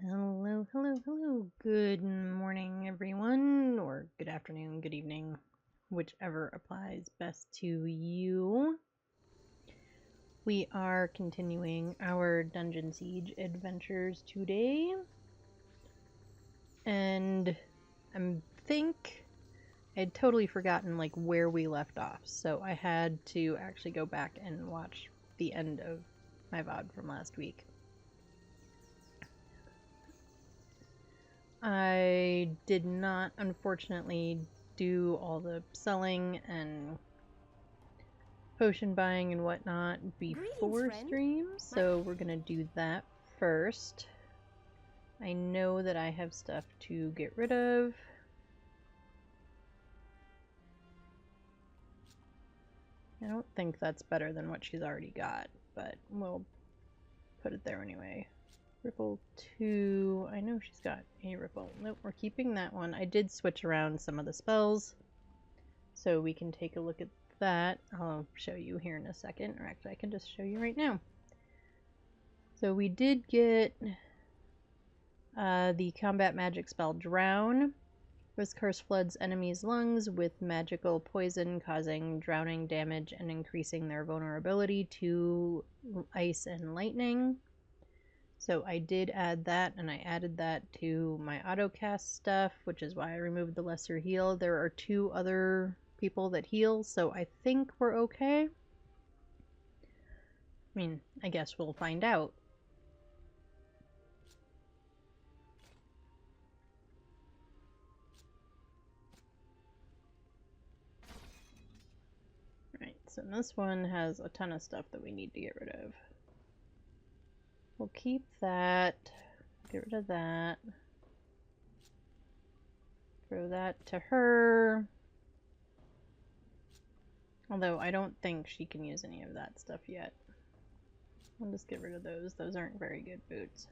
Hello, hello, hello. Good morning, everyone, or good afternoon, good evening, whichever applies best to you. We are continuing our Dungeon Siege adventures today, and I think I'd totally forgotten like where we left off, so I had to actually go back and watch the end of my VoD from last week. I did not, unfortunately, do all the selling and potion buying and whatnot before stream, so we're gonna do that first. I know that I have stuff to get rid of. I don't think that's better than what she's already got, but we'll put it there anyway. Ripple 2, I know she's got a ripple. Nope, we're keeping that one. I did switch around some of the spells, so we can take a look at that. I'll show you here in a second, or actually I can just show you right now. So we did get the combat magic spell Drown. This curse floods enemies' lungs with magical poison, causing drowning damage and increasing their vulnerability to ice and lightning. So I did add that, and I added that to my autocast stuff, which is why I removed the lesser heal. There are 2 other people that heal, so I think we're okay. I mean, I guess we'll find out. Right, so this one has a ton of stuff that we need to get rid of. We'll keep that, get rid of that, throw that to her. Although I don't think she can use any of that stuff yet. I'll just get rid of those. Those aren't very good boots.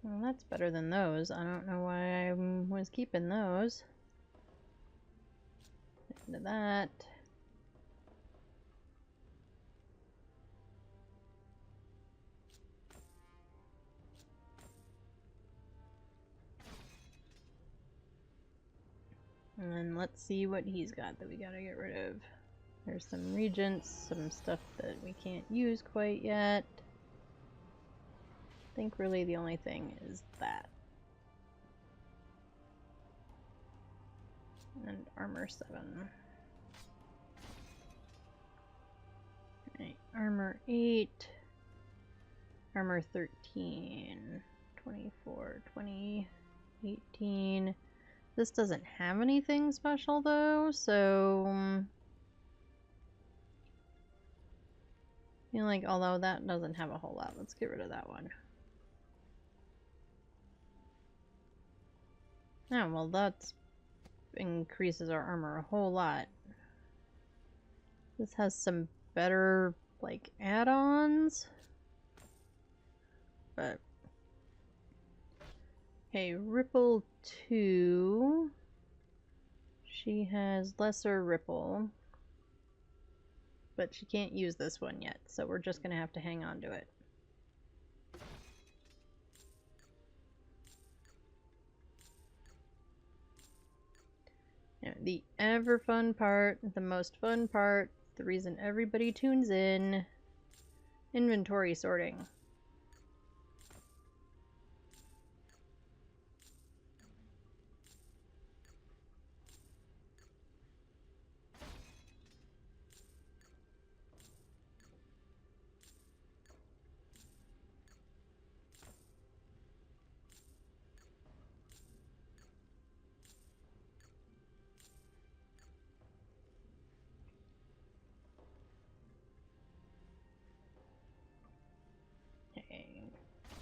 Well, that's better than those. I don't know why I was keeping those. Into that. And then let's see what he's got that we gotta get rid of. There's some regents, some stuff that we can't use quite yet. I think really the only thing is that. And armor 7. Alright, armor 8. Armor 13. 24, 20, 18. This doesn't have anything special though, so I feel like although that doesn't have a whole lot, let's get rid of that one. Oh, well that increases our armor a whole lot. This has some better like add-ons, but okay, Ripple 2. She has lesser ripple, but she can't use this one yet, so we're just gonna have to hang on to it. Now, the ever fun part, the most fun part, the reason everybody tunes in, inventory sorting.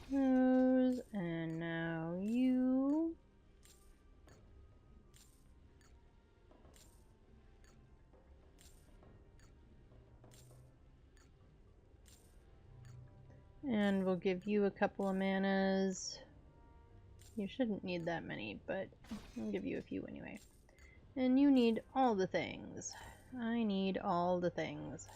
Those, and now you. And we'll give you a couple of manas. You shouldn't need that many, but I'll give you a few anyway. And you need all the things. I need all the things.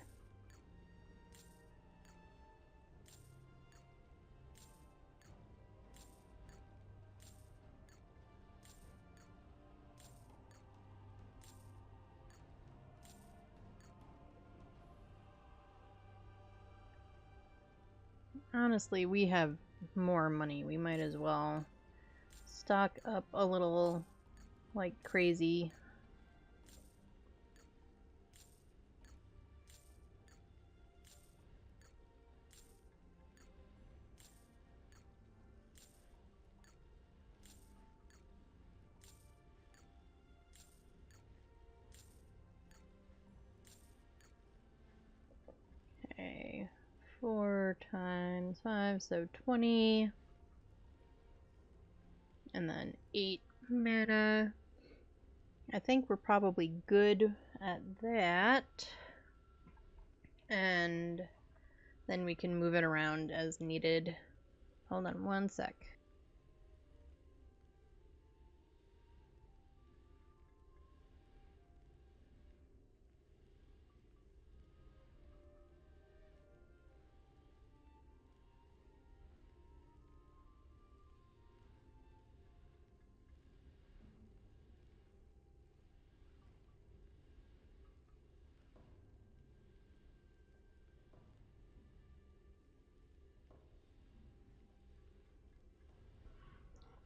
Honestly, we have more money. We might as well stock up a little like crazy. Okay, 4 times 5, so 20. And then 8 mana. I think we're probably good at that. And then we can move it around as needed. Hold on one sec.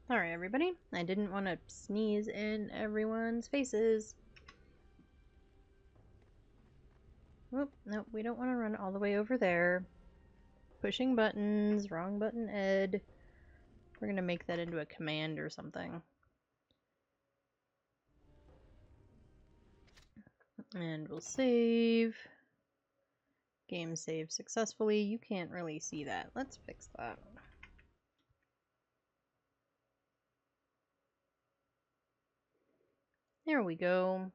Sorry, everybody. I didn't want to sneeze in everyone's faces. Whoop, nope, we don't want to run all the way over there. Pushing buttons, wrong button, Ed. We're going to make that into a command or something. And we'll save. Game saved successfully. You can't really see that. Let's fix that. There we go.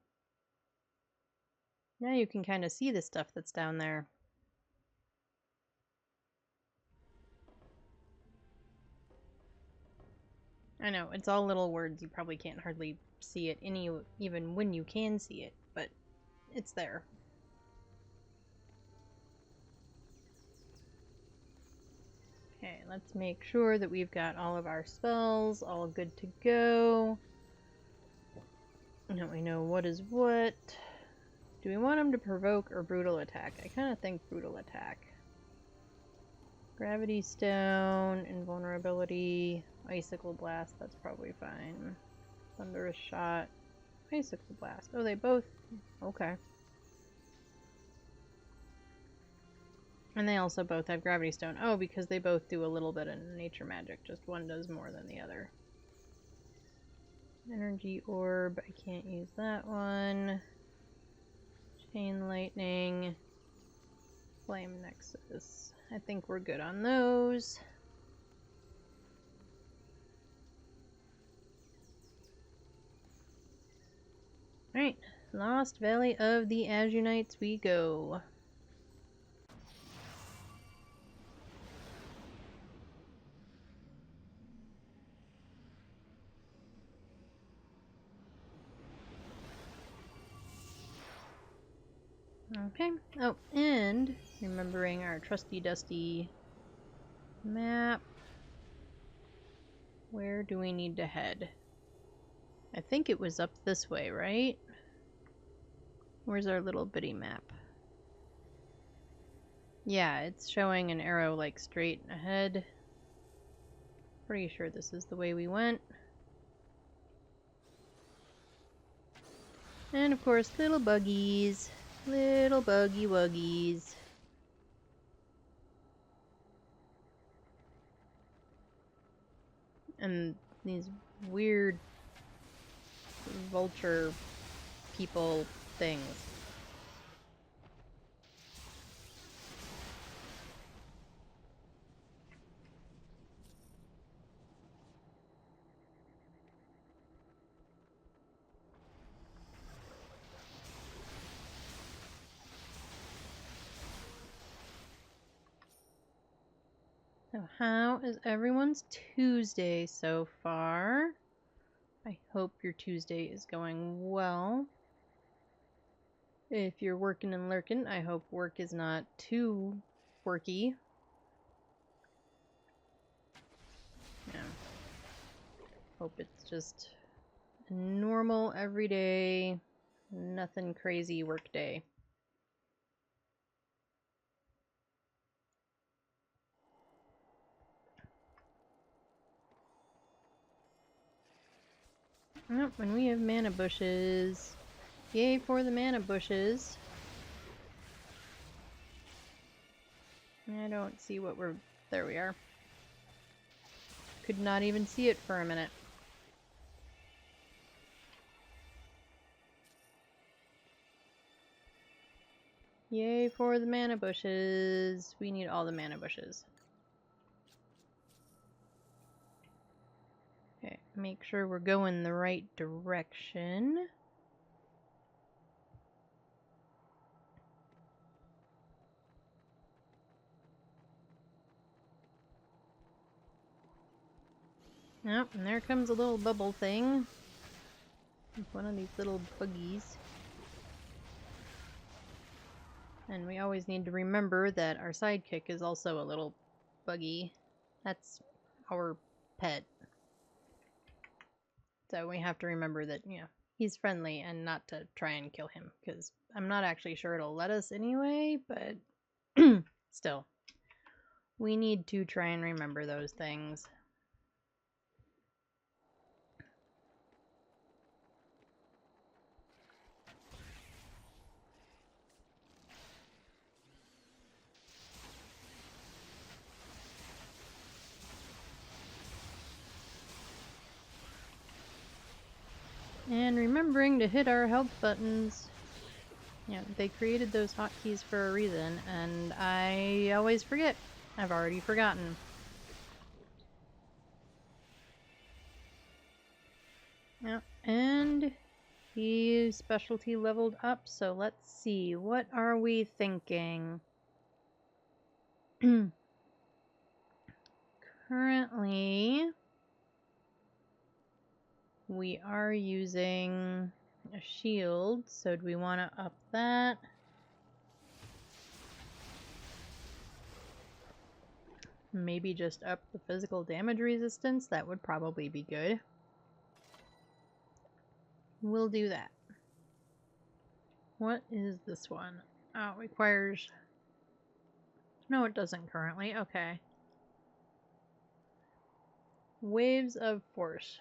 Now you can kind of see the stuff that's down there. I know, it's all little words. You probably can't hardly see it even when you can see it, but it's there. Okay, let's make sure that we've got all of our spells all good to go. Now we know what is what. Do we want them to provoke or brutal attack? I kind of think brutal attack. Gravity Stone, Invulnerability, Icicle Blast, that's probably fine. Thunderous Shot, Icicle Blast. Oh, they both... okay. And they also both have Gravity Stone. Oh, because they both do a little bit of nature magic. Just one does more than the other. Energy Orb, I can't use that one. Chain Lightning. Flame Nexus. I think we're good on those. Alright, Lost Valley of the Azunites we go. Okay. Oh, and remembering our trusty dusty map. Where do we need to head? I think it was up this way, right? Where's our little bitty map? Yeah, it's showing an arrow like straight ahead. Pretty sure this is the way we went. And of course, little buggies. Little buggy wuggies. And these weird vulture people things. So how is everyone's Tuesday so far? I hope your Tuesday is going well. If you're working and lurking, I hope work is not too worky. Yeah. Hope it's just a normal, everyday, nothing crazy work day. Nope, and we have mana bushes. Yay for the mana bushes. I don't see what we're... There we are. Could not even see it for a minute. Yay for the mana bushes. We need all the mana bushes. Okay, make sure we're going the right direction. Oh, and there comes a little bubble thing. One of these little buggies. And we always need to remember that our sidekick is also a little buggy. That's our pet. So we have to remember that, you know, he's friendly and not to try and kill him, because I'm not actually sure it'll let us anyway, but still. We need to try and remember those things. And remembering to hit our health buttons. Yeah, they created those hotkeys for a reason, and I always forget. I've already forgotten. Yeah, and he specialty leveled up, so let's see. What are we thinking? Currently, we are using a shield, so do we want to up that? Maybe just up the physical damage resistance? That would probably be good. We'll do that. What is this one? Oh, it requires... No, it doesn't currently. Okay. Waves of Force.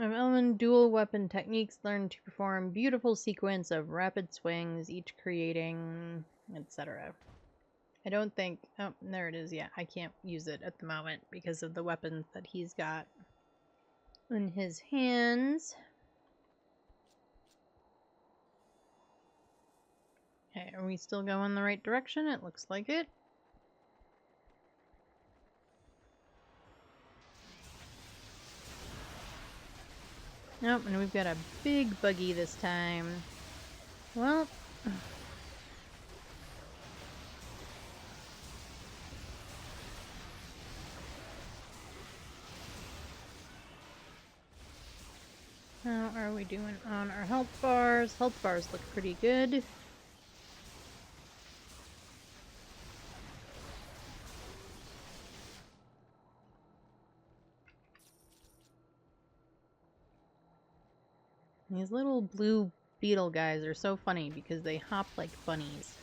Element dual weapon techniques learn to perform beautiful sequence of rapid swings, each creating, etc. I don't think... Oh, there it is. Yeah, I can't use it at the moment because of the weapons that he's got in his hands. Okay, are we still going the right direction? It looks like it. Nope, and we've got a big buggy this time. Well... How are we doing on our health bars? Health bars look pretty good. These little blue beetle guys are so funny because they hop like bunnies.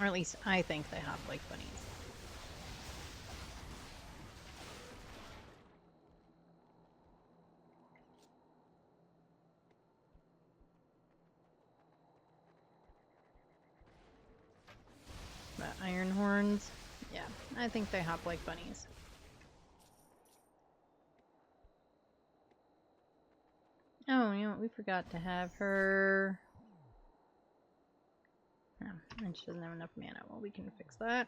Or at least I think they hop like bunnies. But iron horns? Yeah, I think they hop like bunnies. Oh, you know what? We forgot to have her... Oh, and she doesn't have enough mana. Well, we can fix that.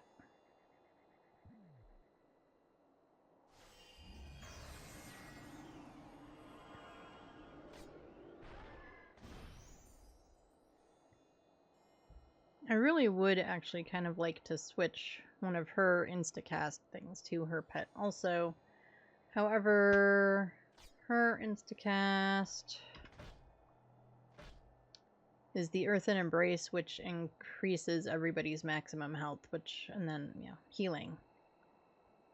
I really would actually kind of like to switch one of her instacast things to her pet also. However, her instacast is the Earthen Embrace, which increases everybody's maximum health, and then, yeah, healing.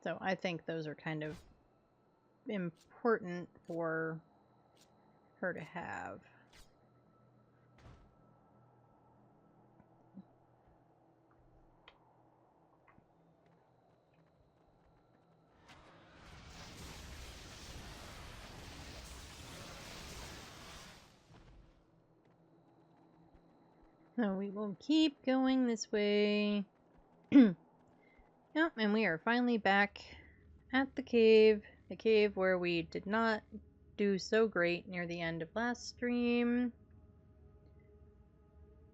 So I think those are kind of important for her to have. So we will keep going this way. Yep, and we are finally back at the cave where we did not do so great near the end of last stream.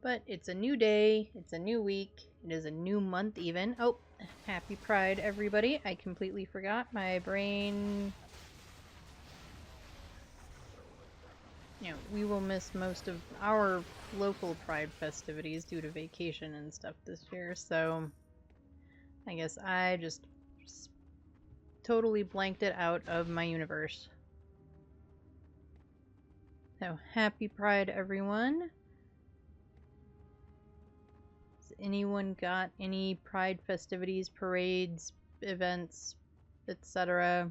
But it's a new day, it's a new week, it is a new month even. Oh, happy Pride, everybody. I completely forgot. My brain... You know, we will miss most of our local Pride festivities due to vacation and stuff this year, so I guess I just totally blanked it out of my universe. So, happy Pride, everyone. Has anyone got any Pride festivities, parades, events, etc.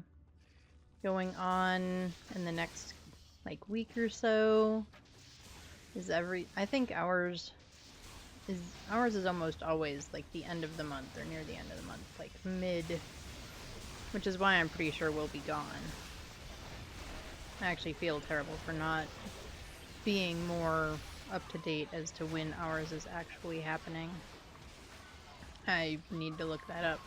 going on in the next like week or so? I think ours is almost always like the end of the month or near the end of the month, like mid, which is why I'm pretty sure we'll be gone. I actually feel terrible for not being more up to date as to when ours is actually happening. I need to look that up.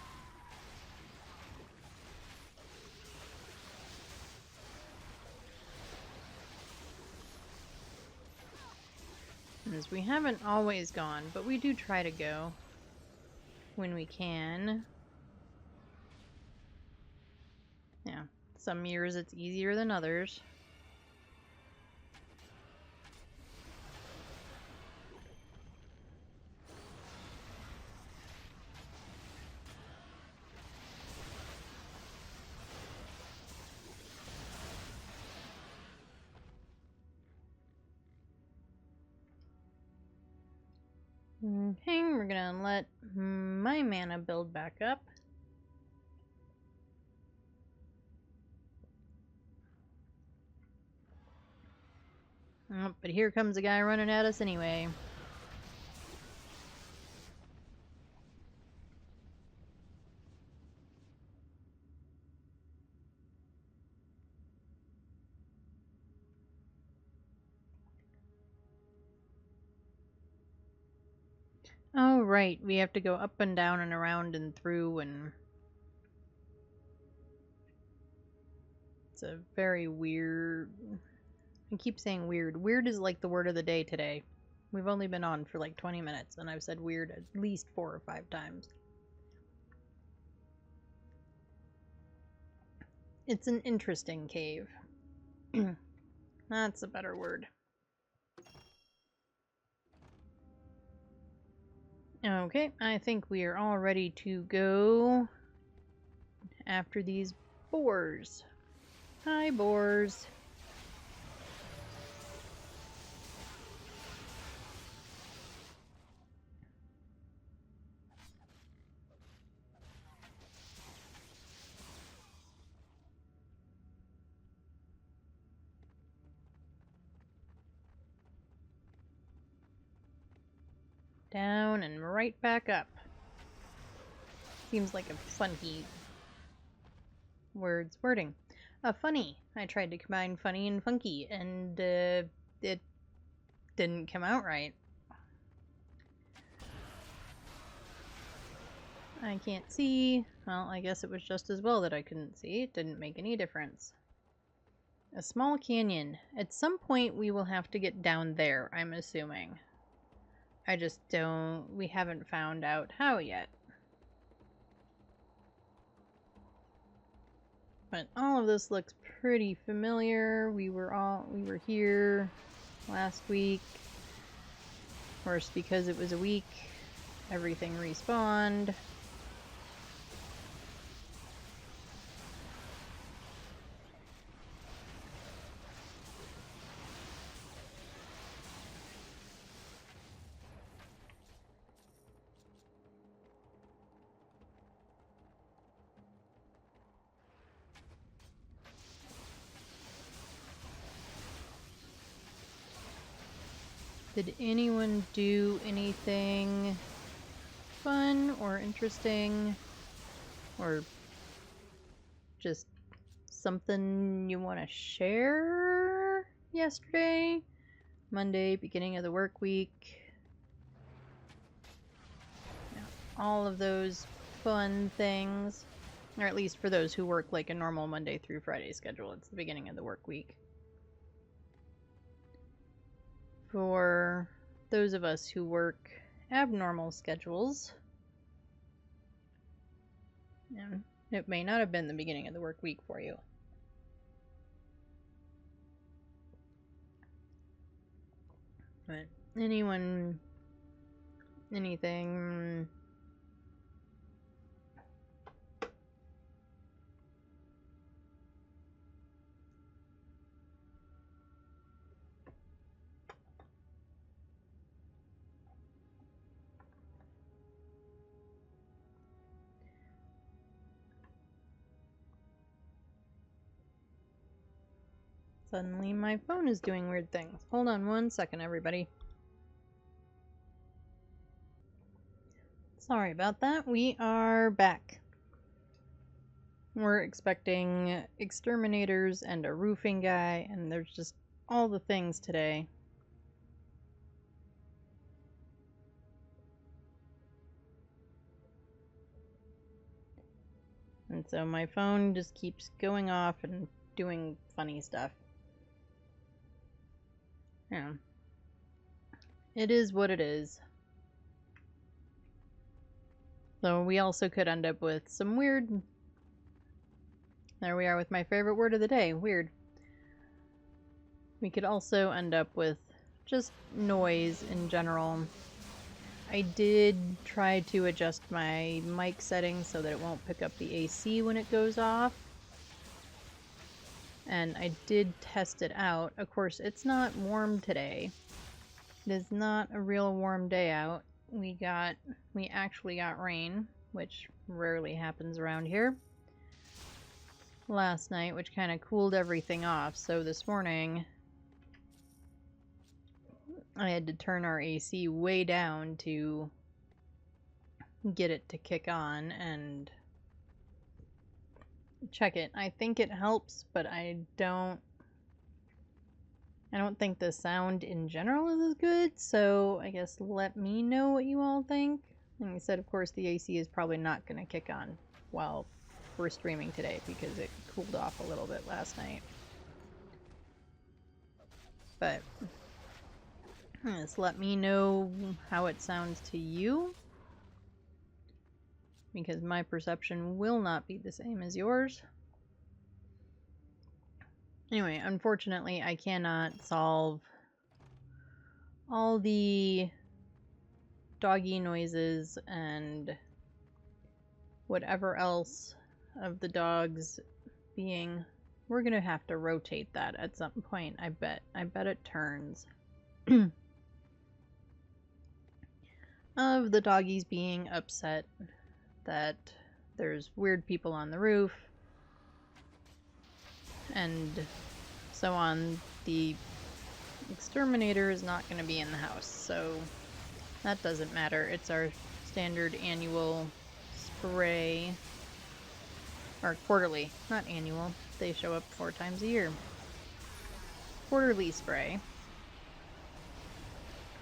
As we haven't always gone, but we do try to go when we can. Yeah, some years it's easier than others. Okay, we're gonna let my mana build back up. Oh, but here comes a guy running at us anyway. Oh, right, we have to go up and down and around and through, and it's a very weird... I keep saying weird. Weird is like the word of the day today. We've only been on for like 20 minutes, and I've said weird at least 4 or 5 times. It's an interesting cave. That's a better word. Okay, I think we are all ready to go after these boars. Hi, boars. Down and right back up. Seems like a funky wording. Funny. I tried to combine funny and funky, and it didn't come out right. I can't see. Well, I guess it was just as well that I couldn't see. It didn't make any difference. A small canyon. At some point we will have to get down there, I'm assuming. I just we haven't found out how yet. But all of this looks pretty familiar. We were here last week. Of course, because it was a week, everything respawned. Did anyone do anything fun or interesting or just something you want to share yesterday? Monday, beginning of the work week. all of those fun things. Or at least for those who work like a normal Monday through Friday schedule. It's the beginning of the work week. For those of us who work abnormal schedules, it may not have been the beginning of the work week for you. But anything... Suddenly my phone is doing weird things. Hold on one second, everybody. Sorry about that. We are back. We're expecting exterminators and a roofing guy, and there's just all the things today. And so my phone just keeps going off and doing funny stuff. Yeah. It is what it is. So we also could end up with some weird... There we are with my favorite word of the day, weird. We could also end up with just noise in general. I did try to adjust my mic settings so that it won't pick up the AC when it goes off. And I did test it out. Of course, it's not warm today. It is not a real warm day out. We actually got rain, which rarely happens around here, last night, which kind of cooled everything off. So this morning, I had to turn our AC way down to get it to kick on and check it. I think it helps, but I don't think the sound in general is as good, so I guess let me know what you all think. And I said, of course, the AC is probably not going to kick on while we're streaming today because it cooled off a little bit last night. But just let me know how it sounds to you, because my perception will not be the same as yours. Anyway, unfortunately, I cannot solve all the doggy noises and whatever else of the dogs being... We're gonna have to rotate that at some point, I bet. I bet it turns. Of the doggies being upset that there's weird people on the roof and so on. The exterminator is not going to be in the house, so that doesn't matter. It's our standard annual spray, or quarterly, not annual. They show up 4 times a year. Quarterly spray.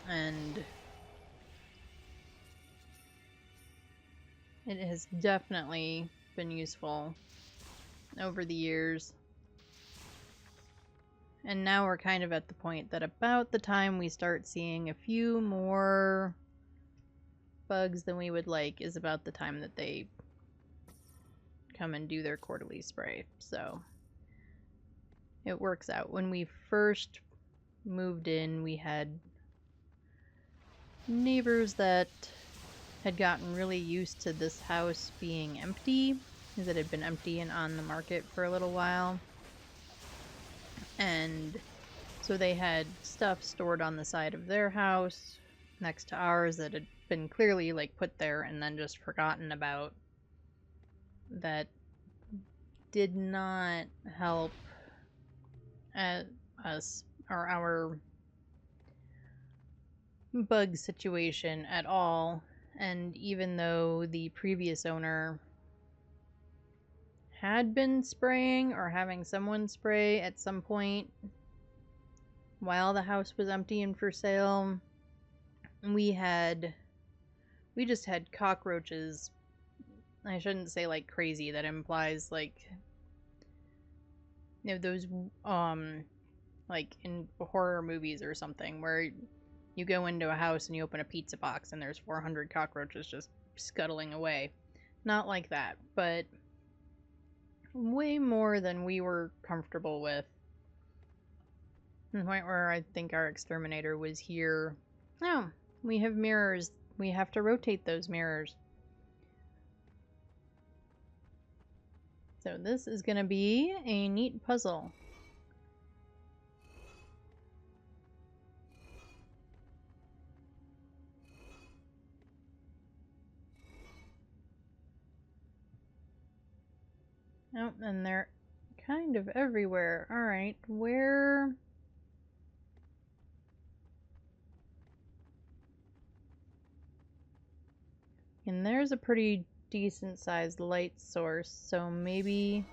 And it has definitely been useful over the years. And now we're kind of at the point that about the time we start seeing a few more bugs than we would like is about the time that they come and do their quarterly spray. So it works out. When we first moved in, we had neighbors that had gotten really used to this house being empty, because it had been empty and on the market for a little while. And so they had stuff stored on the side of their house next to ours that had been clearly like put there and then just forgotten about. That did not help us or our bug situation at all. And even though the previous owner had been spraying or having someone spray at some point while the house was empty and for sale, we we just had cockroaches. I shouldn't say like crazy. That implies like, you know, those like in horror movies or something where you go into a house and you open a pizza box and there's 400 cockroaches just scuttling away. Not like that, but way more than we were comfortable with. To the point where I think our exterminator was here. Oh, we have mirrors. We have to rotate those mirrors. So this is going to be a neat puzzle. Oh, and they're kind of everywhere. Alright, where... And there's a pretty decent sized light source, so maybe...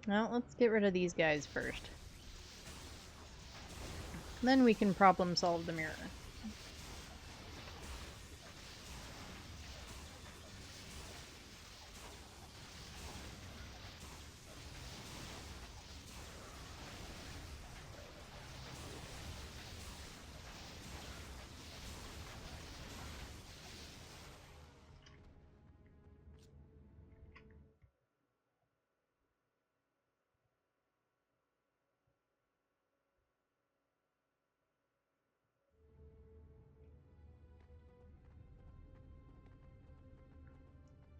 Well, let's get rid of these guys first. Then we can problem solve the mirror.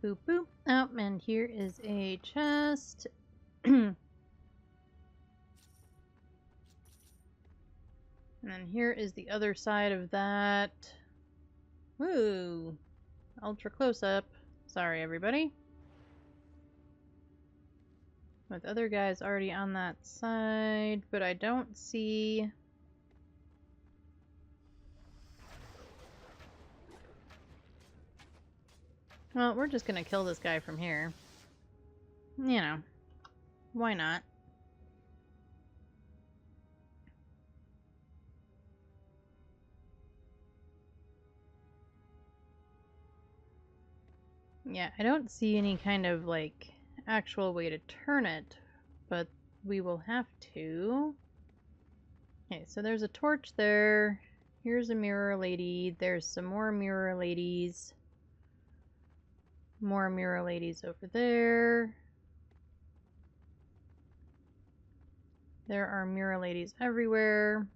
Boop boop. Oh, and here is a chest. And then here is the other side of that. Woo! Ultra close up. Sorry, everybody. With other guys already on that side, but I don't see... Well, we're just gonna kill this guy from here. You know, why not? Yeah, I don't see any kind of, like, actual way to turn it, but we will have to. Okay, so there's a torch there. Here's a mirror lady. There's some more mirror ladies. More mirror ladies over there. There are mirror ladies everywhere.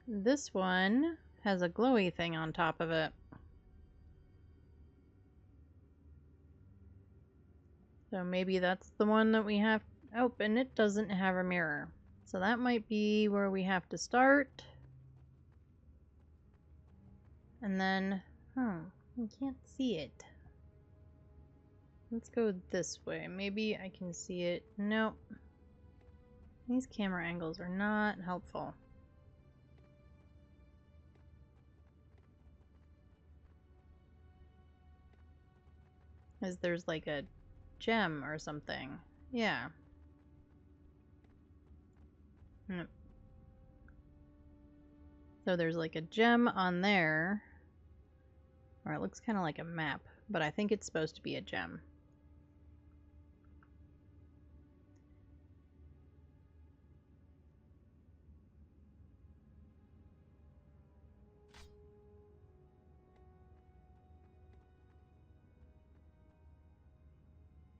This one has a glowy thing on top of it. So maybe that's the one that we have. Oh, and it doesn't have a mirror. So that might be where we have to start. And then, I can't see it. Let's go this way. Maybe I can see it. Nope. These camera angles are not helpful. Because there's like a gem or something. Yeah. Nope. So there's like a gem on there. Or it looks kind of like a map, but I think it's supposed to be a gem.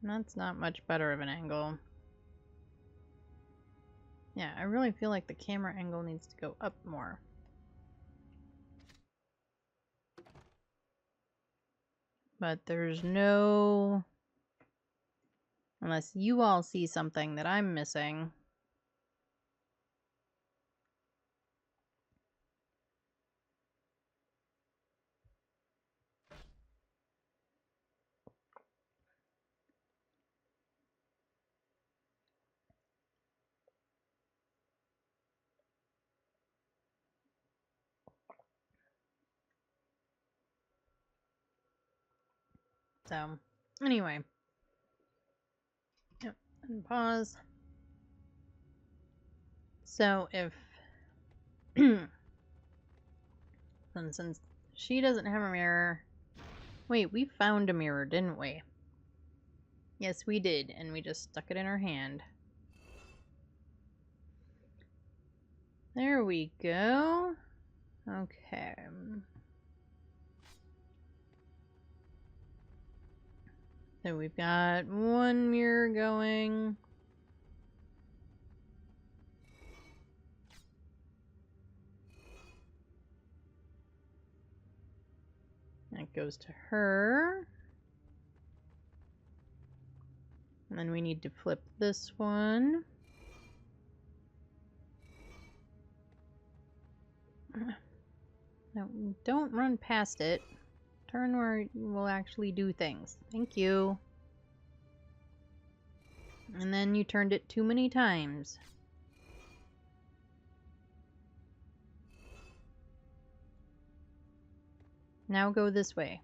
That's not much better of an angle. Yeah, I really feel like the camera angle needs to go up more. But there's no... Unless you all see something that I'm missing. So, anyway. And pause. So if since she doesn't have a mirror. Wait, we found a mirror, didn't we? Yes, we did, and we just stuck it in her hand. There we go. Okay. So we've got one mirror going. That goes to her. And then we need to flip this one. Now, don't run past it. Turn where it will actually do things. Thank you. And then you turned it too many times. Now go this way.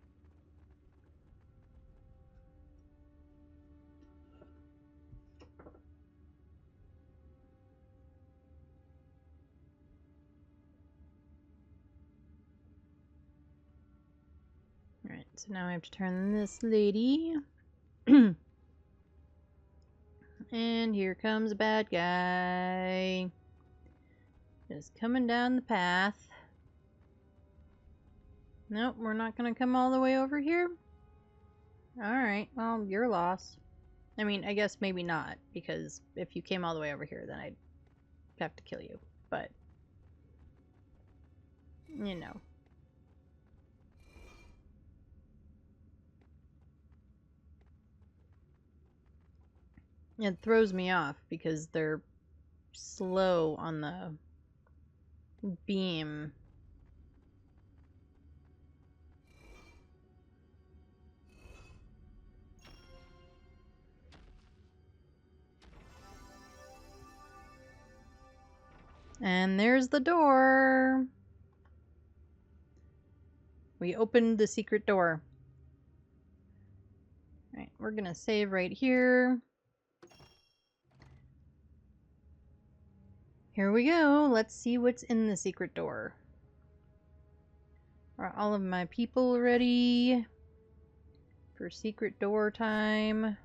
Alright, so now I have to turn this lady. And here comes a bad guy. Just coming down the path. Nope, we're not gonna come all the way over here. Alright, well, your loss. I mean, I guess maybe not, because if you came all the way over here, then I'd have to kill you. But, you know. It throws me off because they're slow on the beam. And there's the door. We opened the secret door. Alright, we're gonna save right here. Here we go. Let's see what's in the secret door. Are all of my people ready for secret door time?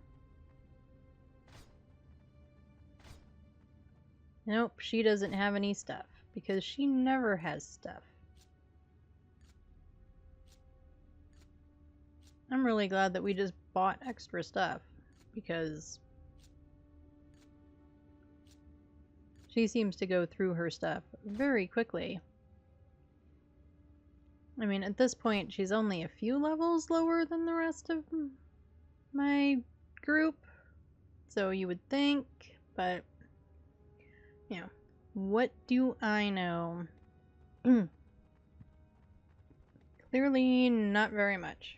Nope, she doesn't have any stuff because she never has stuff. I'm really glad that we just bought extra stuff because she seems to go through her stuff very quickly. I mean, at this point, she's only a few levels lower than the rest of my group, so you would think, but, you know, what do I know? Clearly not very much.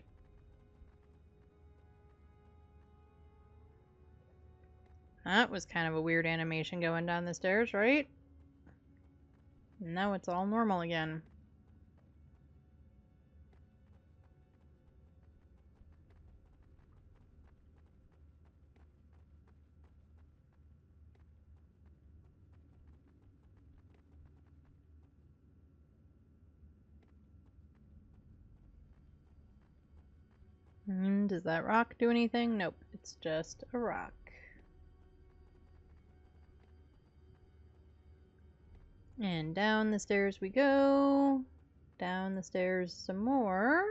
That was kind of a weird animation going down the stairs, right? Now it's all normal again. Does that rock do anything? Nope, it's just a rock. And down the stairs we go. Down the stairs some more.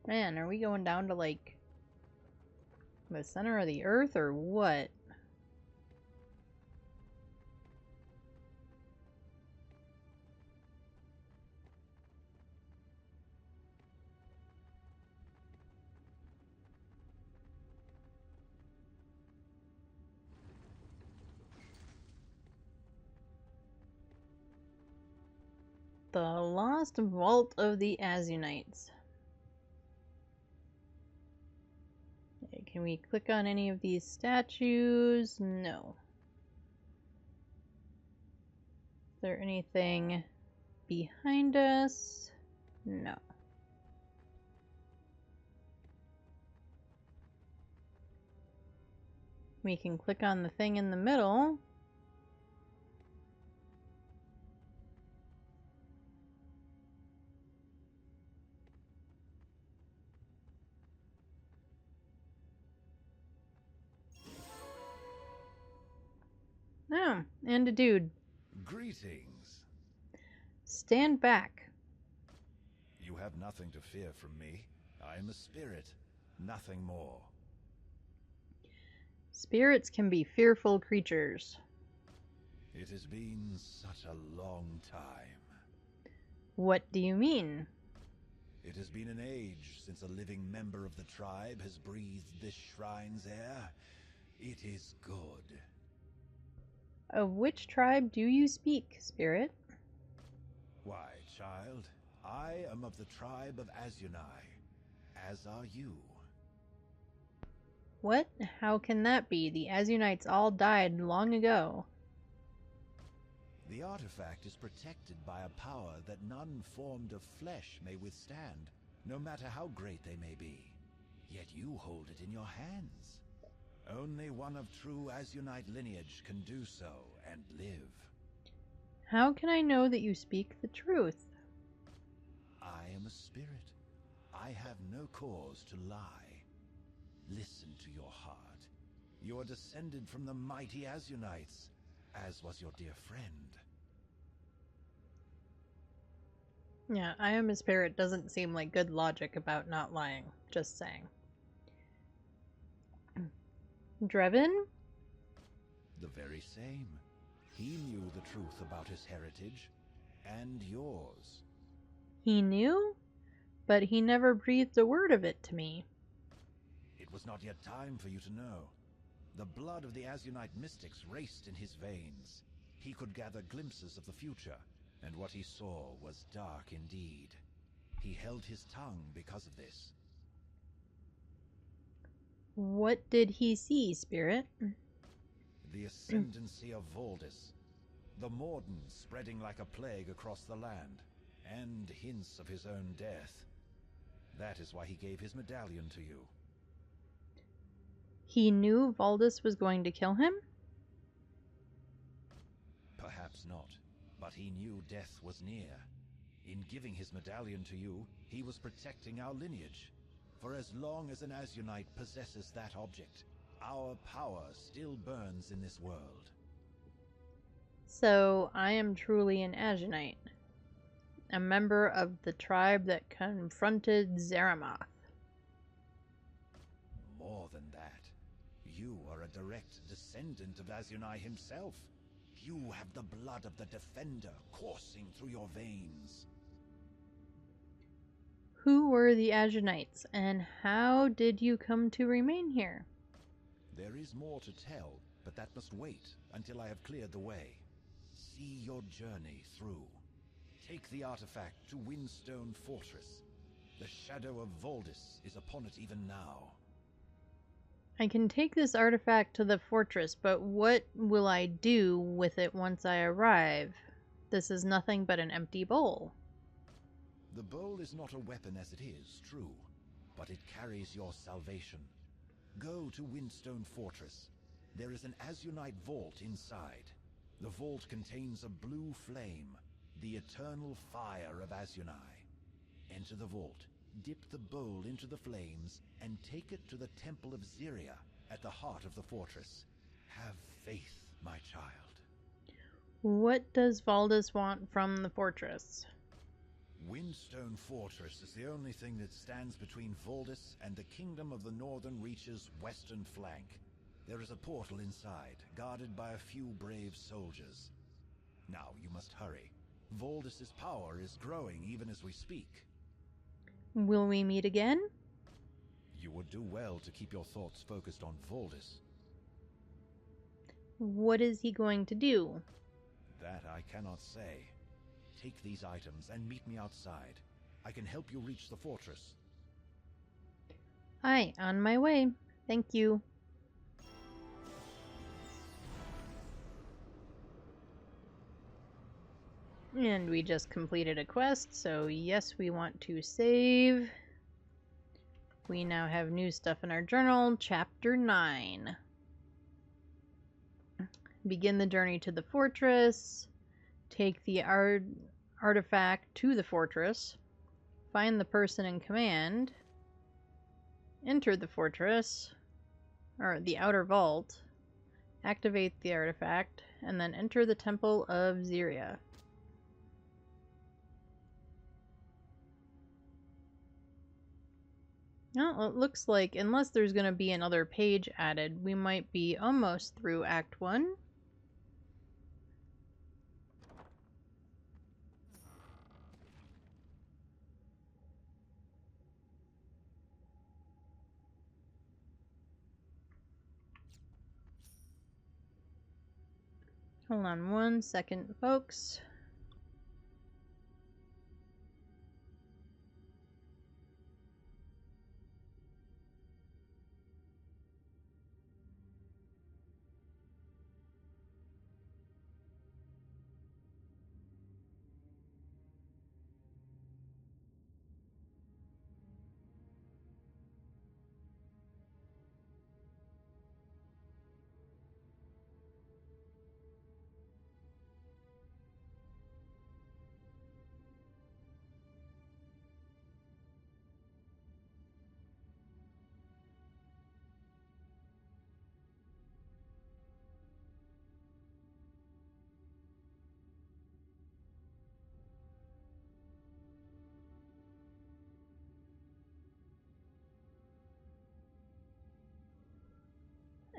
Man, are we going down to like the center of the earth or what? The Lost Vault of the Azunites. Okay, can we click on any of these statues? No. there anything behind us? No. We can click on the thing in the middle. Oh, and a dude. Greetings. Stand back. You have nothing to fear from me. I am a spirit, nothing more. Spirits can be fearful creatures. It has been such a long time. What do you mean? It has been an age since a living member of the tribe has breathed this shrine's air. It is good. Of which tribe do you speak, spirit? Why, child, I am of the tribe of Azunai, as are you. What? How can that be? The Azunites all died long ago. The artifact is protected by a power that none formed of flesh may withstand, no matter how great they may be. Yet you hold it in your hands. Only one of true Azunite lineage can do so and live. How can I know that you speak the truth? I am a spirit. I have no cause to lie. Listen to your heart. You are descended from the mighty Azunites, as was your dear friend. Yeah, I am a spirit doesn't seem like good logic about not lying. Just saying. Drevin? The very same. He knew the truth about his heritage, and yours. He knew? But he never breathed a word of it to me. It was not yet time for you to know. The blood of the Azunite mystics raced in his veins. He could gather glimpses of the future, and what he saw was dark indeed. He held his tongue because of this. What did he see, spirit? The ascendancy of Voldis, the Morden spreading like a plague across the land, and hints of his own death. That is why he gave his medallion to you. He knew Valdis was going to kill him? Perhaps not, but he knew death was near. In giving his medallion to you, he was protecting our lineage. For as long as an Azunite possesses that object, our power still burns in this world. So, I am truly an Azunite. A member of the tribe that confronted Zeramoth. More than that, you are a direct descendant of Azunai himself. You have the blood of the Defender coursing through your veins. Who were the Azunites, and how did you come to remain here? There is more to tell, but that must wait until I have cleared the way. See your journey through. Take the artifact to Windstone Fortress. The shadow of Voldis is upon it even now. I can take this artifact to the fortress, but what will I do with it once I arrive? This is nothing but an empty bowl. The bowl is not a weapon as it is, true, but it carries your salvation. Go to Windstone Fortress. There is an Azunite vault inside. The vault contains a blue flame, the eternal fire of Azunai. Enter the vault, dip the bowl into the flames, and take it to the Temple of Ziria at the heart of the fortress. Have faith, my child. What does Valdis want from the fortress? Windstone Fortress is the only thing that stands between Voldis and the Kingdom of the Northern Reach's western flank. There is a portal inside, guarded by a few brave soldiers. Now you must hurry. Voldis's power is growing even as we speak. Will we meet again? You would do well to keep your thoughts focused on Voldis. What is he going to do? That I cannot say. Take these items and meet me outside. I can help you reach the fortress. Aye, on my way. Thank you. And we just completed a quest, so yes, we want to save. We now have new stuff in our journal. Chapter 9. Begin the journey to the fortress. Take the artifact to the fortress. Find the person in command. Enter the fortress, or the outer vault. Activate the artifact, and then enter the Temple of Zyria. Well, it looks like, unless there's going to be another page added, we might be almost through Act 1. Hold on 1 second, folks.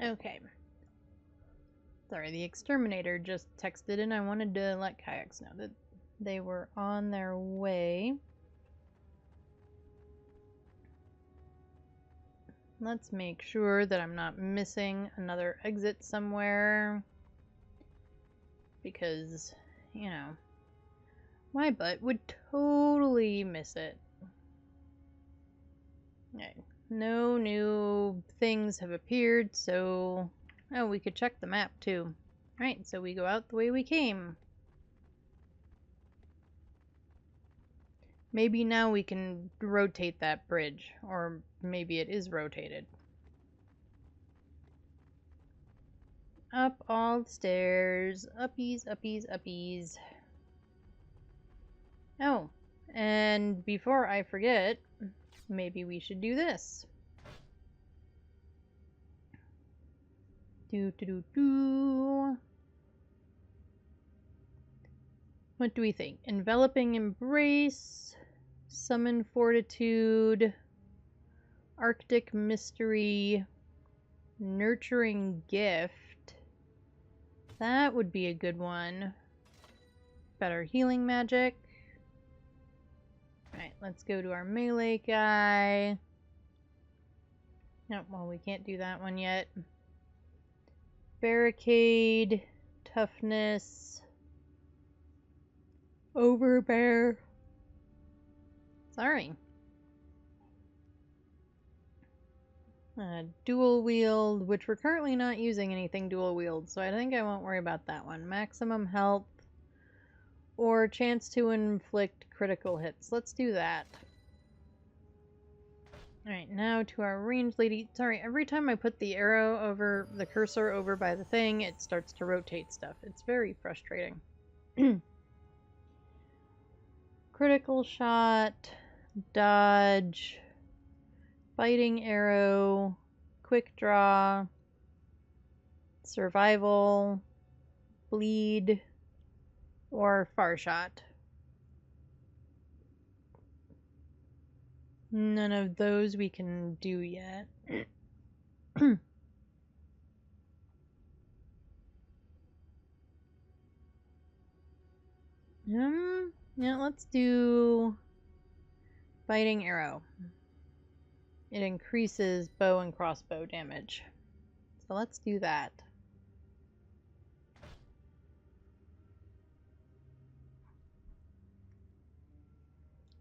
Okay. Sorry, the exterminator just texted and I wanted to let Kayaks know that they were on their way. Let's make sure that I'm not missing another exit somewhere. Because, you know, my butt would totally miss it. Okay. No new things have appeared, so... Oh, we could check the map, too. Alright, so we go out the way we came. Maybe now we can rotate that bridge, or maybe it is rotated. Up all the stairs. Uppies, uppies, uppies. Oh, and before I forget, maybe we should do this. Do. What do we think? Enveloping Embrace, Summon Fortitude, Arctic Mystery, Nurturing Gift. That would be a good one. Better Healing Magic. Alright, let's go to our melee guy. No, well, we can't do that one yet. Barricade, Toughness, Overbear. Sorry. Dual wield, which we're currently not using anything dual wield, so I think I won't worry about that one. Maximum health, or chance to inflict critical hits. Let's do that. Alright, now to our ranged lady. Sorry, every time I put the arrow over, the cursor over by the thing, it starts to rotate stuff. It's very frustrating. Critical shot, dodge, fighting arrow, quick draw, survival, bleed, or far shot. None of those we can do yet. Yeah, let's do fighting arrow. It increases bow and crossbow damage. So let's do that.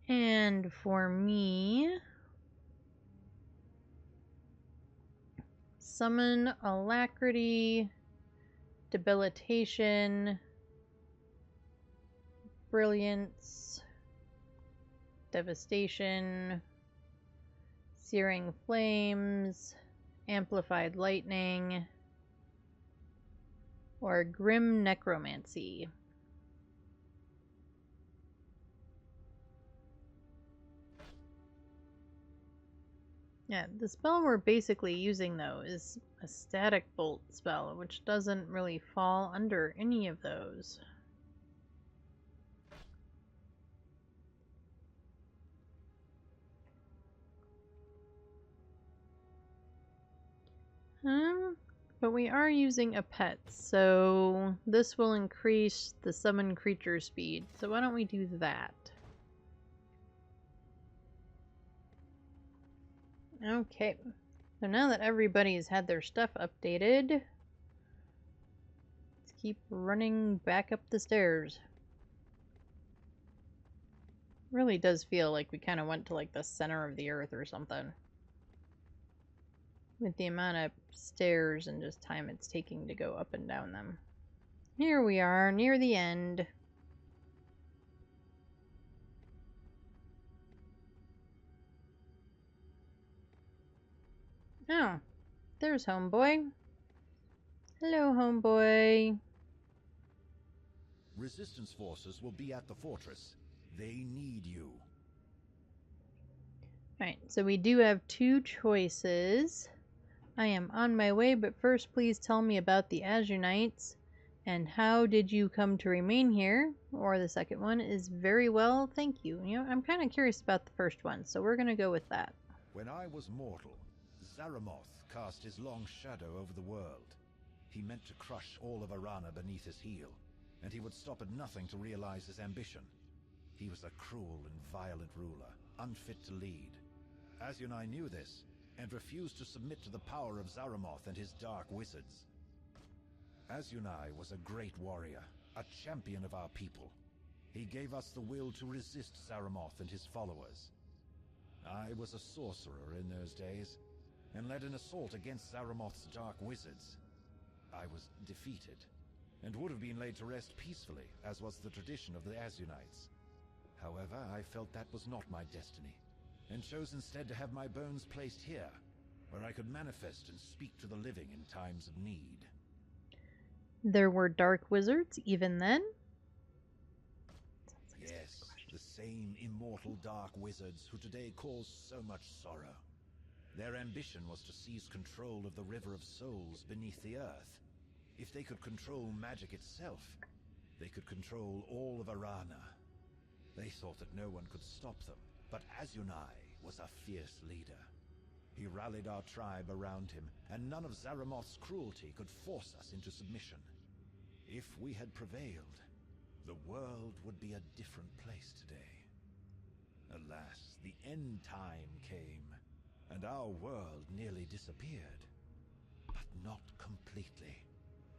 And for me, summon Alacrity, Debilitation, Brilliance, Devastation, Searing Flames, Amplified Lightning, or Grim Necromancy. Yeah, the spell we're basically using, though, is a static bolt spell, which doesn't really fall under any of those. But we are using a pet, so this will increase the summon creature speed. So why don't we do that? Okay, so now that everybody's had their stuff updated, let's keep running back up the stairs. Really does feel like we kind of went to like the center of the earth or something. With the amount of stairs and just time it's taking to go up and down them. Here we are, near the end. Oh, there's Homeboy. Hello, Homeboy. Resistance forces will be at the fortress. They need you. Alright, so we do have two choices. I am on my way, but first please tell me about the Azure Knights and how did you come to remain here? Or the second one is very well, thank you. You know, I'm kind of curious about the first one, so we're going to go with that. When I was mortal, Zaramoth cast his long shadow over the world. He meant to crush all of Arana beneath his heel, and he would stop at nothing to realize his ambition. He was a cruel and violent ruler, unfit to lead. Azunai knew this, and refused to submit to the power of Zaramoth and his dark wizards. Azunai was a great warrior, a champion of our people. He gave us the will to resist Zaramoth and his followers. I was a sorcerer in those days, and led an assault against Zaramoth's dark wizards. I was defeated, and would have been laid to rest peacefully, as was the tradition of the Azunites. However, I felt that was not my destiny, and chose instead to have my bones placed here, where I could manifest and speak to the living in times of need. There were dark wizards even then? Yes, the same immortal dark wizards who today cause so much sorrow. Their ambition was to seize control of the River of Souls beneath the earth. If they could control magic itself, they could control all of Arana. They thought that no one could stop them, but Azunai was a fierce leader. He rallied our tribe around him, and none of Zaramoth's cruelty could force us into submission. If we had prevailed, the world would be a different place today. Alas, the end time came, and our world nearly disappeared. But not completely,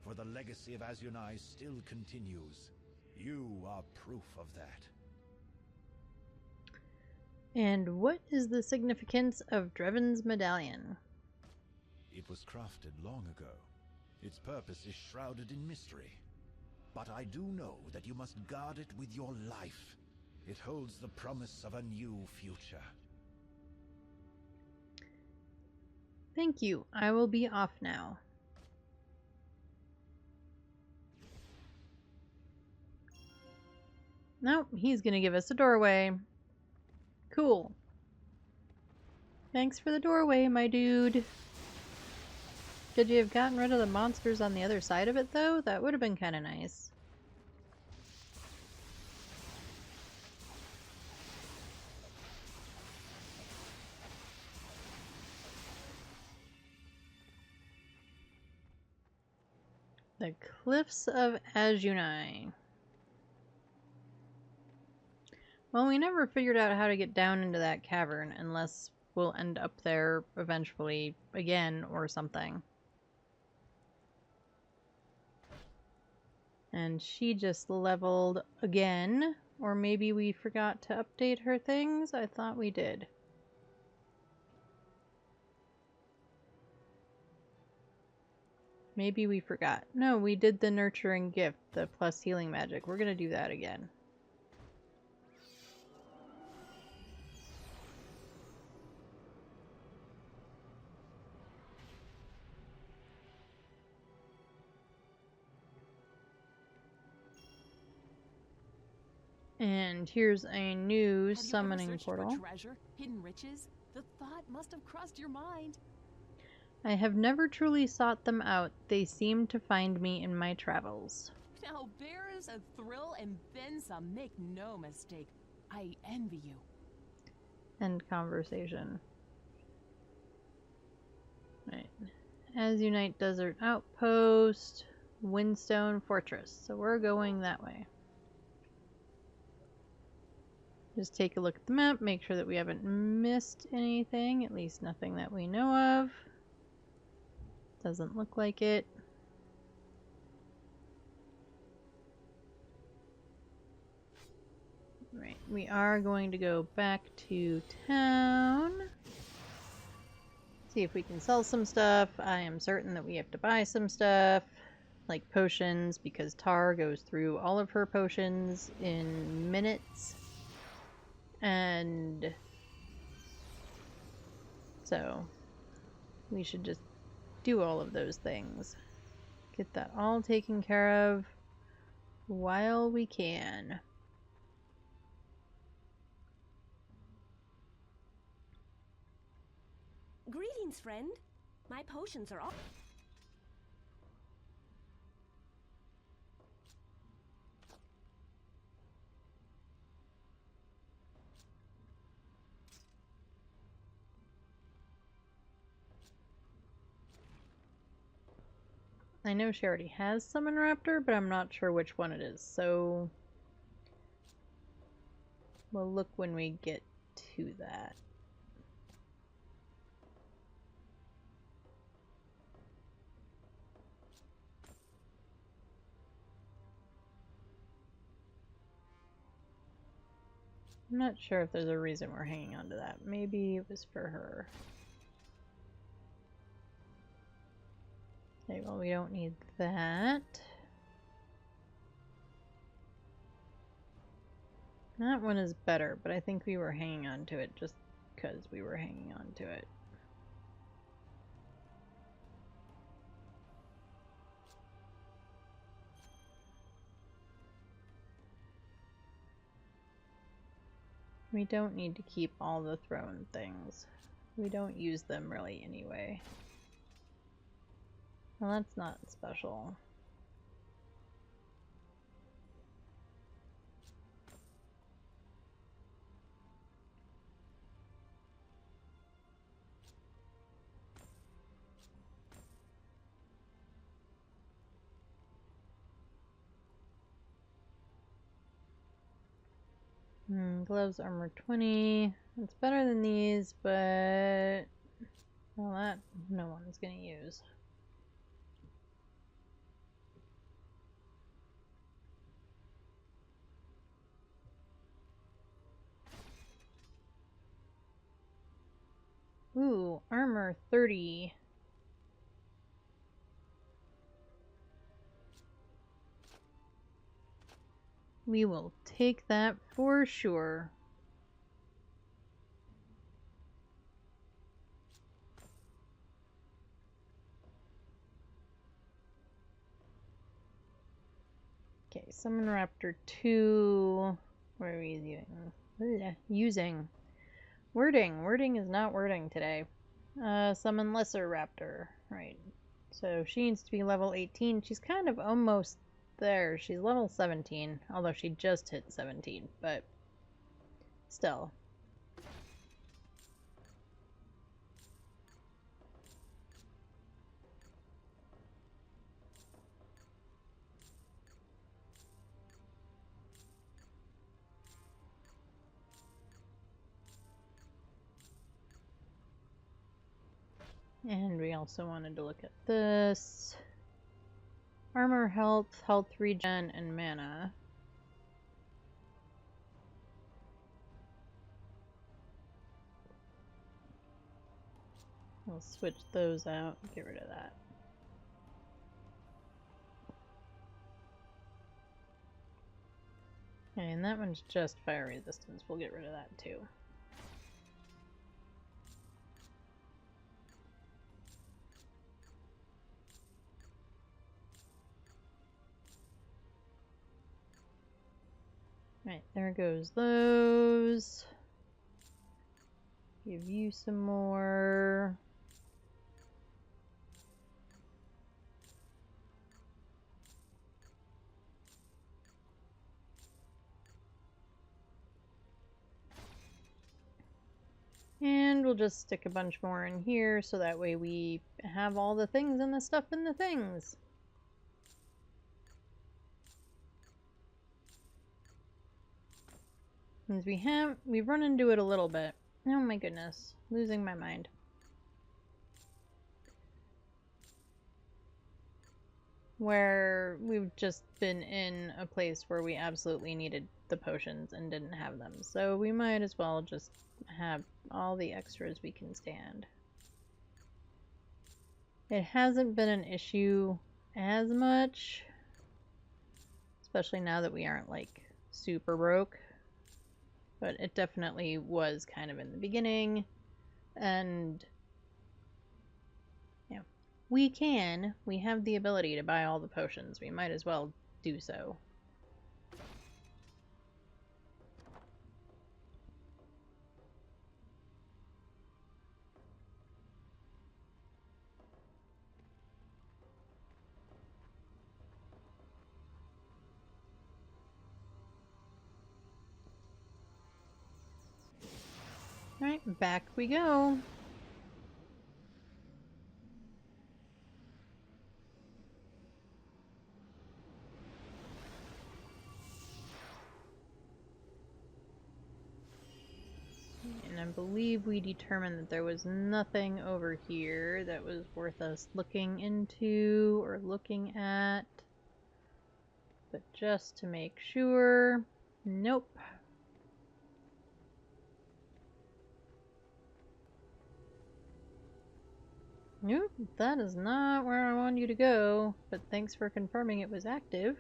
for the legacy of Azunai still continues. You are proof of that. And what is the significance of Dreven's medallion? It was crafted long ago. Its purpose is shrouded in mystery. But I do know that you must guard it with your life. It holds the promise of a new future. Thank you. I will be off now. Nope, he's gonna give us a doorway. Cool. Thanks for the doorway, my dude. Could you have gotten rid of the monsters on the other side of it, though? That would have been kind of nice. The Cliffs of Azunai. Well, we never figured out how to get down into that cavern unless we'll end up there eventually again or something. And she just leveled again. Or maybe we forgot to update her things? I thought we did. Maybe we forgot. No, we did the nurturing gift, the plus healing magic. We're gonna do that again. And here's a new Have you ever summoning searched portal. for treasure, hidden riches? The thought must have crossed your mind. I have never truly sought them out. They seem to find me in my travels. Now, there is a thrill and then some. Make no mistake. I envy you. End conversation. Right. Azunite Desert Outpost, Windstone Fortress. So we're going that way. Just take a look at the map, make sure that we haven't missed anything, at least nothing that we know of. Doesn't look like it. Right, we are going to go back to town. See if we can sell some stuff. I am certain that we have to buy some stuff, like potions, because Tar goes through all of her potions in minutes. And so we should just do all of those things. Get that all taken care of while we can. Greetings, friend. My potions are all... I know she already has Summon Raptor, but I'm not sure which one it is, so we'll look when we get to that. I'm not sure if there's a reason we're hanging on to that. Maybe it was for her. Okay, well, we don't need that. That one is better, but I think we were hanging on to it just because we were hanging on to it. We don't need to keep all the throne things. We don't use them really anyway. Well, that's not special. Gloves, armor 20. It's better than these, but well, that no one's gonna use. Ooh, armor 30. We will take that for sure. Okay, Summon Raptor 2. What are we using? Wording. Wording is not wording today. Summon Lesser Raptor. Right. So she needs to be level 18. She's kind of almost there. She's level 17, although she just hit 17, but still. And we also wanted to look at this. Armor, health, health regen, and mana. We'll switch those out, get rid of that. Okay, and that one's just fire resistance. We'll get rid of that too. Right, there goes those. Give you some more. And we'll just stick a bunch more in here so that way we have all the things and the stuff in the things. Because we've run into it a little bit. Oh my goodness, losing my mind. Where we've just been in a place where we absolutely needed the potions and didn't have them. So we might as well just have all the extras we can stand. It hasn't been an issue as much, especially now that we aren't like super broke. But it definitely was kind of in the beginning, and yeah, we have the ability to buy all the potions. We might as well do so. Alright, back we go. And I believe we determined that there was nothing over here that was worth us looking into or looking at. But just to make sure, nope. Nope, that is not where I want you to go, but thanks for confirming it was active.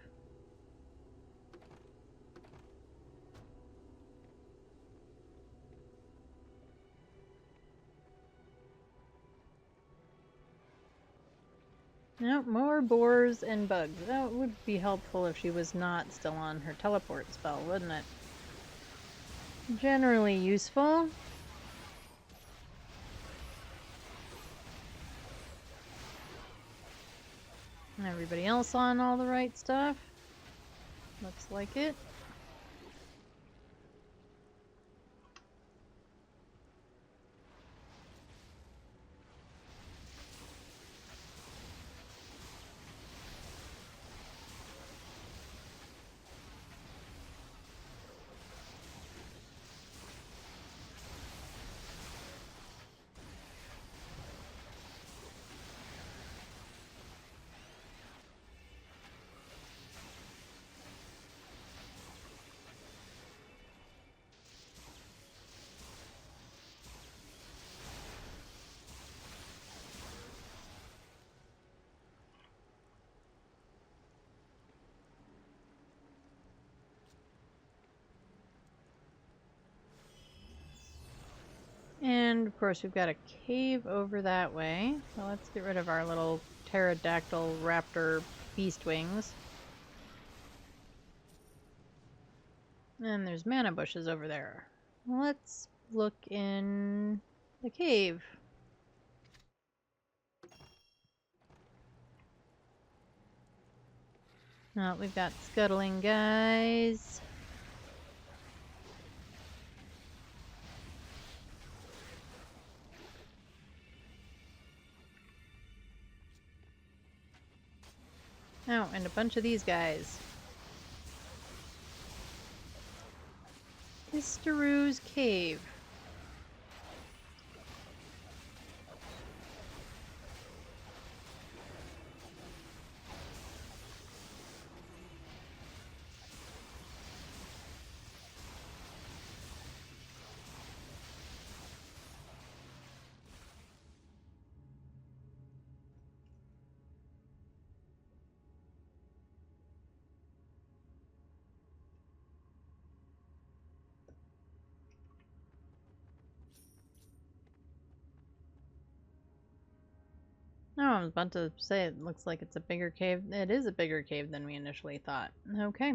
Nope, more boars and bugs. That would be helpful if she was not still on her teleport spell, wouldn't it? Generally useful. Everybody else on all the right stuff? Looks like it. And of course we've got a cave over that way. So let's get rid of our little pterodactyl raptor beast wings. And there's mana bushes over there. Let's look in the cave. Oh, we've got scuttling guys. Oh, and a bunch of these guys. Histaru's Cave. Oh, I was about to say it looks like it's a bigger cave. It is a bigger cave than we initially thought. Okay.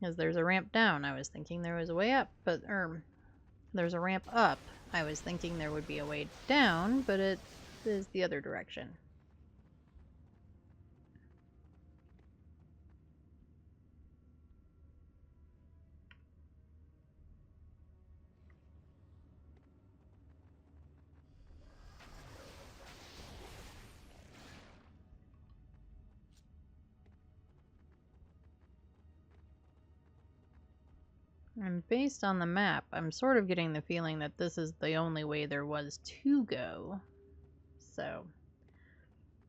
Because there's a ramp down. I was thinking there was a way up, but there's a ramp up. I was thinking there would be a way down, but it is the other direction. And based on the map, I'm sort of getting the feeling that this is the only way there was to go. So,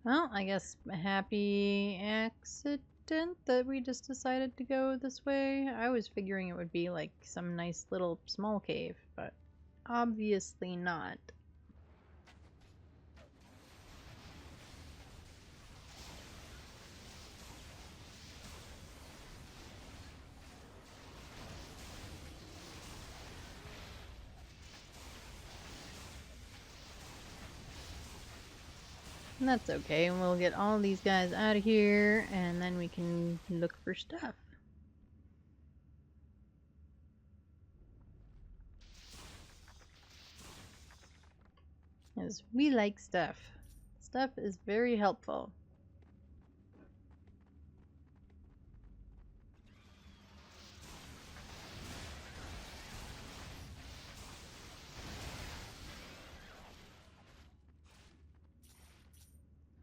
well, I guess a happy accident that we just decided to go this way. I was figuring it would be like some nice little small cave, but obviously not. And that's okay, and we'll get all these guys out of here, and then we can look for stuff. Because we like stuff. Stuff is very helpful.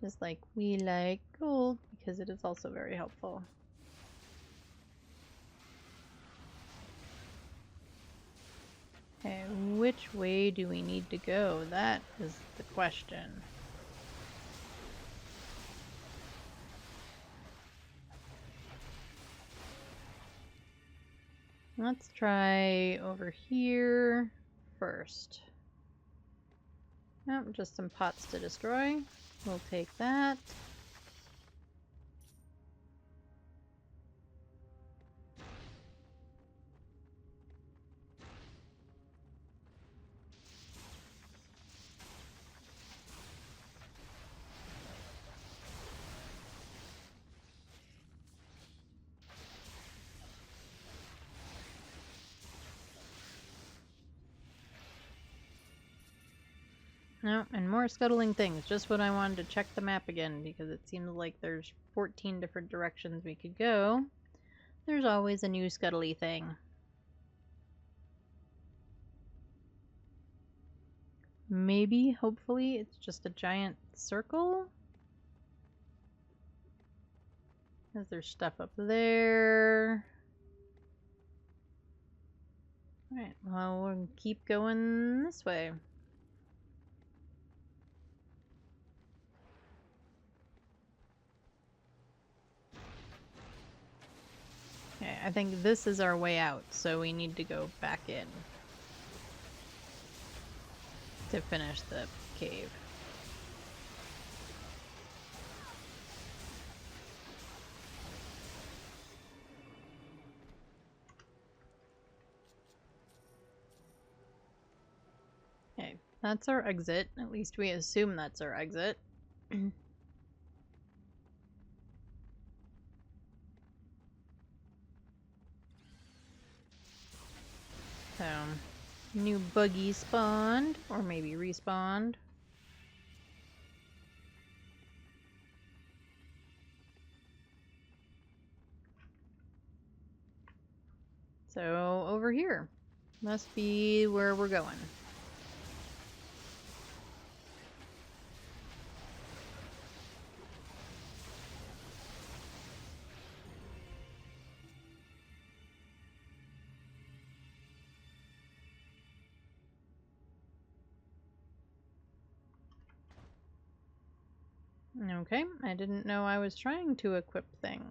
Just like we like gold, because it is also very helpful. Okay, which way do we need to go? That is the question. Let's try over here first. Oh, just some pots to destroy. We'll take that. No, and more scuttling things. Just what I wanted to check the map again, because it seems like there's 14 different directions we could go. There's always a new scuttly thing. Maybe, hopefully, it's just a giant circle? Because there's stuff up there. Alright, well, we'll keep going this way. Okay, I think this is our way out, so we need to go back in to finish the cave. Okay, that's our exit. At least we assume that's our exit. So, new buggy spawned, or maybe respawned. So, over here. Must be where we're going. Okay, I didn't know I was trying to equip things.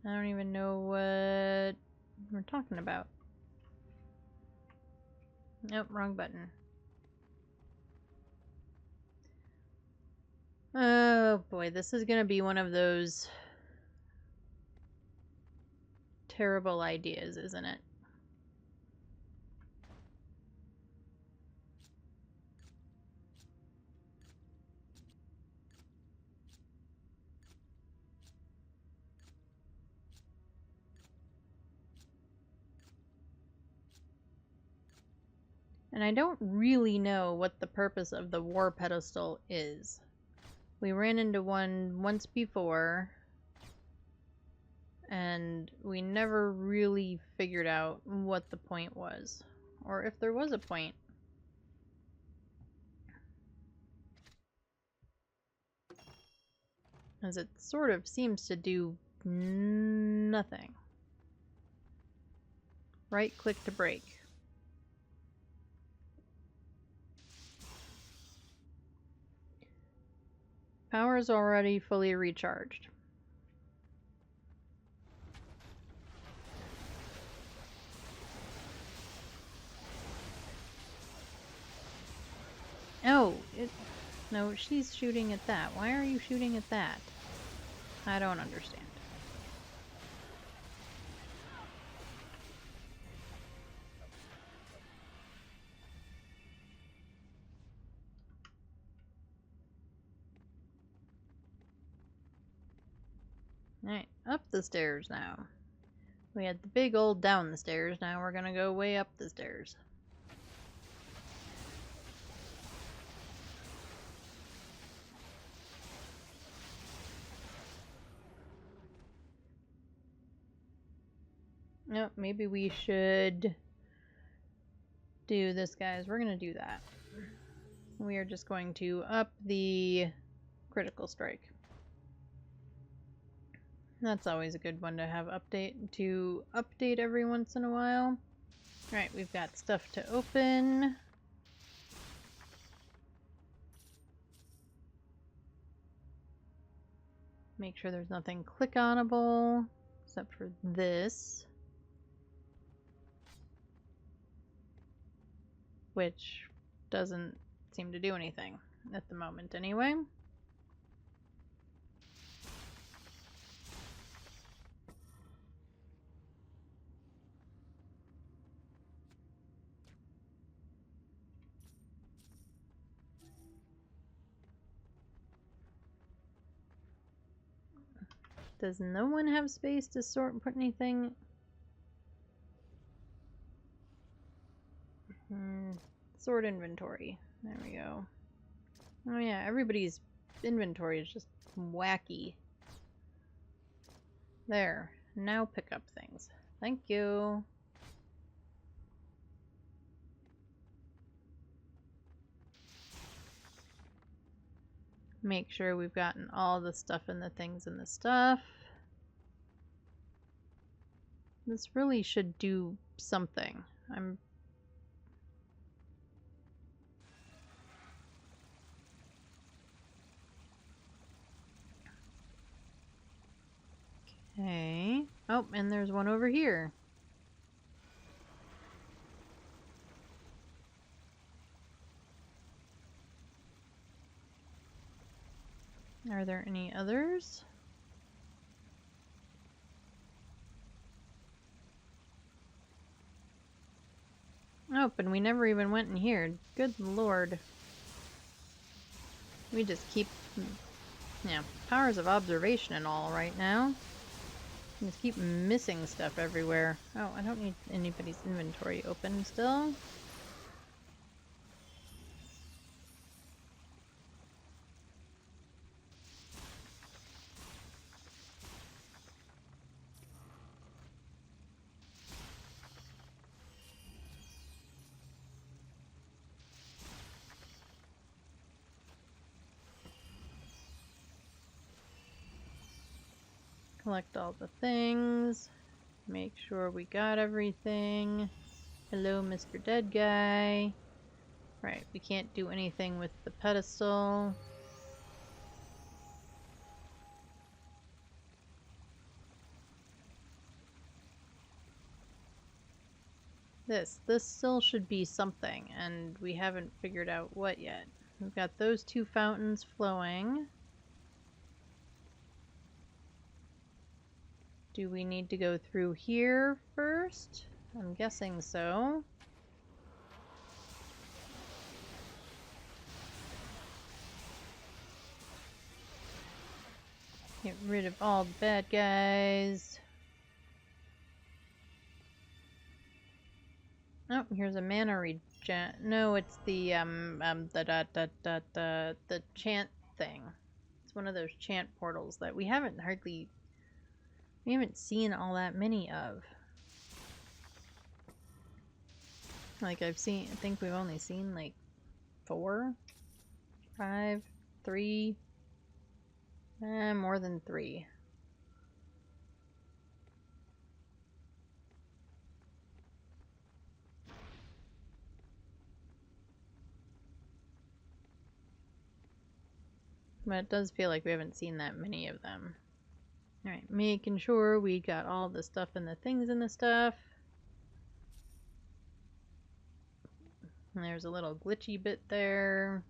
I don't even know what we're talking about. Nope, wrong button. Oh boy, this is gonna be one of those terrible ideas, isn't it? And I don't really know what the purpose of the war pedestal is. We ran into one once before, and we never really figured out what the point was, or if there was a point. As it sort of seems to do nothing. Right click to break. Power is already fully recharged. Oh, no, she's shooting at that. Why are you shooting at that? I don't understand. Alright, up the stairs now. We had the big old down the stairs, now we're gonna go way up the stairs. Nope, maybe we should do this, guys. We're gonna do that. We are just going to up the critical strike. That's always a good one to have update every once in a while. Alright, we've got stuff to open. Make sure there's nothing click-onable, except for this. Which doesn't seem to do anything at the moment anyway. Does no one have space to sort and put anything? Sort inventory. There we go. Oh yeah, everybody's inventory is just wacky. There. Now pick up things. Thank you. Make sure we've gotten all the stuff in the things in the stuff. This really should do something. Okay. Oh, and there's one over here. Are there any others? Oh, and we never even went in here. Good lord. We just keep... Yeah, powers of observation and all right now. We just keep missing stuff everywhere. Oh, I don't need anybody's inventory open still. Collect all the things. Make sure we got everything. Hello, Mr. Dead Guy. Right, we can't do anything with the pedestal. This still should be something, and we haven't figured out what yet. We've got those two fountains flowing. Do we need to go through here first? I'm guessing so. Get rid of all the bad guys. Oh, here's a mana chant. No, it's the the chant thing. It's one of those chant portals that we haven't seen all that many of. Like I think we've only seen like 4, 5, 3, more than 3. But it does feel like we haven't seen that many of them. Alright, making sure we got all the stuff and the things and the stuff. And there's a little glitchy bit there.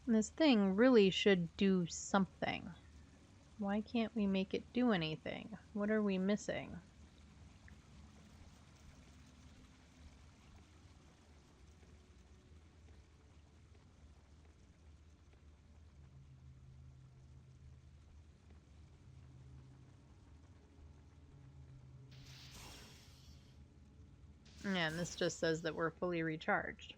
And this thing really should do something. Why can't we make it do anything? What are we missing? Yeah, and this just says that we're fully recharged.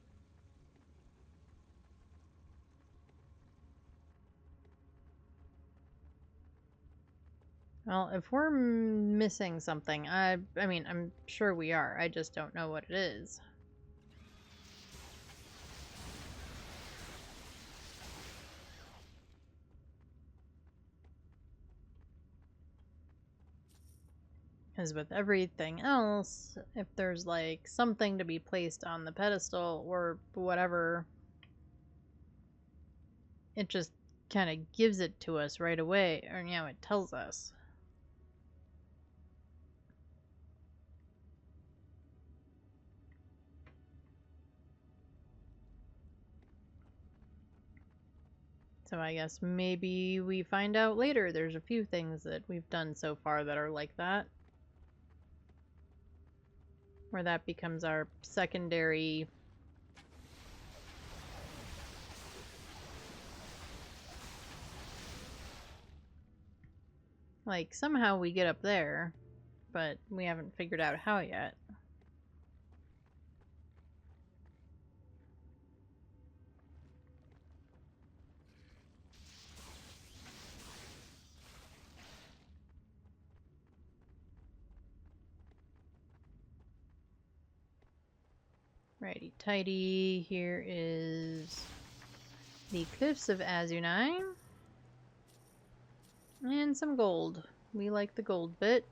Well, if we're missing something, I mean, I'm sure we are. I just don't know what it is. Because with everything else, if there's like something to be placed on the pedestal or whatever, it just kind of gives it to us right away, or you know, it tells us. So I guess maybe we find out later. There's a few things that we've done so far that are like that. Where that becomes our secondary like somehow we get up there, but we haven't figured out how yet. Righty tighty, here is the Cliffs of Azunine. And some gold. We like the gold bit.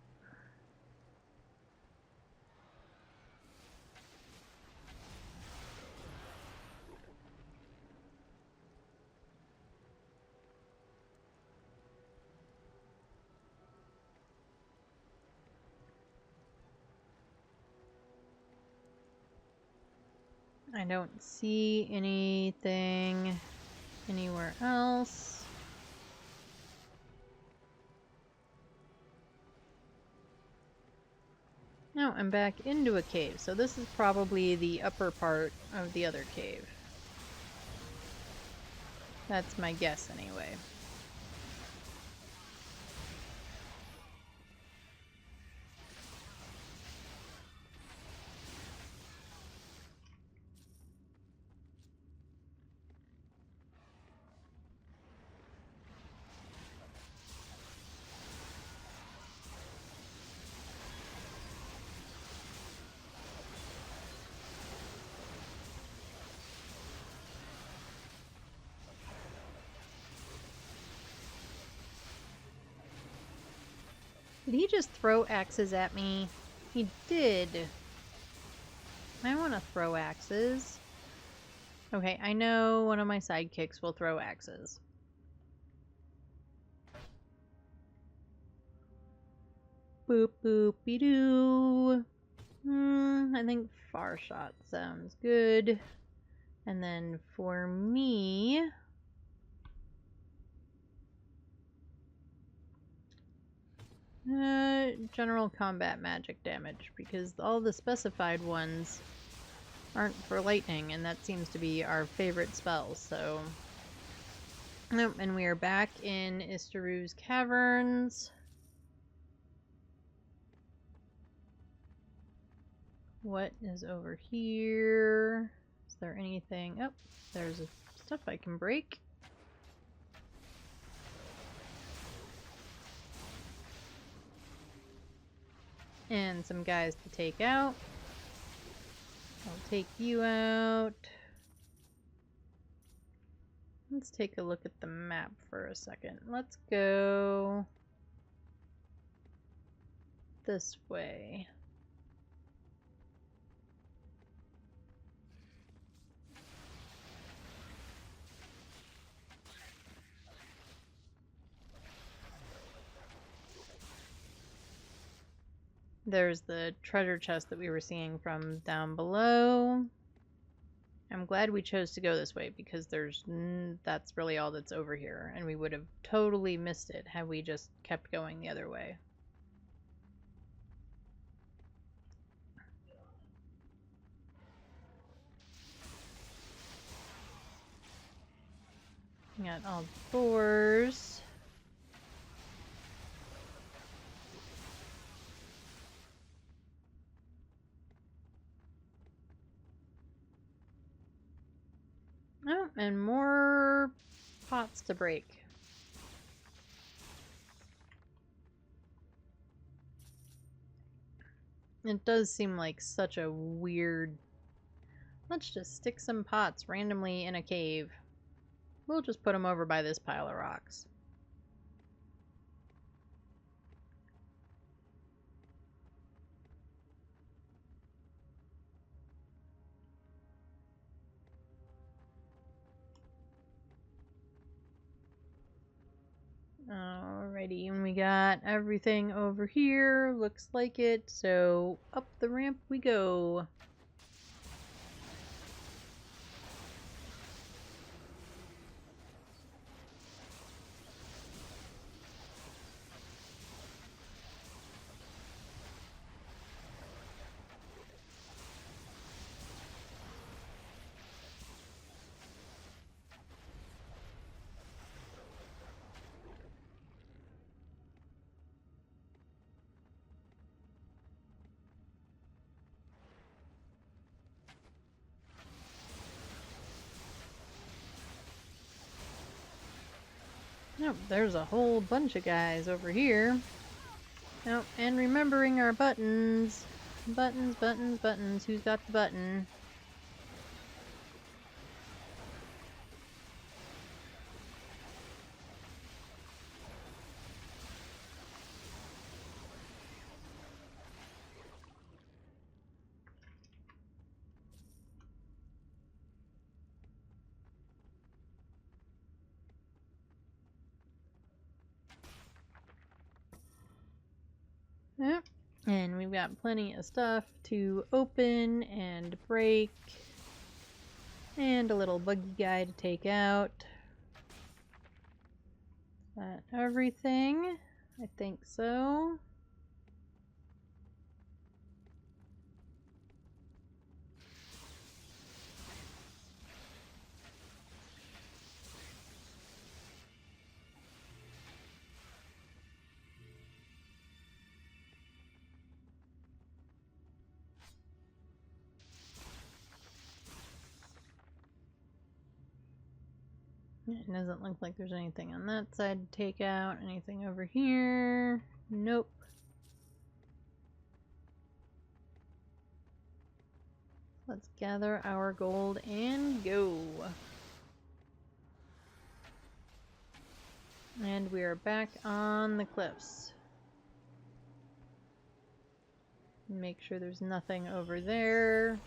I don't see anything anywhere else. No, I'm back into a cave, so this is probably the upper part of the other cave. That's my guess anyway. Did he just throw axes at me? He did. I want to throw axes. Okay, I know one of my sidekicks will throw axes. Boop boopy doo. I think far shot sounds good. And then for me, general combat magic damage, because all the specified ones aren't for lightning, and that seems to be our favorite spell, so... Nope, and we are back in Istaru's caverns. What is over here? Is there anything? Oh, there's stuff I can break. And some guys to take out. I'll take you out. Let's take a look at the map for a second. Let's go this way. There's the treasure chest that we were seeing from down below. I'm glad we chose to go this way because that's really all that's over here, and we would have totally missed it had we just kept going the other way. Got all the boars. Oh, and more pots to break. It does seem like such a weird... Let's just stick some pots randomly in a cave. We'll just put them over by this pile of rocks. Alrighty, and we got everything over here. Looks like it. So up the ramp we go. Nope, there's a whole bunch of guys over here. Oh, and remembering our buttons. Buttons, buttons, buttons. Who's got the button? Yep. And we've got plenty of stuff to open and break. And a little buggy guy to take out. Is that everything? I think so. It doesn't look like there's anything on that side to take out. Anything over here? Nope. Let's gather our gold and go. And we are back on the cliffs. Make sure there's nothing over there.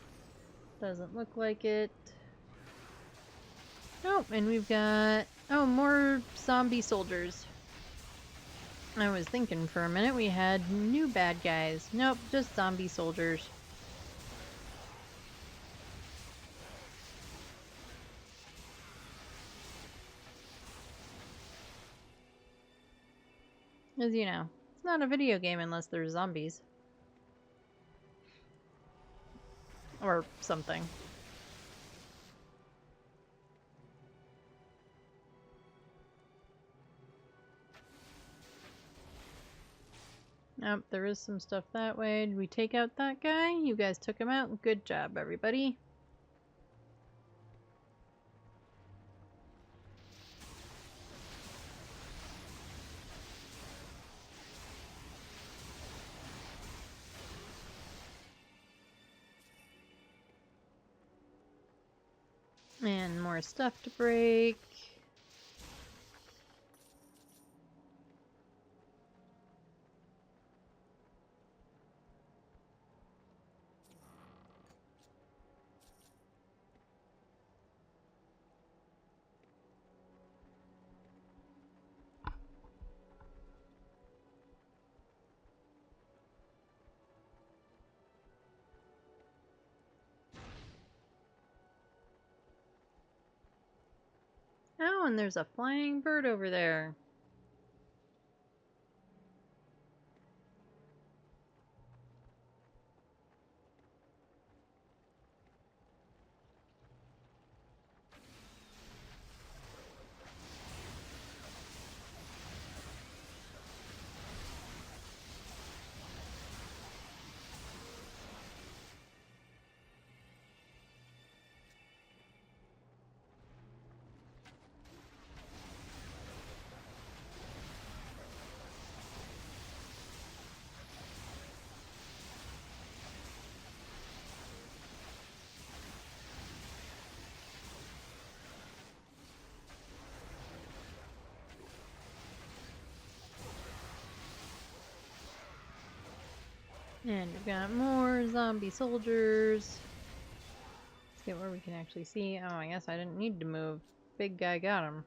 Doesn't look like it. Nope, and we've got... Oh, more zombie soldiers. I was thinking for a minute we had new bad guys. Nope, just zombie soldiers. As you know, it's not a video game unless there's zombies. Or something. Yep, there is some stuff that way. Did we take out that guy? You guys took him out? Good job, everybody. And more stuff to break. Oh, and there's a flying bird over there. And we've got more zombie soldiers. Let's get where we can actually see. Oh, I guess I didn't need to move. Big guy got him.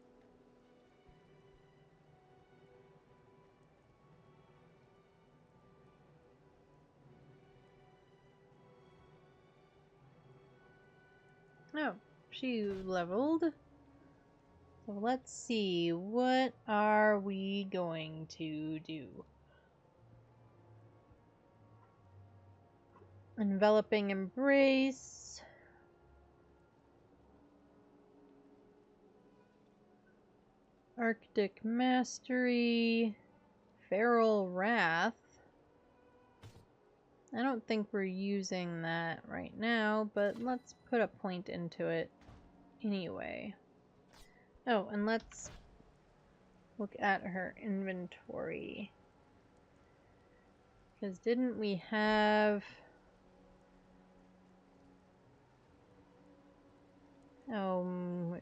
Oh, she leveled. So let's see. What are we going to do? Enveloping Embrace. Arctic Mastery. Feral Wrath. I don't think we're using that right now, but let's put a point into it anyway. Oh, and let's look at her inventory. Because didn't we have...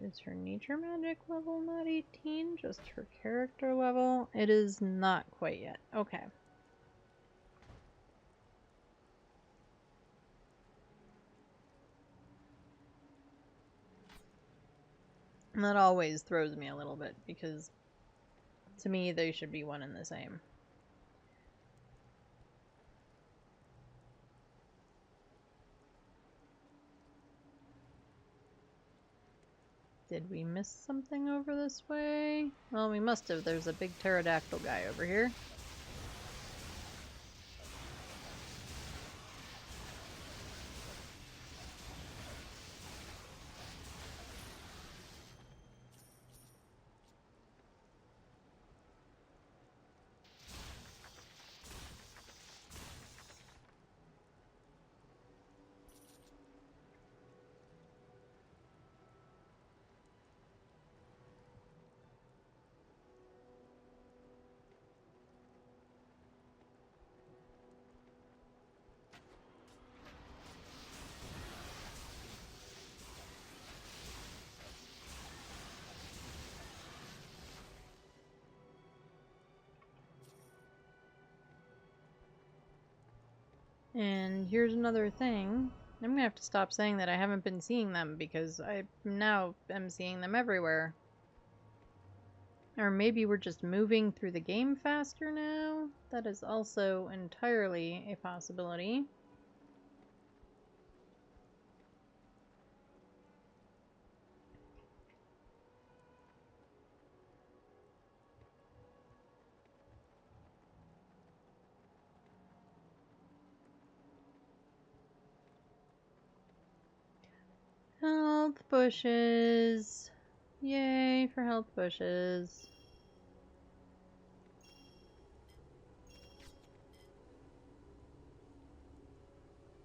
is her nature magic level not 18? Just her character level? It is not quite yet. Okay. And that always throws me a little bit, because to me they should be one and the same. Did we miss something over this way? Well, we must have. There's a big pterodactyl guy over here. And here's another thing. I'm gonna have to stop saying that I haven't been seeing them, because I now am seeing them everywhere. Or maybe we're just moving through the game faster now? That is also entirely a possibility. bushes. Yay for health bushes.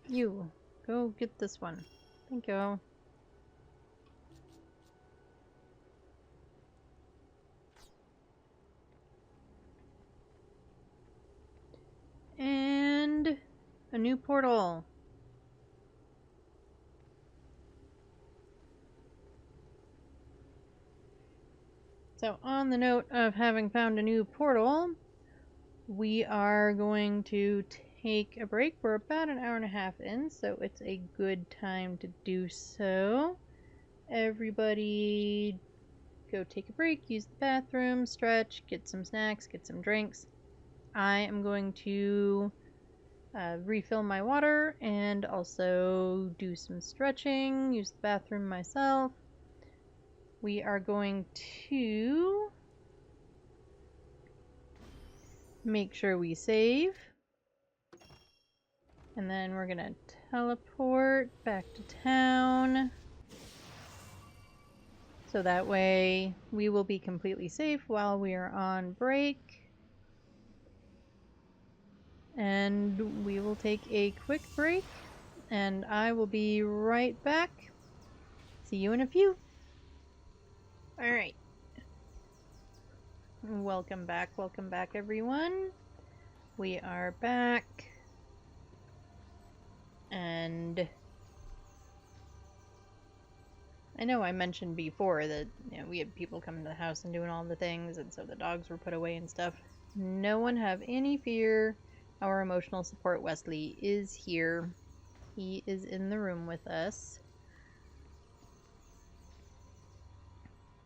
You, go get this one. Thank you. And a new portal. So on the note of having found a new portal, we are going to take a break. We're about an hour and a half in, so it's a good time to do so. Everybody go take a break, use the bathroom, stretch, get some snacks, get some drinks. I am going to refill my water and also do some stretching, use the bathroom myself. We are going to make sure we save. And then we're gonna teleport back to town. So that way we will be completely safe while we are on break. And we will take a quick break. And I will be right back. See you in a few. Alright. Welcome back everyone. We are back. And I know I mentioned before that we had people coming to the house and doing all the things, and so the dogs were put away and stuff. No one have any fear. Our emotional support Wesley is here. He is in the room with us.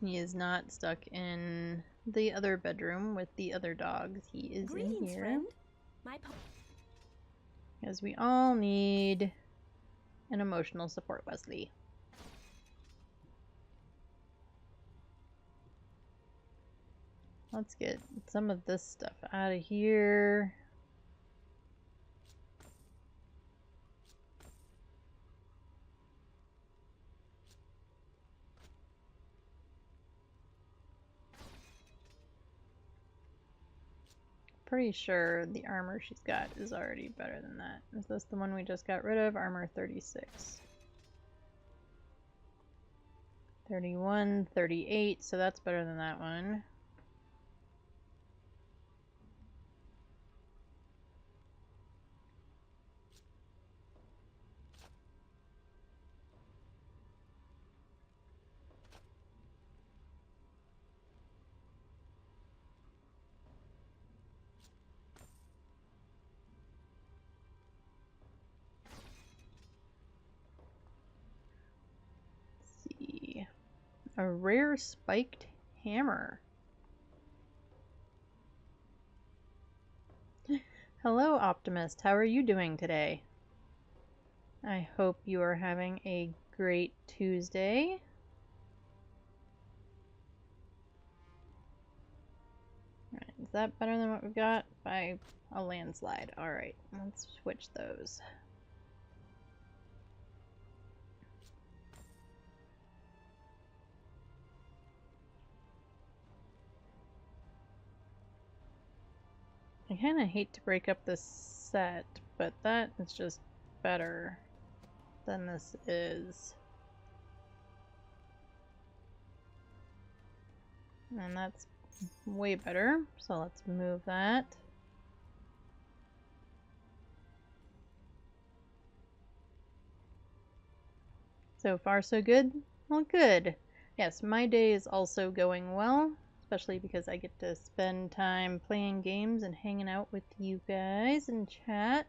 He is not stuck in the other bedroom with the other dogs. He is in here. Friend. Because we all need an emotional support Wesley. Let's get some of this stuff out of here. Pretty sure the armor she's got is already better than that. Is this the one we just got rid of? Armor 36. 31, 38, so that's better than that one. A rare spiked hammer. Hello, Optimist. How are you doing today? I hope you are having a great Tuesday. Alright, is that better than what we've got? By a landslide. Alright, let's switch those. I kind of hate to break up this set, but that is just better than this is. And that's way better, so let's move that. So far so good? Well, good. Yes, my day is also going well. Especially because I get to spend time playing games and hanging out with you guys in chat.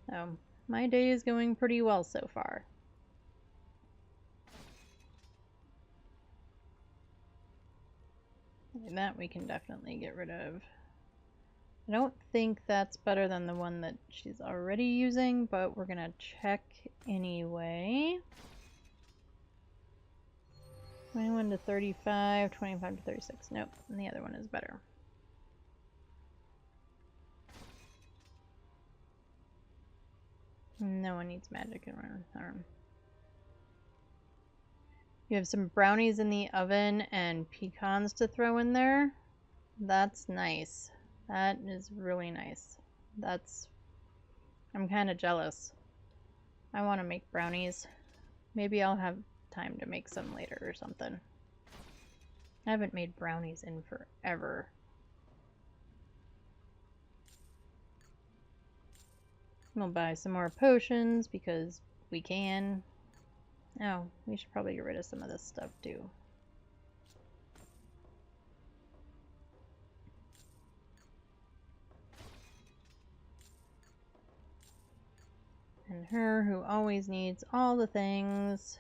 So, my day is going pretty well so far. And that we can definitely get rid of. I don't think that's better than the one that she's already using, but we're gonna check anyway. 21 to 35, 25 to 36. Nope, and the other one is better. No one needs magic in our arm. You have some brownies in the oven and pecans to throw in there. That's nice. That is really nice. I'm kind of jealous. I want to make brownies. Maybe I'll have time to make some later or something. I haven't made brownies in forever. We'll buy some more potions because we can. Oh, we should probably get rid of some of this stuff too. And her, who always needs all the things.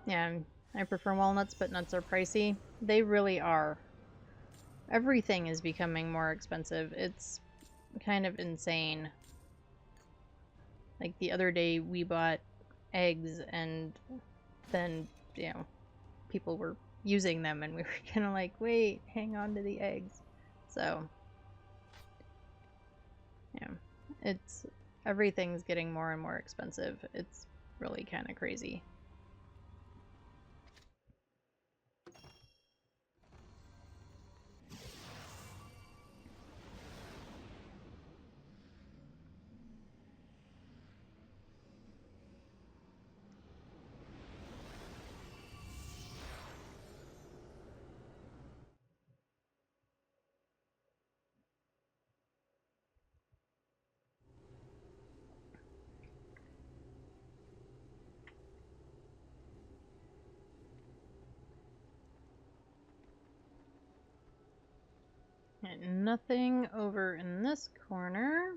Yeah, I prefer walnuts, but nuts are pricey. They really are. Everything is becoming more expensive. It's kind of insane. Like the other day we bought eggs and then, people were using them and we were kind of like, wait, hang on to the eggs. So, yeah, everything's getting more and more expensive. It's really kind of crazy. And nothing over in this corner.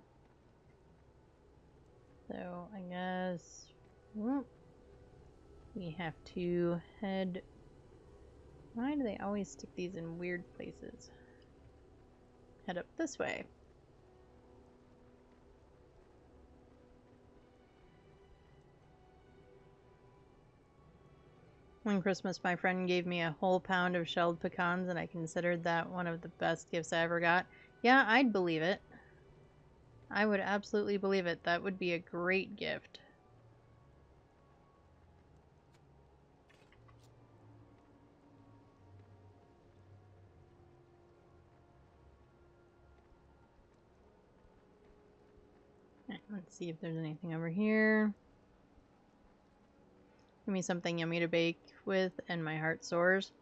So I guess we have to head. Why do they always stick these in weird places? Head up this way. One Christmas, my friend gave me a whole pound of shelled pecans, and I considered that one of the best gifts I ever got. Yeah, I'd believe it. I would absolutely believe it. That would be a great gift. Right, let's see if there's anything over here. Give me something yummy to bake with, and my heart soars.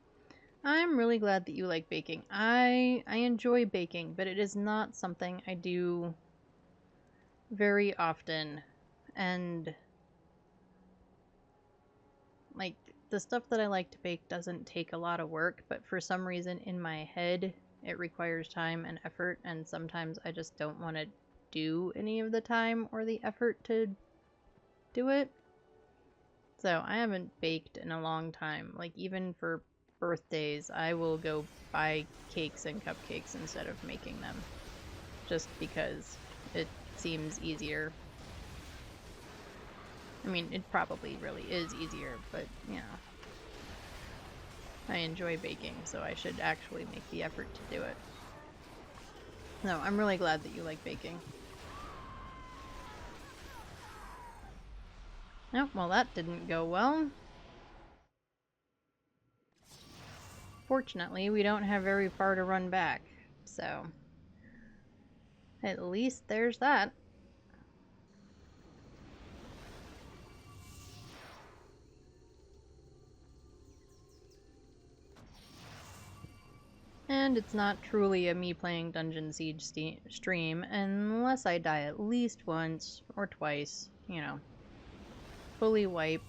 I'm really glad that you like baking. I enjoy baking, but it is not something I do very often. And like the stuff that I like to bake doesn't take a lot of work, but for some reason in my head it requires time and effort, and sometimes I just don't want to do any of the time or the effort to do it. So I haven't baked in a long time. Like even for birthdays, I will go buy cakes and cupcakes instead of making them. Just because it seems easier. I mean, it probably really is easier, but, I enjoy baking, so I should actually make the effort to do it. No, I'm really glad that you like baking. Oh, well, that didn't go well. Fortunately, we don't have very far to run back, so at least there's that. And it's not truly a me playing Dungeon Siege stream unless I die at least once or twice, fully wipe.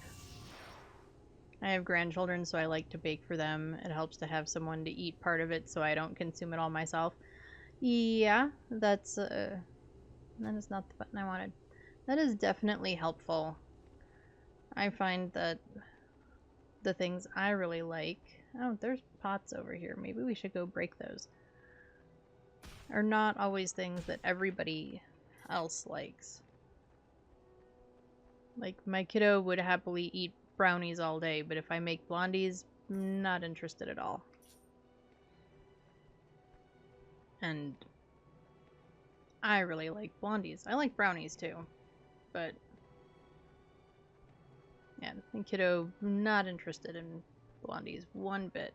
I have grandchildren, so I like to bake for them. It helps to have someone to eat part of it so I don't consume it all myself. Yeah, that is not the button I wanted. That is definitely helpful. I find that the things I really like... Oh, there's pots over here. Maybe we should go break those. Are not always things that everybody else likes. Like, my kiddo would happily eat brownies all day, but if I make blondies, not interested at all. And I really like blondies. I like brownies too, but yeah, and kiddo not interested in blondies one bit.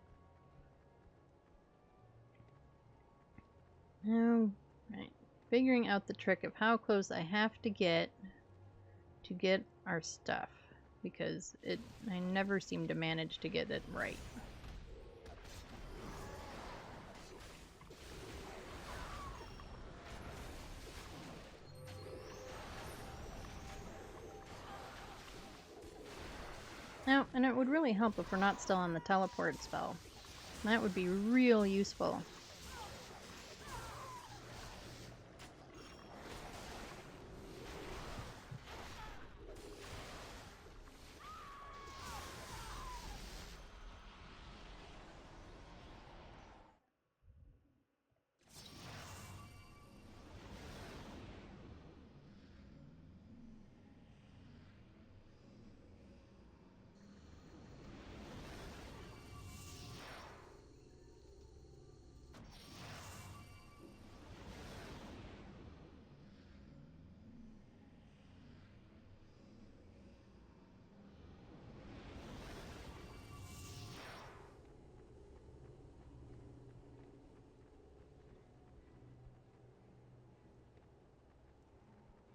Oh, right. Figuring out the trick of how close I have to get our stuff, because I never seem to manage to get it right. Now, and it would really help if we're not still on the teleport spell. That would be real useful.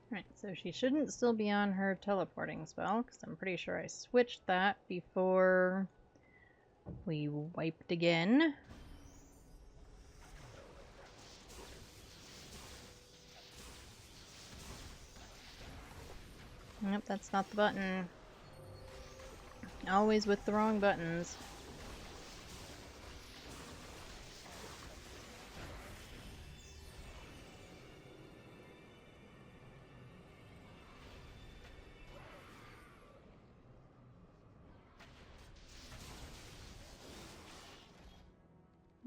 Right, so she shouldn't still be on her teleporting spell, because I'm pretty sure I switched that before we wiped again. Nope, that's not the button. Always with the wrong buttons.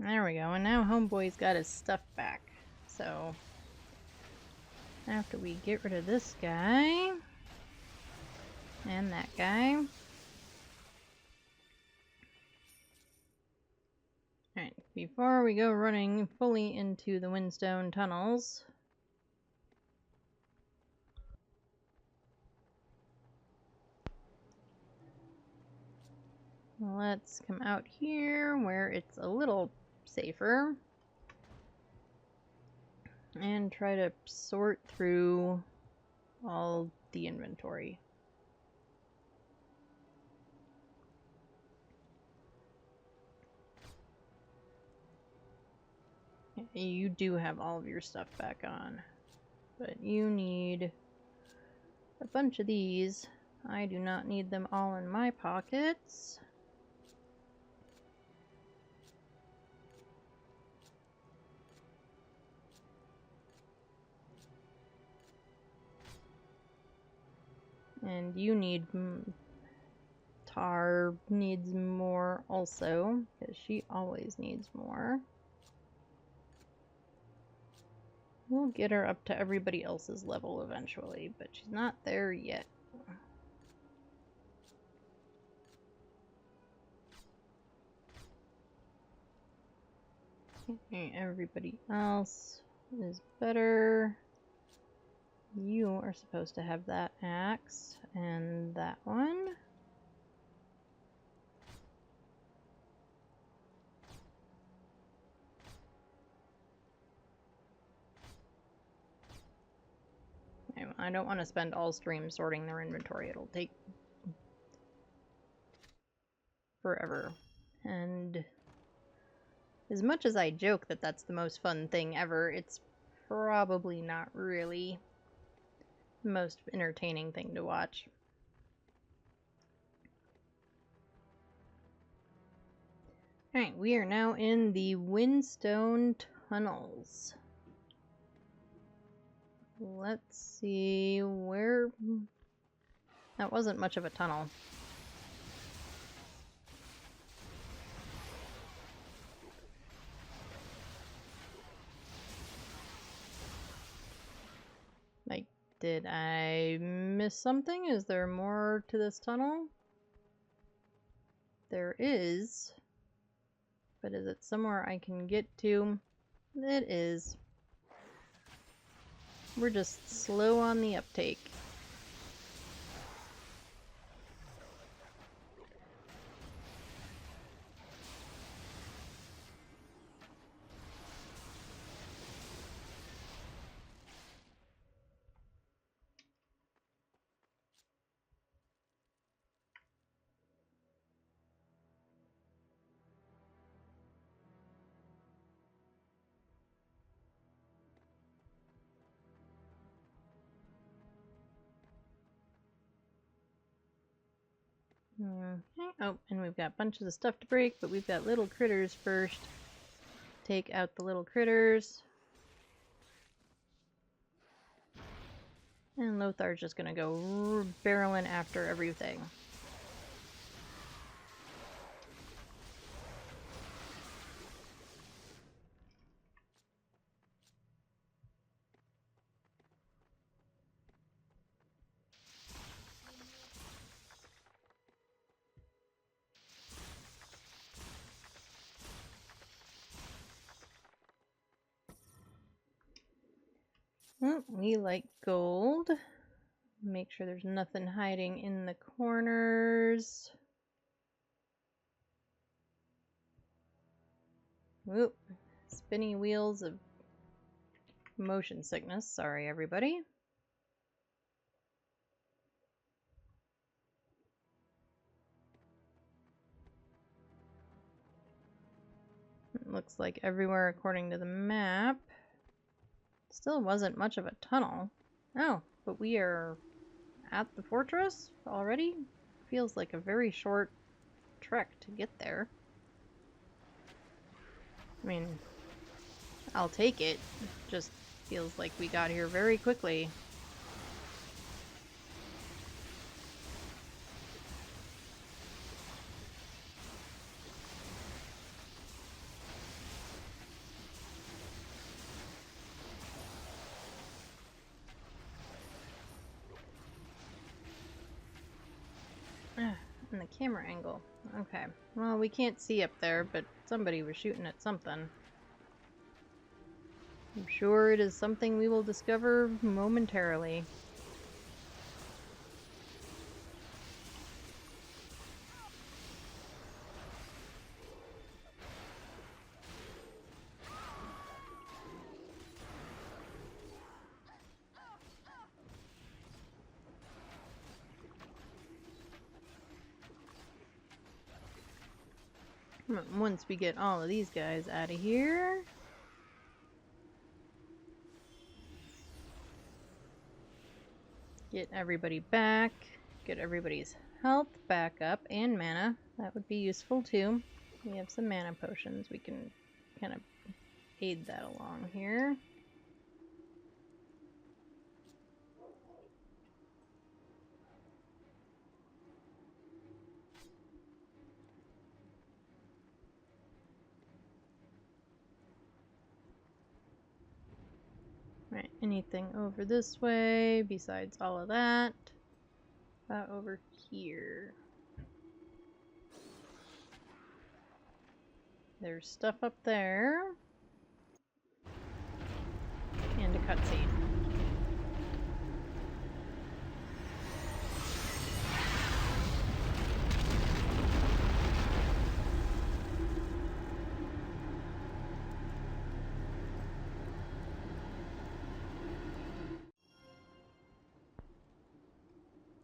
There we go, and now Homeboy's got his stuff back. So, after we get rid of this guy, and that guy. Alright, before we go running fully into the Windstone tunnels, let's come out here where it's a little safer and try to sort through all the inventory. You do have all of your stuff back on, but you need a bunch of these. I do not need them all in my pockets. And you need... Tar needs more also, because she always needs more. We'll get her up to everybody else's level eventually, but she's not there yet. Okay, everybody else is better. You are supposed to have that axe and that one. I don't want to spend all streams sorting their inventory. It'll take forever. And as much as I joke that that's the most fun thing ever, it's probably not really the most entertaining thing to watch. Alright, we are now in the Windstone tunnels. Let's see where... That wasn't much of a tunnel. Like, did I miss something? Is there more to this tunnel? There is. But is it somewhere I can get to? It is. We're just slow on the uptake. Okay. Oh, and we've got bunches of stuff to break, but we've got little critters first. Take out the little critters. And Lothar's just gonna go barreling after everything. Oh, we like gold. Make sure there's nothing hiding in the corners. Whoop. Spinny wheels of motion sickness. Sorry, everybody. It looks like everywhere according to the map. Still wasn't much of a tunnel. Oh, but we are at the fortress already? Feels like a very short trek to get there. I mean, I'll take it. Just feels like we got here very quickly. And the camera angle. Okay. Well, we can't see up there, but somebody was shooting at something. I'm sure it is something we will discover momentarily. Once we get all of these guys out of here. Get everybody back. Get everybody's health back up and mana. That would be useful too. We have some mana potions. We can kind of aid that along here. Right, anything over this way besides all of that? Over here. There's stuff up there. And a cutscene.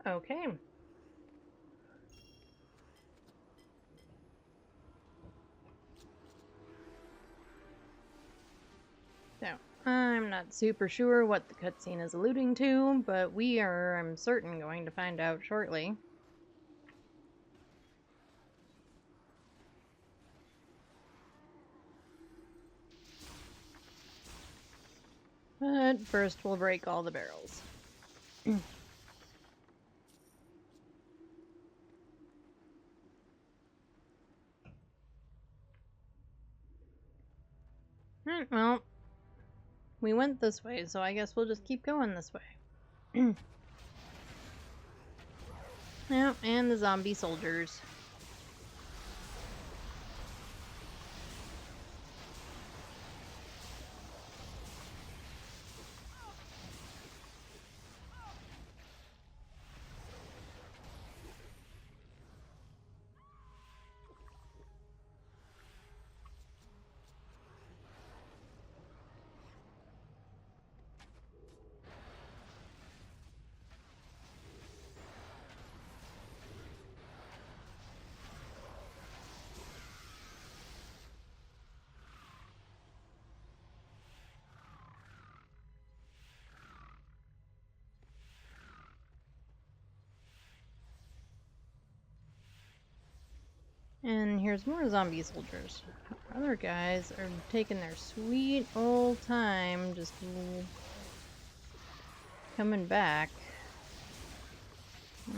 Okay. So, I'm not super sure what the cutscene is alluding to, but we are, I'm certain, going to find out shortly. But first we'll break all the barrels. Alright, well, we went this way, so I guess we'll just keep going this way. Yeah, and the zombie soldiers. And here's more zombie soldiers. Other guys are taking their sweet old time just coming back.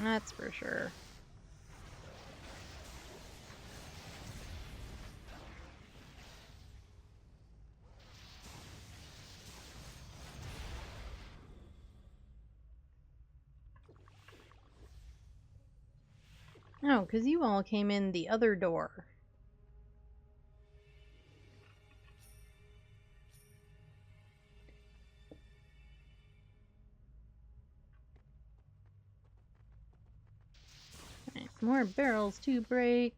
That's for sure. Oh, because you all came in the other door. Right, more barrels to break.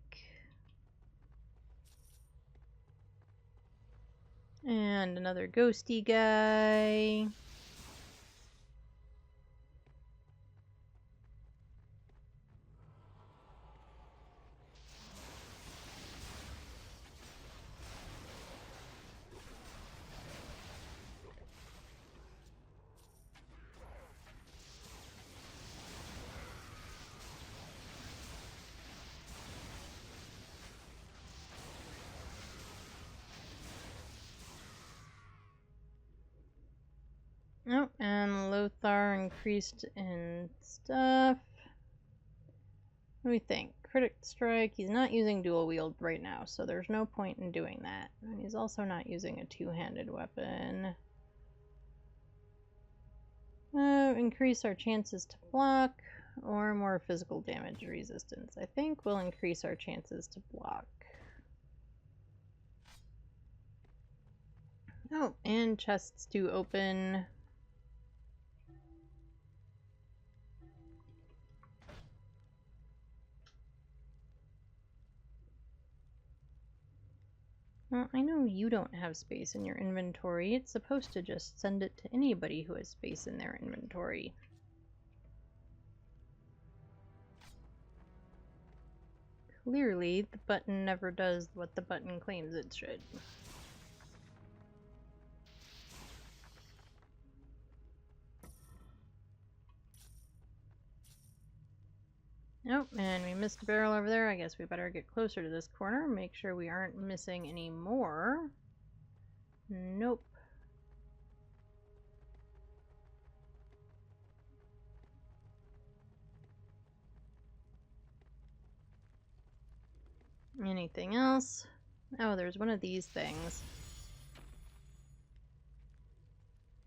And another ghosty guy. Oh, and Lothar increased in stuff. What do we think? Critic strike. He's not using dual wield right now, so there's no point in doing that. And he's also not using a two-handed weapon. Increase our chances to block, or more physical damage resistance. I think we'll increase our chances to block. Oh, and chests to open. Well, I know you don't have space in your inventory. It's supposed to just send it to anybody who has space in their inventory. Clearly, the button never does what the button claims it should. Oh, and we missed a barrel over there. I guess we better get closer to this corner, make sure we aren't missing any more. Nope. Anything else? Oh, there's one of these things.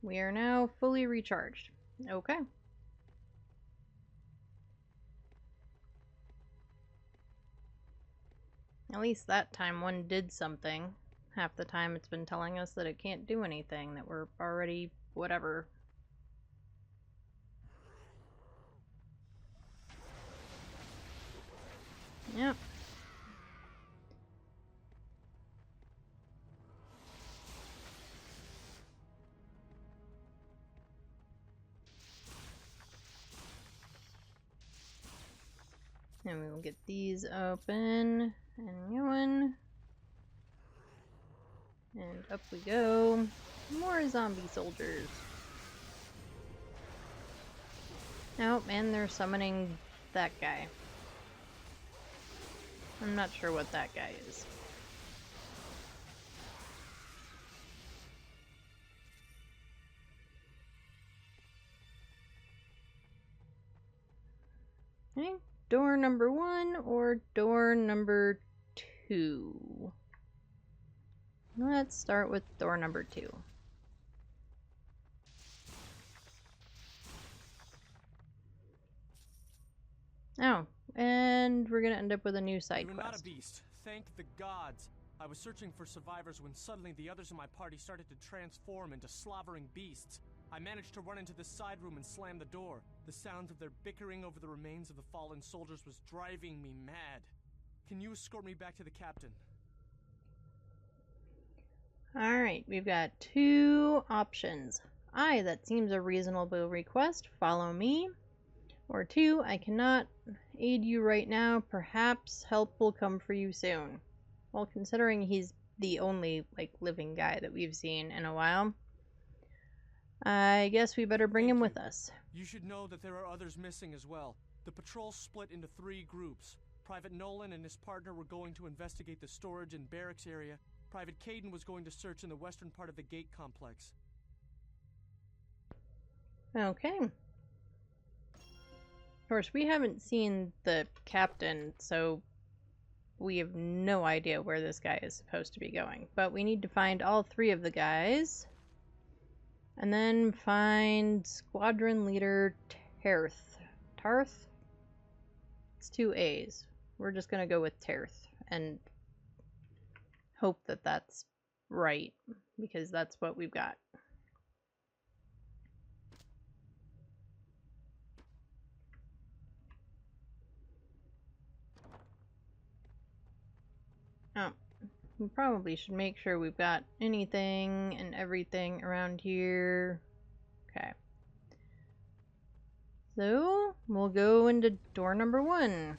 We are now fully recharged. Okay. At least that time one did something. Half the time it's been telling us that it can't do anything, that we're already whatever. Yep. And we will get these open and going. And up we go. More zombie soldiers. Oh, and they're summoning that guy. I'm not sure what that guy is. Okay, door number 1 or door number 2? Let's start with door number 2. Oh, and we're gonna end up with a new side You're quest. not a beast. Thank the gods. I was searching for survivors when suddenly the others in my party started to transform into slavering beasts. I managed to run into the side room and slam the door. The sounds of their bickering over the remains of the fallen soldiers was driving me mad. Can you escort me back to the captain? Alright, we've got 2 options. That seems a reasonable request. Follow me. Or 2, I cannot aid you right now. Perhaps help will come for you soon. Well, considering he's the only, living guy that we've seen in a while, I guess we better bring him with us. You should know that there are others missing as well. The patrol split into 3 groups. Private Nolan and his partner were going to investigate the storage and barracks area. Private Caden was going to search in the western part of the gate complex. Okay. Of course, we haven't seen the captain, so we have no idea where this guy is supposed to be going. But we need to find all three of the guys. And then find Squadron Leader Tarth. Tarth? It's 2 A's. We're just gonna go with Tarth and hope that that's right, because that's what we've got. Oh, we probably should make sure we've got anything and everything around here. Okay. So, we'll go into door number 1.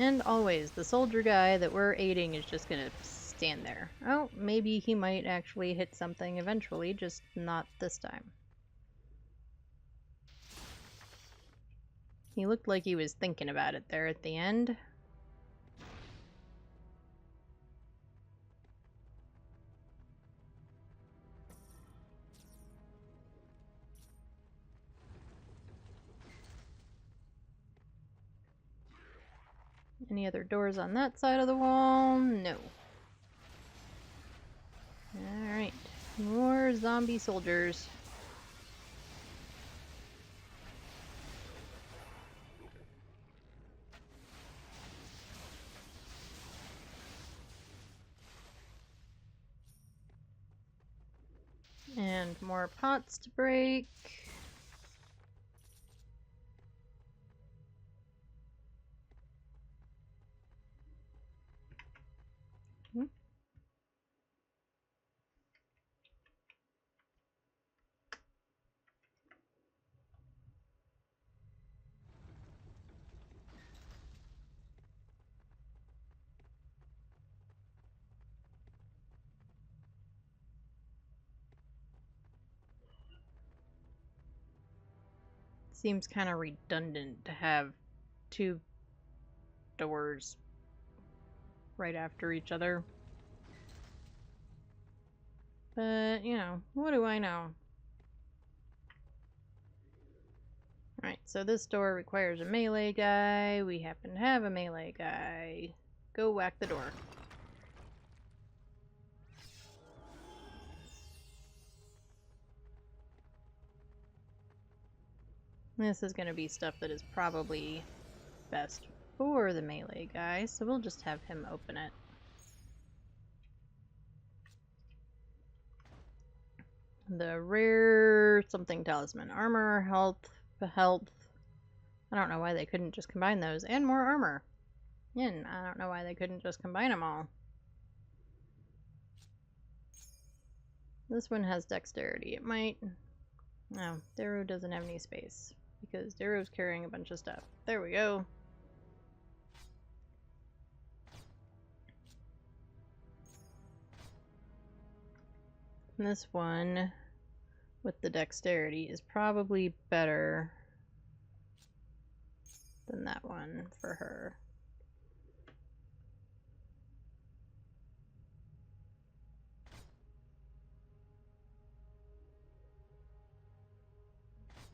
And always, the soldier guy that we're aiding is just gonna stand there. Oh, maybe he might actually hit something eventually, just not this time. He looked like he was thinking about it there at the end. Any other doors on that side of the wall? No. Alright. More zombie soldiers. And more pots to break. Seems kind of redundant to have 2 doors right after each other. But, you know, what do I know? Alright, so this door requires a melee guy. We happen to have a melee guy. Go whack the door. This is going to be stuff that is probably best for the melee guy, so we'll just have him open it. The rare something talisman. Armor, health. I don't know why they couldn't just combine those. And more armor. And I don't know why they couldn't just combine them all. This one has dexterity. It might... No, Darrow doesn't have any space. Because Darrow's carrying a bunch of stuff. There we go. And this one with the dexterity is probably better than that one for her.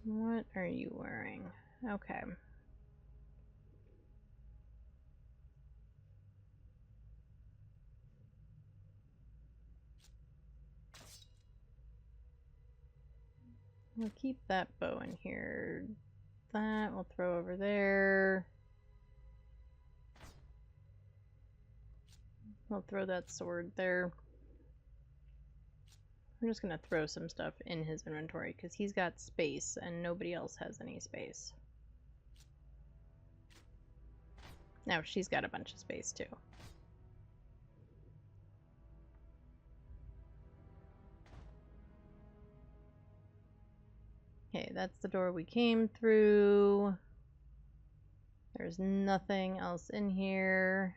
What are you wearing? Okay. We'll keep that bow in here. That we'll throw over there. We'll throw that sword there. I'm just gonna throw some stuff in his inventory because he's got space and nobody else has any space. Now she's got a bunch of space too. Okay, that's the door we came through. There's nothing else in here.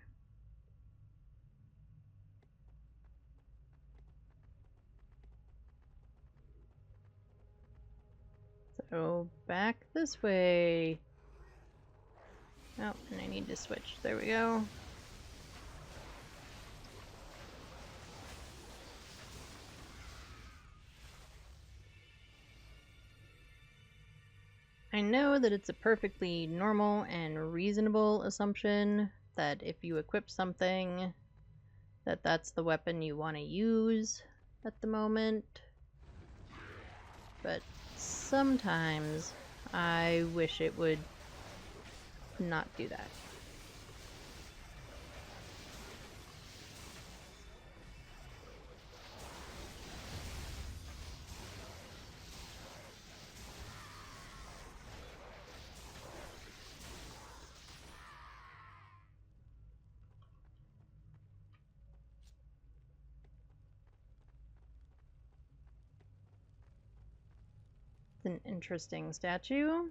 So back this way. Oh, and I need to switch. There we go. I know that it's a perfectly normal and reasonable assumption that if you equip something, that that's the weapon you want to use at the moment. But sometimes I wish it would not do that. It's an interesting statue.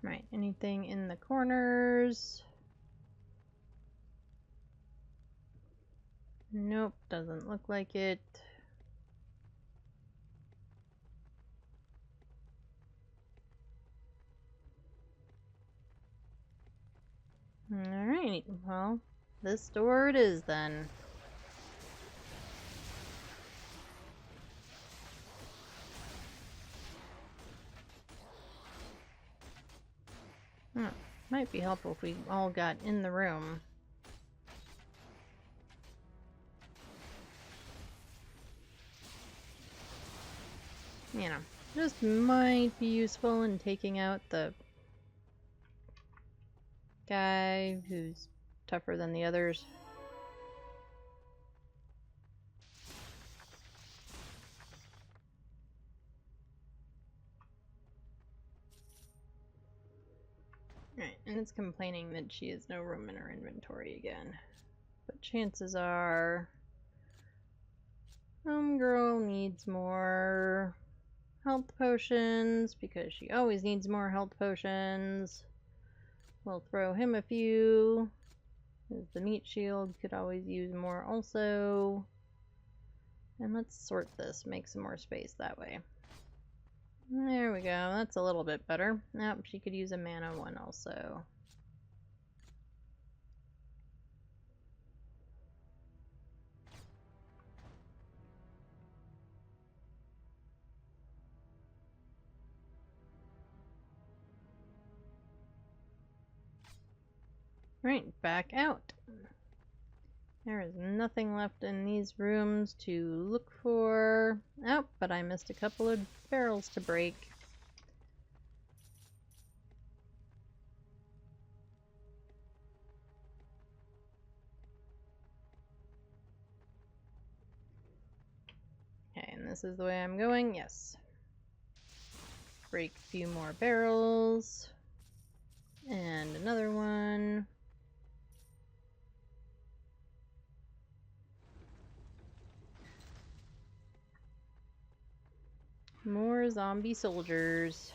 Right, anything in the corners? Nope, doesn't look like it. Alright, well, this door it is then. Might be helpful if we all got in the room. You know, just might be useful in taking out the guy who's tougher than the others. Right, and it's complaining that she has no room in her inventory again. But chances are... Homegirl needs more health potions, because she always needs more health potions. We'll throw him a few. The meat shield could always use more also. And let's sort this, make some more space that way. There we go, that's a little bit better. Nope, she could use a mana one also. Right, back out. There is nothing left in these rooms to look for. Oh, but I missed a couple of barrels to break. Okay, and this is the way I'm going? Yes. Break a few more barrels. And another one. More zombie soldiers.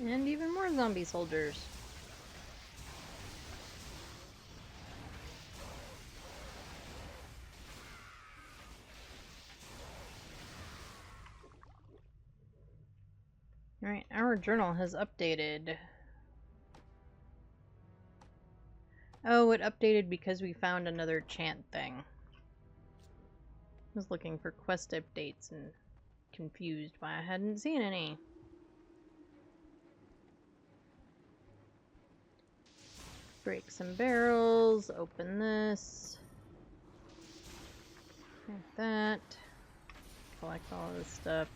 And even more zombie soldiers. Alright, our journal has updated. Oh, it updated because we found another chant thing. I was looking for quest updates and confused why I hadn't seen any. Break some barrels, open this. Like that. Collect all of this stuff.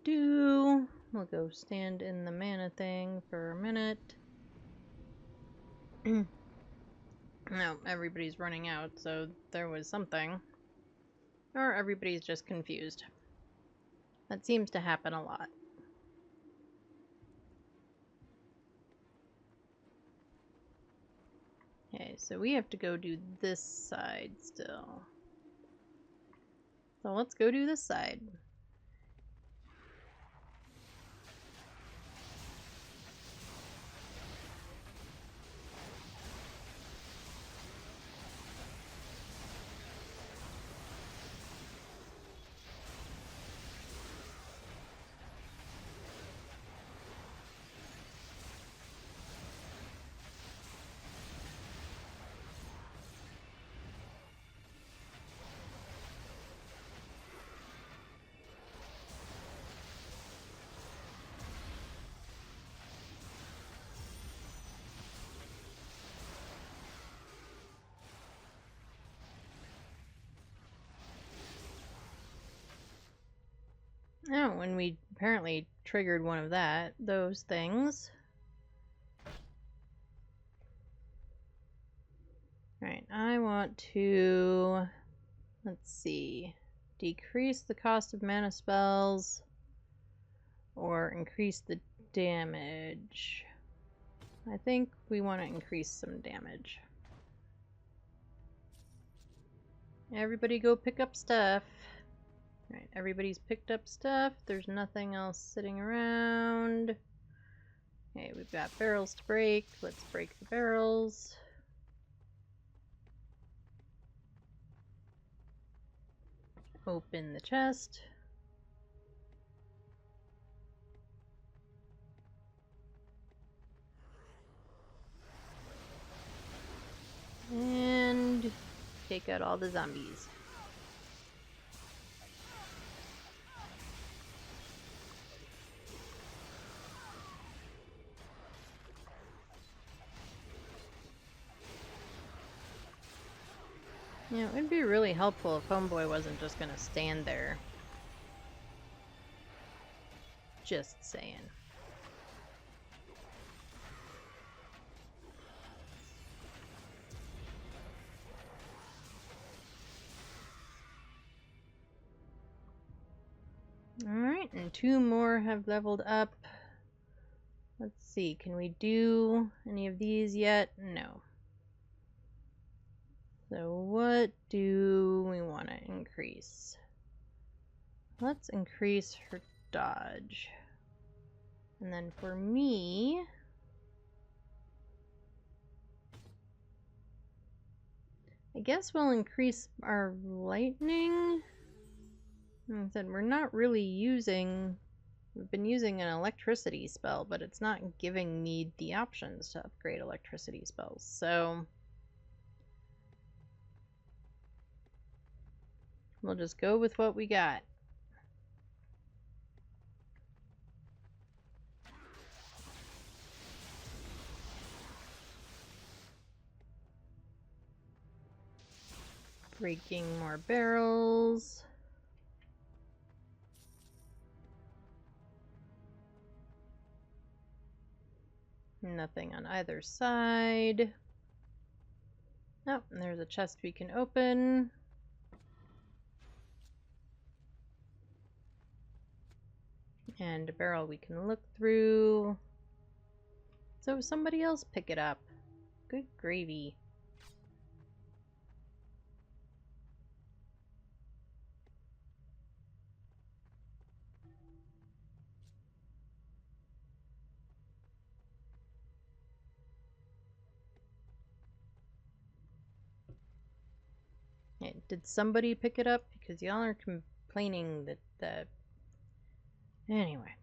Do. We'll go stand in the mana thing for a minute. No, everybody's running out, so there was something. Or everybody's just confused. That seems to happen a lot. Okay, so we have to go do this side still. So let's go do this side. Oh, and we apparently triggered one of those things. Alright, I want to, let's see, decrease the cost of mana spells or increase the damage. I think we want to increase some damage. Everybody go pick up stuff. Alright, everybody's picked up stuff. There's nothing else sitting around. Okay, we've got barrels to break. Let's break the barrels. Open the chest. And take out all the zombies. Yeah, it would be really helpful if Homeboy wasn't just gonna stand there. Just saying. Alright, and 2 more have leveled up. Let's see, can we do any of these yet? No. So what do we want to increase? Let's increase her dodge. And then for me, I guess we'll increase our lightning. Like I said, we're not really using, we've been using an electricity spell, but it's not giving me the options to upgrade electricity spells, so we'll just go with what we got. Breaking more barrels. Nothing on either side. Oh, and there's a chest we can open. And a barrel we can look through. So somebody else pick it up. Good gravy. Okay, did somebody pick it up? Because y'all are complaining that. Anyway.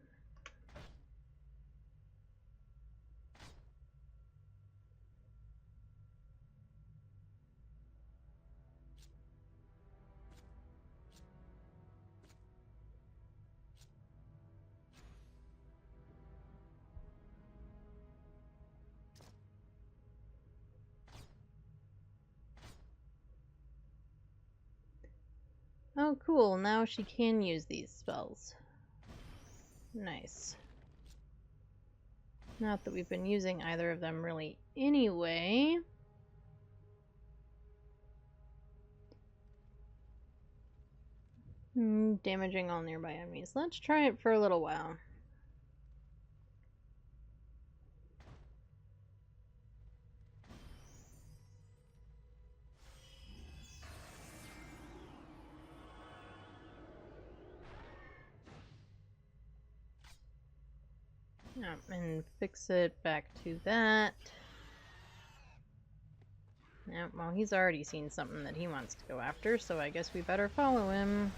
Oh, cool. Now she can use these spells. Nice. Not that we've been using either of them really anyway. Damaging all nearby enemies. Let's try it for a little while. And fix it back to that. Well, he's already seen something that he wants to go after, so I guess we better follow him.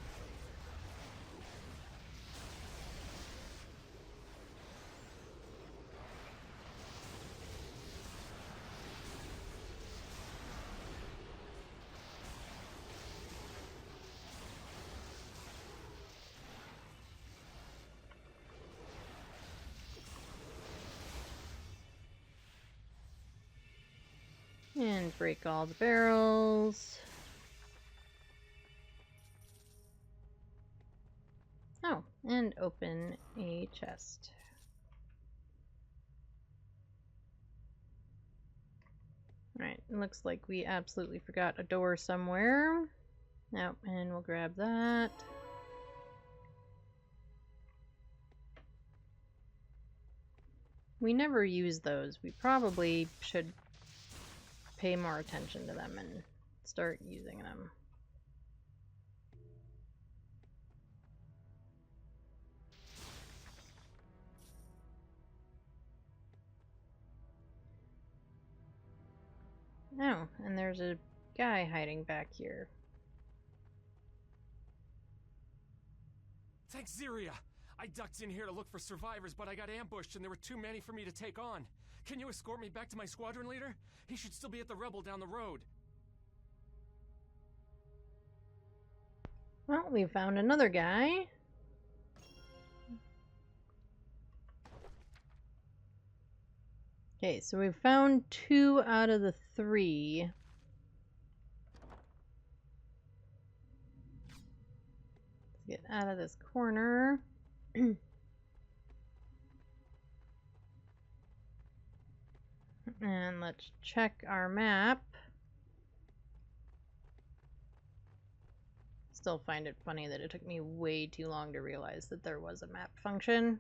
And break all the barrels. Oh, and open a chest. Alright, looks like we absolutely forgot a door somewhere. Yep, and we'll grab that. We never use those. We probably should pay more attention to them and start using them. Oh, and there's a guy hiding back here. Thanks, Ziria! I ducked in here to look for survivors, but I got ambushed and there were too many for me to take on. Can you escort me back to my squadron leader? He should still be at the Rebel down the road. Well, we found another guy. Okay, so we've found 2 out of the 3. Let's get out of this corner. And let's check our map. Still find it funny that it took me way too long to realize that there was a map function.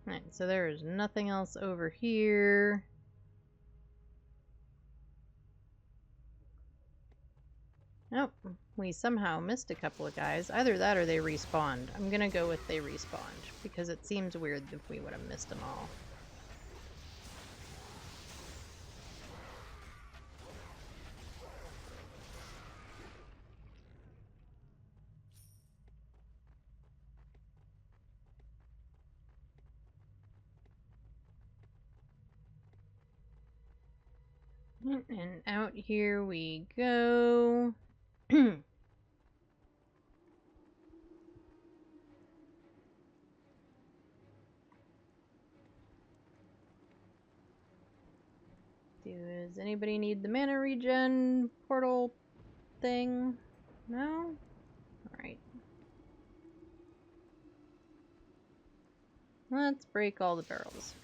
Alright, so there is nothing else over here. Oh, we somehow missed a couple of guys. Either that or they respawned. I'm gonna go with they respawned, because it seems weird if we would have missed them all. And out here we go. Does anybody need the mana regen portal thing? No? Alright. Let's break all the barrels.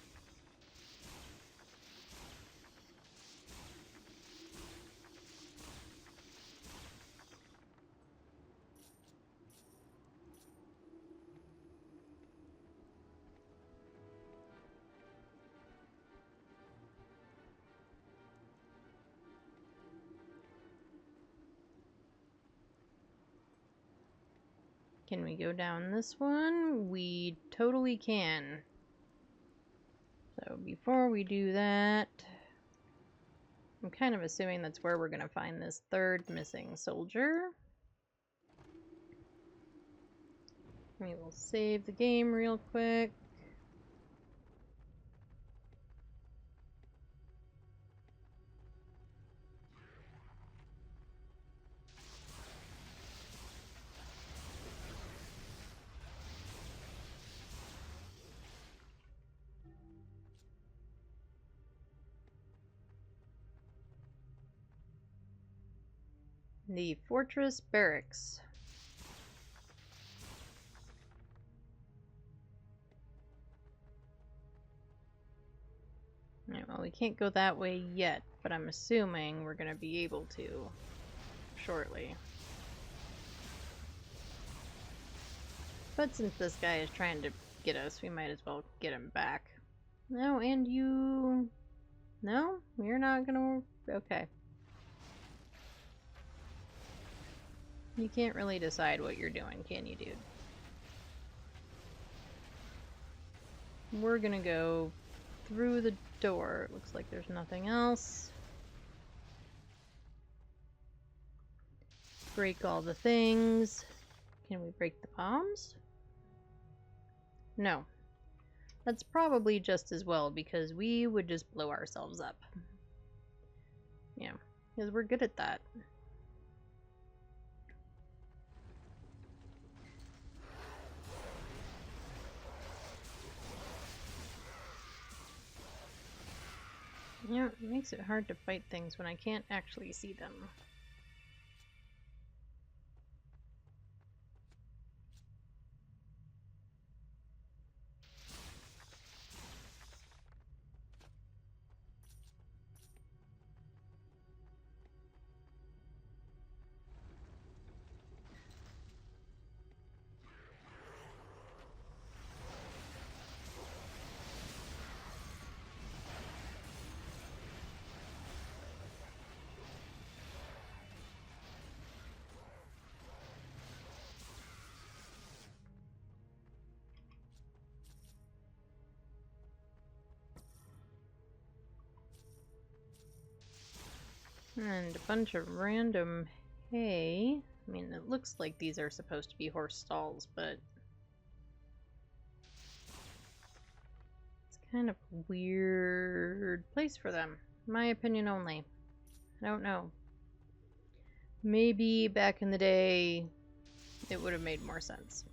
Can we go down this one? We totally can. before we do that, I'm kind of assuming that's where we're going to find this third missing soldier. We will save the game real quick. The Fortress Barracks. Yeah, well, we can't go that way yet, but I'm assuming we're going to be able to shortly. But since this guy is trying to get us, we might as well get him back. No, and you... No? You're not gonna... Okay. You can't really decide what you're doing, can you, dude? We're gonna go through the door. It looks like there's nothing else. Break all the things. Can we break the bombs? No. That's probably just as well, because we would just blow ourselves up. Yeah, because we're good at that. Yeah, it makes it hard to fight things when I can't actually see them. And a bunch of random hay. I mean, it looks like these are supposed to be horse stalls, but it's kind of a weird place for them. My opinion only. I don't know. Maybe back in the day, it would have made more sense.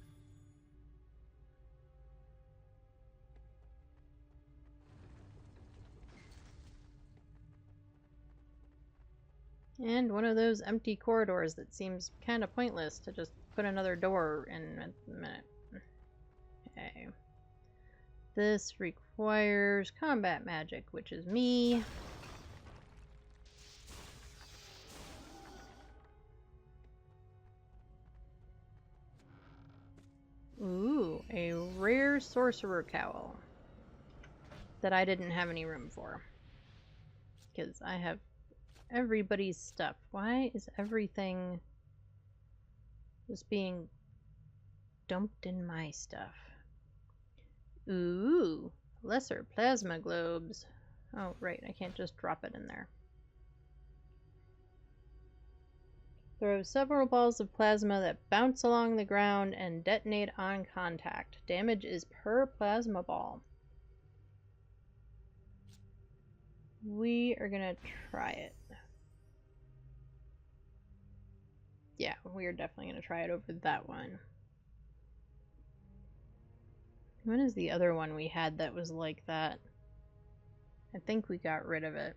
And one of those empty corridors that seems kind of pointless to just put another door in a minute. Okay. This requires combat magic, which is me. Ooh, a rare sorcerer cowl that I didn't have any room for. Because I have everybody's stuff. Why is everything just being dumped in my stuff? Ooh, lesser plasma globes. Oh, right, I can't just drop it in there. Throw several balls of plasma that bounce along the ground and detonate on contact. Damage is per plasma ball. We are gonna try it. Yeah, we are definitely gonna try it over that one. What is the other one we had that was like that? I think we got rid of it.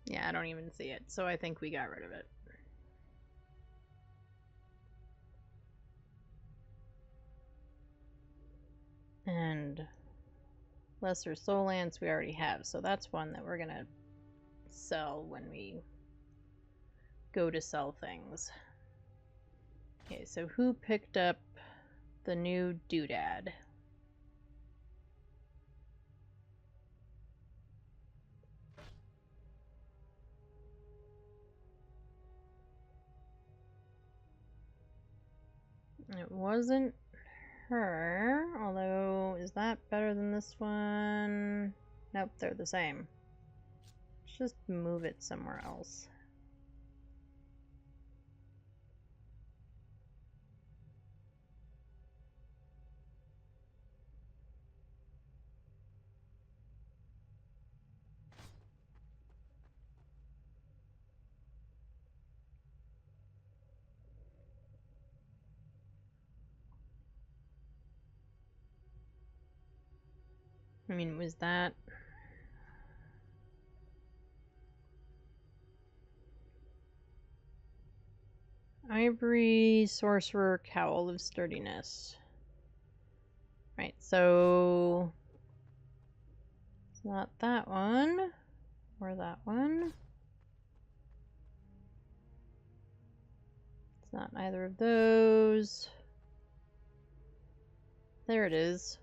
Yeah, I don't even see it, so I think we got rid of it. And lesser soul lance we already have, so that's one that we're gonna sell when we go to sell things. Okay, so who picked up the new doodad? It wasn't her, although, is that better than this one? Nope, they're the same. Let's just move it somewhere else. I mean, was that... Ivory Sorcerer Cowl of Sturdiness. Right, so... It's not that one. Or that one. It's not either of those. There it is.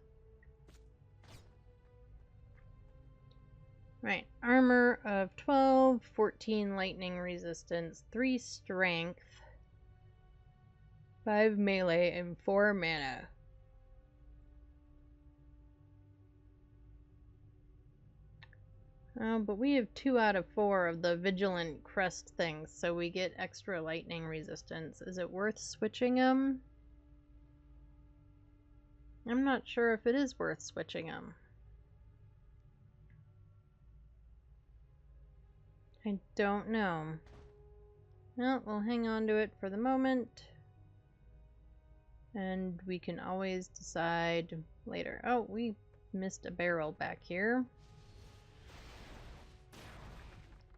Right, armor of 12, 14 lightning resistance, 3 strength, 5 melee, and 4 mana. Oh, but we have 2 out of 4 of the vigilant crest things, so we get extra lightning resistance. Is it worth switching them? I'm not sure if it is worth switching them. I don't know. Well, we'll hang on to it for the moment. And we can always decide later. Oh, we missed a barrel back here.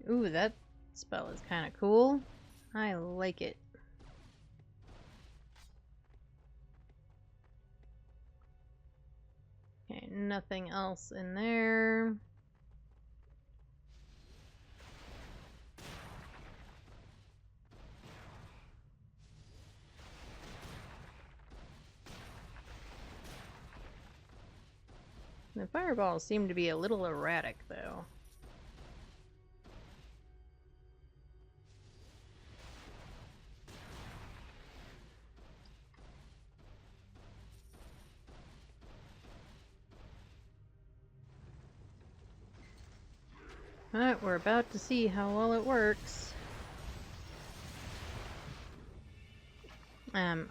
Ooh, that spell is kind of cool. I like it. Okay, nothing else in there. The fireballs seem to be a little erratic, though. Alright, we're about to see how well it works.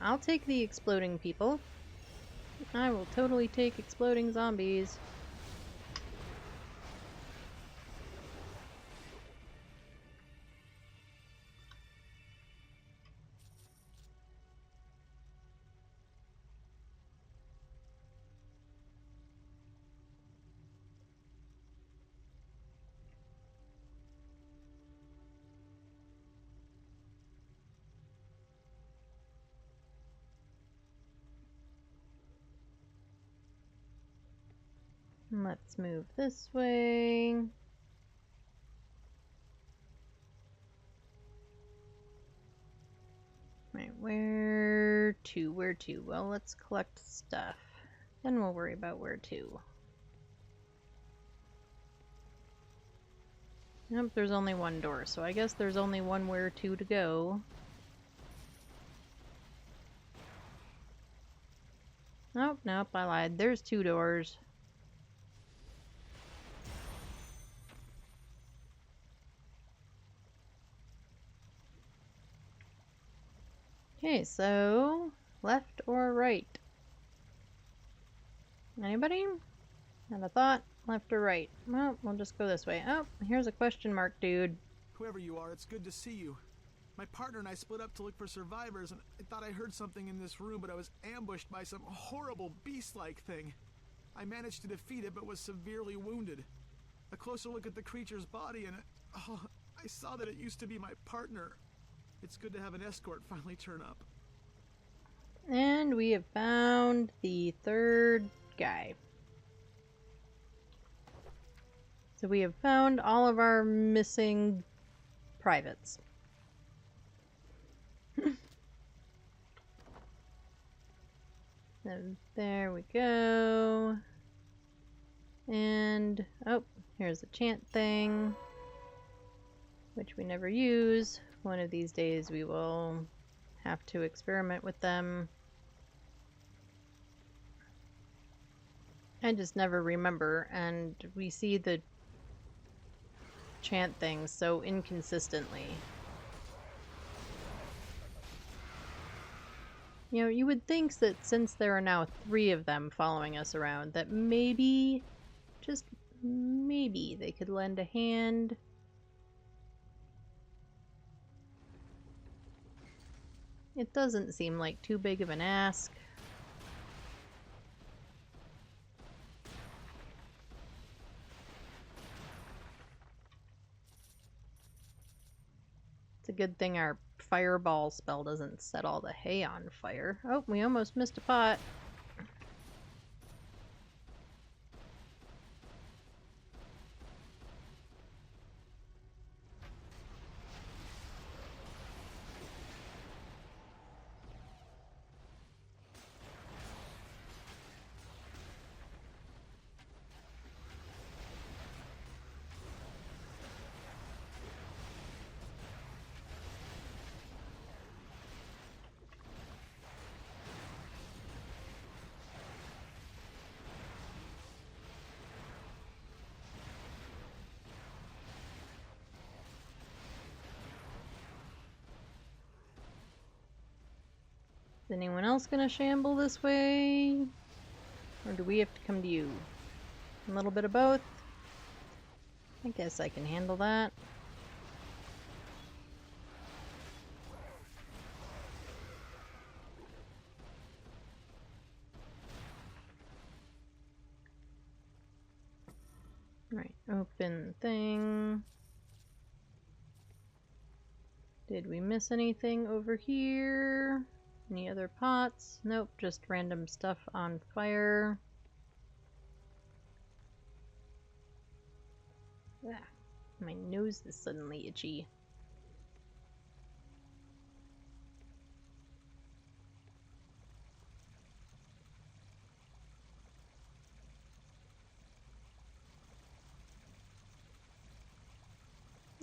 I'll take the exploding people. I will totally take exploding zombies. Let's move this way. Right, where to? Where to? Well, let's collect stuff. Then we'll worry about where to. Nope, there's only one door, so I guess there's only one where to go. Nope, nope, I lied. There's 2 doors. Okay, so left or right? Anybody? Have a thought? Left or right? Well, we'll just go this way. Oh, here's a question mark, dude. Whoever you are, it's good to see you. My partner and I split up to look for survivors, and I thought I heard something in this room, but I was ambushed by some horrible beast-like thing. I managed to defeat it, but was severely wounded. A closer look at the creature's body, and I saw that it used to be my partner. It's good to have an escort finally turn up. And we have found the 3rd guy. So we have found all of our missing privates. So there we go. And, oh, here's a chant thing, which we never use. One of these days we will have to experiment with them. I just never remember, and we see the chant things so inconsistently. You know, you would think that since there are now 3 of them following us around, that maybe, just maybe, they could lend a hand. It doesn't seem like too big of an ask. It's a good thing our fireball spell doesn't set all the hay on fire. Oh, we almost missed a pot. Is anyone else gonna shamble this way? Or do we have to come to you? A little bit of both? I guess I can handle that. Right, open thing. Did we miss anything over here? Any other pots? Nope, just random stuff on fire. Ah, my nose is suddenly itchy.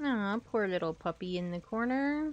Ah, poor little puppy in the corner.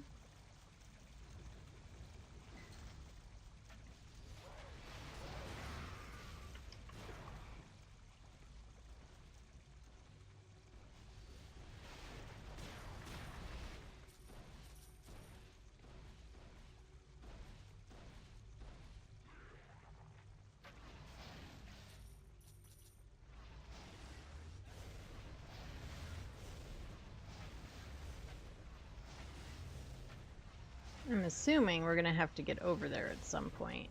I'm assuming we're gonna have to get over there at some point.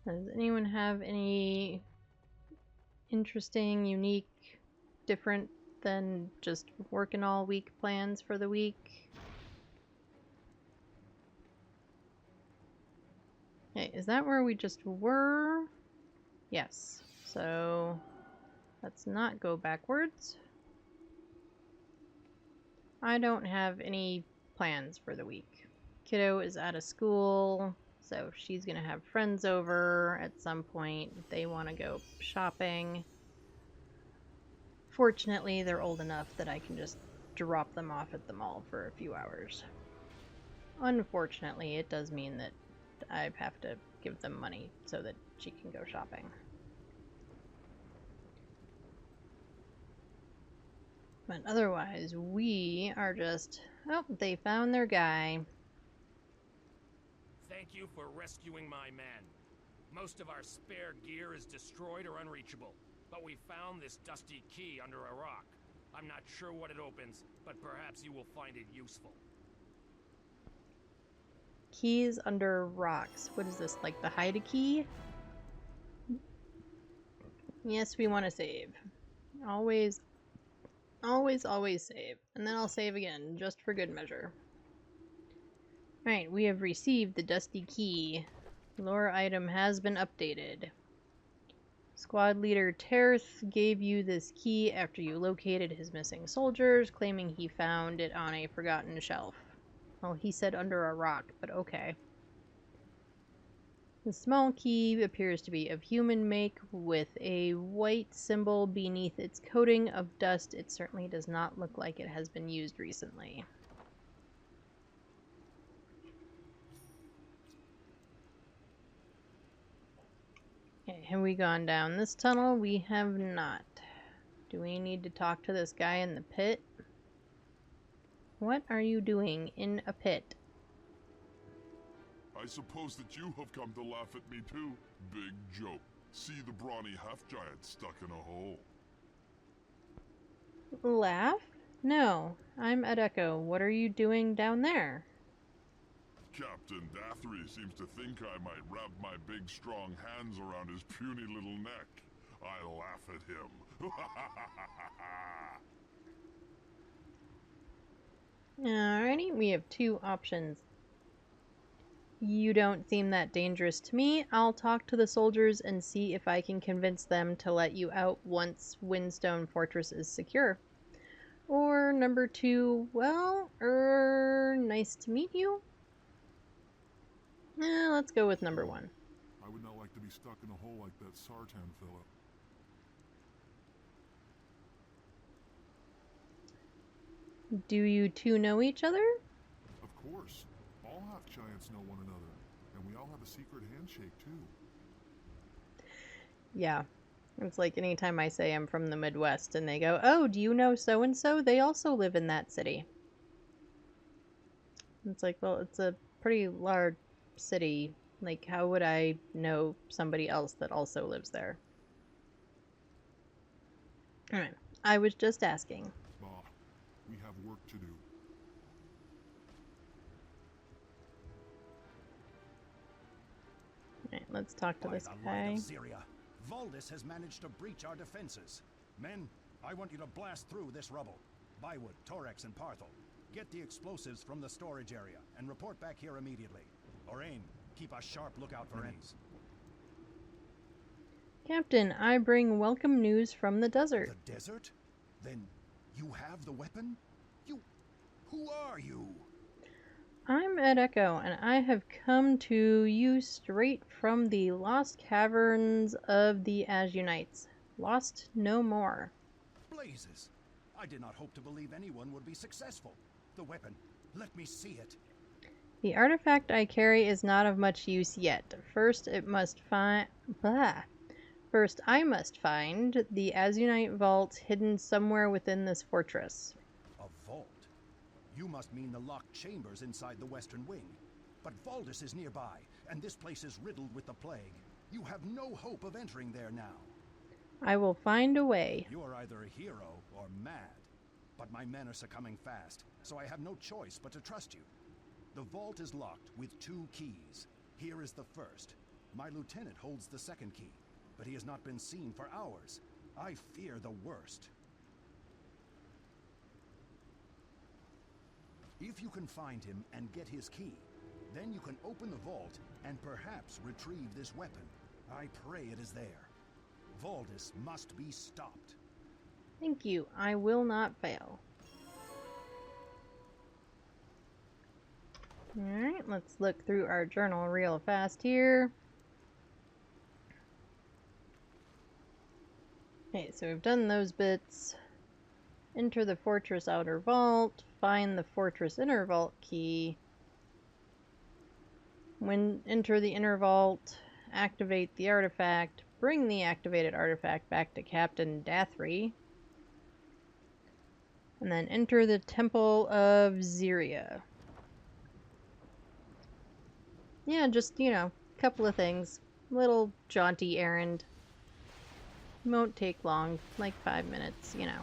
Does anyone have any interesting, unique, different than just working all week plans for the week? Okay, is that where we just were? Yes. So let's not go backwards. I don't have any plans for the week. Kiddo is out of school, so she's gonna have friends over at some point. They want to go shopping. Fortunately, they're old enough that I can just drop them off at the mall for a few hours. Unfortunately, it does mean that I have to give them money so that she can go shopping. But otherwise, we are just... Oh, they found their guy. Thank you for rescuing my men. Most of our spare gear is destroyed or unreachable, but we found this dusty key under a rock. I'm not sure what it opens, but perhaps you will find it useful. Keys under rocks. What is this, like the hide a key? Yes, we want to save. Always save. And then I'll save again, just for good measure. Alright, we have received the dusty key. Lore item has been updated. Squad leader Terth gave you this key after you located his missing soldiers, claiming he found it on a forgotten shelf. Well, he said under a rock, but okay. The small key appears to be of human make with a white symbol beneath its coating of dust. It certainly does not look like it has been used recently. Okay, have we gone down this tunnel? We have not. Do we need to talk to this guy in the pit? What are you doing in a pit? I suppose that you have come to laugh at me too. Big joke. See the brawny half-giant stuck in a hole. Laugh? No, I'm at Echo. What are you doing down there? Captain Dathry seems to think I might wrap my big strong hands around his puny little neck. I laugh at him. Alrighty, we have two options. You don't seem that dangerous to me. I'll talk to the soldiers and see if I can convince them to let you out once Windstone Fortress is secure. Or number two, well, nice to meet you. Let's go with number one. I would not like to be stuck in a hole like that Sartan fella. Do you two know each other? Of course. All half-giants know one another. And we all have a secret handshake, too. Yeah. It's like anytime I say I'm from the Midwest and they go, oh, do you know so-and-so? They also live in that city. It's like, well, it's a pretty large city. Like, how would I know somebody else that also lives there? Alright, I was just asking. Bah, we have work to do. Alright, let's talk to By this the light guy. of Syria, Valdis has managed to breach our defenses. Men, I want you to blast through this rubble. Bywood, Torex, and Parthel. Get the explosives from the storage area and report back here immediately. Orain, keep a sharp lookout for enemies. Captain, I bring welcome news from the desert. The desert? Then you have the weapon? Who are you? I'm at Echo, and I have come to you straight from the lost caverns of the Azunites. Lost no more. Blazes! I did not hope to believe anyone would be successful. The weapon, let me see it. The artifact I carry is not of much use yet. First, I must find the Azunite vault hidden somewhere within this fortress. A vault? You must mean the locked chambers inside the western wing. But Valdis is nearby, and this place is riddled with the plague. You have no hope of entering there now. I will find a way. You are either a hero or mad. But my men are succumbing fast, so I have no choice but to trust you. The vault is locked with 2 keys. Here is the first. My lieutenant holds the second key, but he has not been seen for hours. I fear the worst. If you can find him and get his key, then you can open the vault and perhaps retrieve this weapon. I pray it is there. Valdis must be stopped. Thank you. I will not fail. Alright, let's look through our journal real fast here. Okay, so we've done those bits. Enter the fortress outer vault. Find the fortress inner vault key. When enter the inner vault, activate the artifact. Bring the activated artifact back to Captain Dathry. And then enter the Temple of Zyria. Yeah, just, you know, a couple of things. Little jaunty errand. Won't take long, like 5 minutes, you know.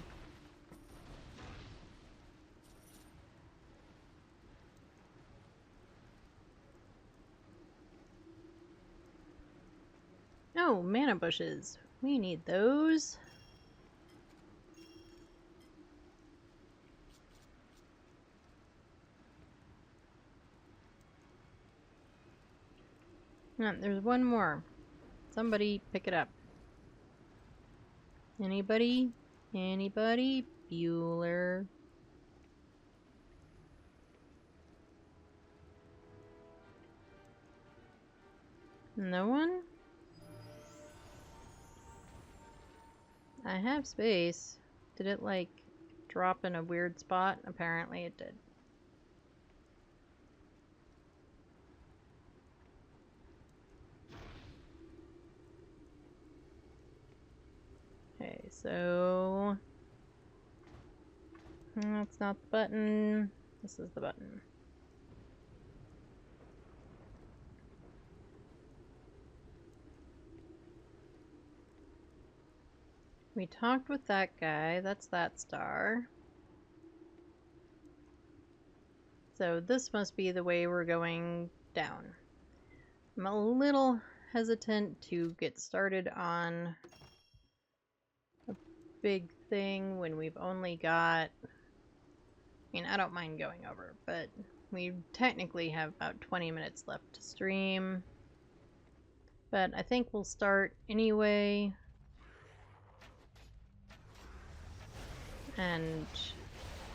Oh, mana bushes. We need those. There's one more. Somebody pick it up. Anybody? Anybody? Bueller. No one? I have space. Did it, like, drop in a weird spot? Apparently it did. Okay, so... that's not the button. This is the button. We talked with that guy. That's that star. So this must be the way we're going down. I'm a little hesitant to get started on a big thing when we've only got... I mean, I don't mind going over, but we technically have about 20 minutes left to stream. But I think we'll start anyway. And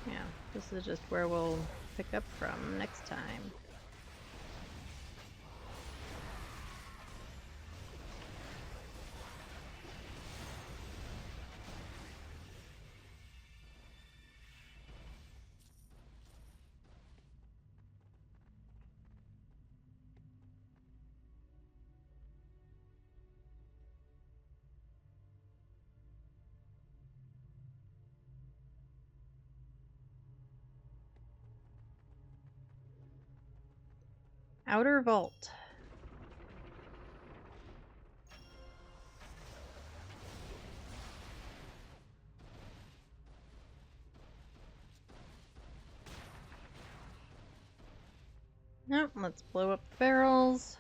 yeah, this is just where we'll pick up from next time. Outer Vault. Nope, let's blow up the barrels.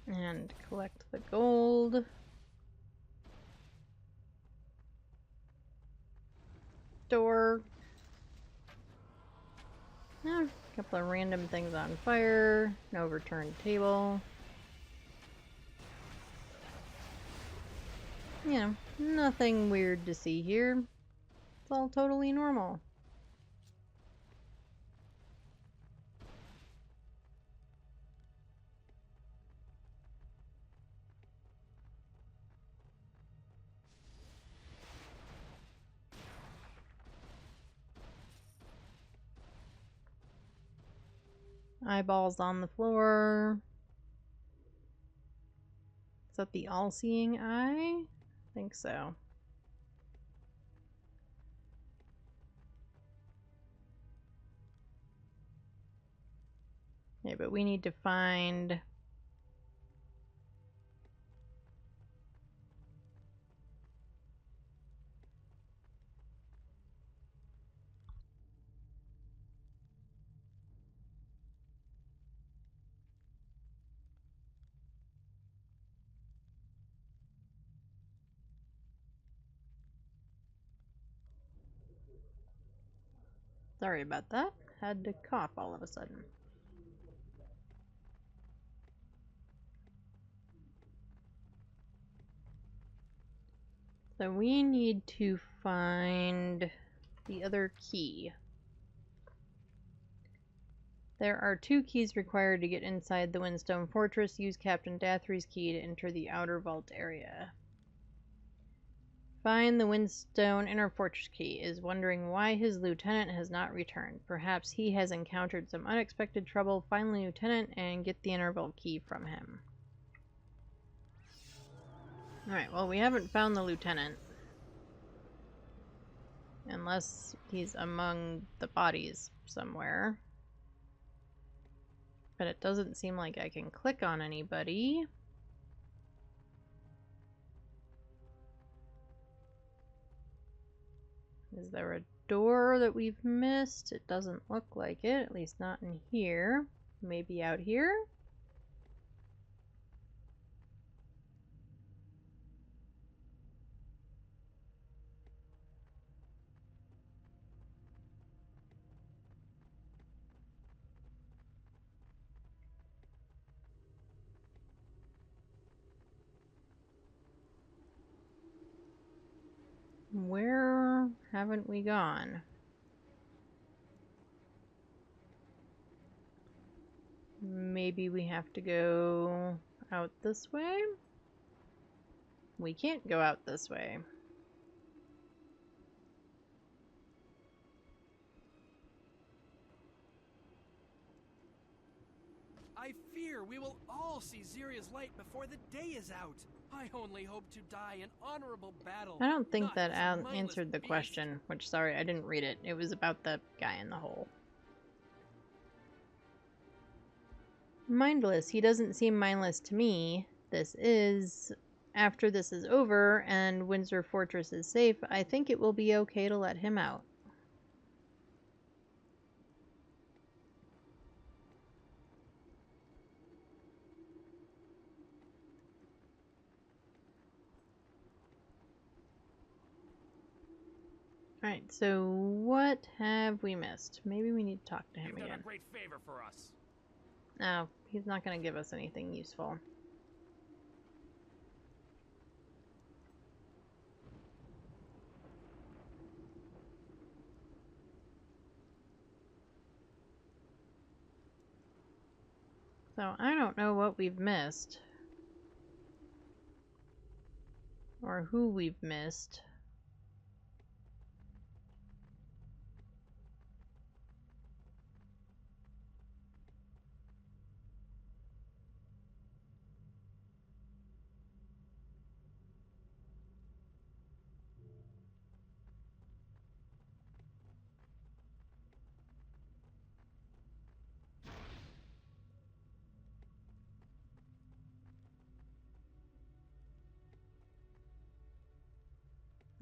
And collect the gold. Door. Yeah, a couple of random things on fire. An overturned table. You know, nothing weird to see here. It's all totally normal. Eyeballs on the floor. Is that the all-seeing eye? I think so. Yeah, but we need to find... Sorry about that. Had to cough all of a sudden. So we need to find the other key. There are 2 keys required to get inside the Windstone Fortress. Use Captain Dathry's key to enter the outer vault area. Find the Windstone Inner Fortress key. Is wondering why his lieutenant has not returned. Perhaps he has encountered some unexpected trouble. Find the lieutenant and get the inner vault key from him. Alright, well, we haven't found the lieutenant. Unless he's among the bodies somewhere. But it doesn't seem like I can click on anybody. Is there a door that we've missed? It doesn't look like it, at least not in here. Maybe out here? Where haven't we gone? Maybe maybe we have to go out this way? We can't go out this way. I fear we will all see Ziria's light before the day is out. I only hope to die in honorable battle. I don't think not that as a mindless answered the beast. question, which, sorry, I didn't read it. It was about the guy in the hole. Mindless. He doesn't seem mindless to me. After this is over and Windsor Fortress is safe, I think it will be okay to let him out. Alright, so what have we missed? Maybe we need to talk to him You've done again. a great favor for us. No, he's not going to give us anything useful. So I don't know what we've missed. Or who we've missed.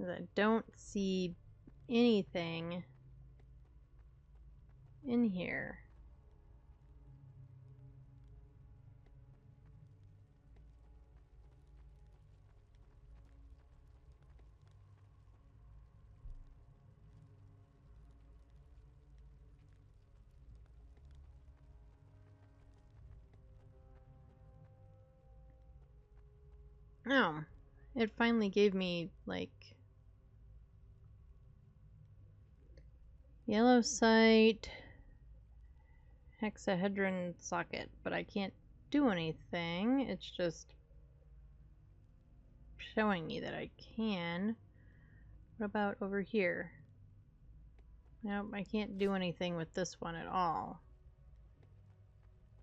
I don't see anything in here. Oh, it finally gave me, like, yellow sight, hexahedron socket, but I can't do anything. It's just showing me that I can. What about over here? Nope, I can't do anything with this one at all.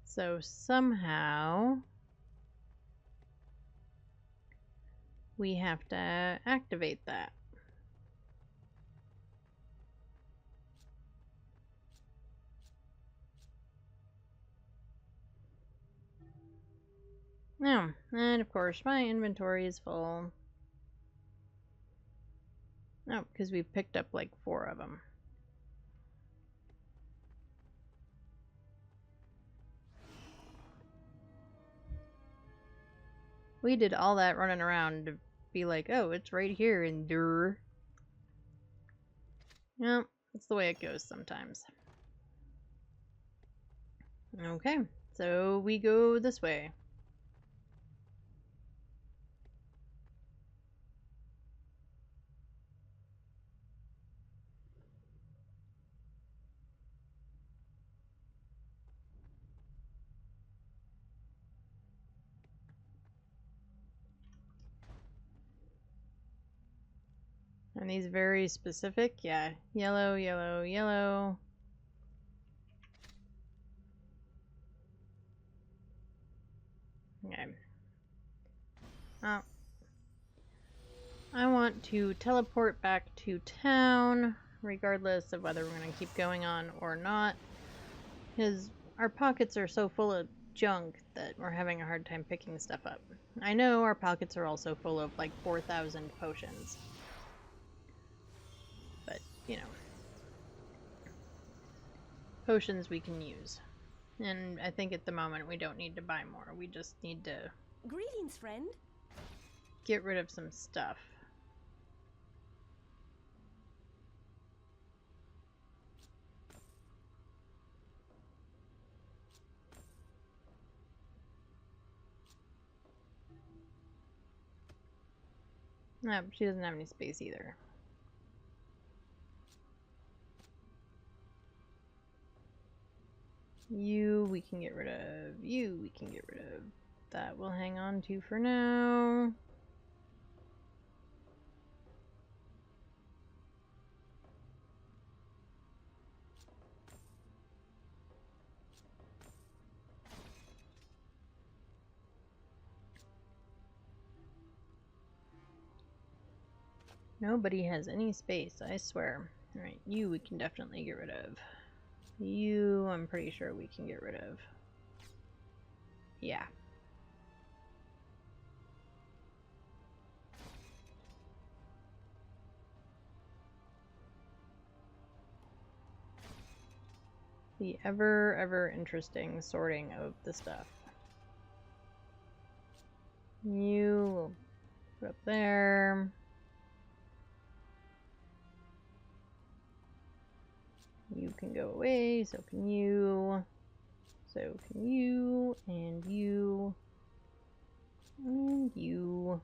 So somehow we have to activate that. No, and of course my inventory is full. No, because we picked up like 4 of them. We did all that running around to be like, oh, it's right here in Dur. Well, that's the way it goes sometimes. Okay, so we go this way. And these very specific, yeah, yellow, yellow, yellow. Okay. Oh. I want to teleport back to town, regardless of whether we're going to keep going on or not. Because our pockets are so full of junk that we're having a hard time picking stuff up. I know our pockets are also full of like 4,000 potions. But, you know. Potions we can use. And I think at the moment we don't need to buy more. We just need to Greetings, friend. get rid of some stuff. No, she doesn't have any space either. You we can get rid of. You we can get rid of. That we'll hang on to for now. Nobody has any space, I swear. Alright, you we can definitely get rid of. You, I'm pretty sure we can get rid of. Yeah. The ever interesting sorting of the stuff. You will put up there. You can go away, so can you. So can you, and you, and you.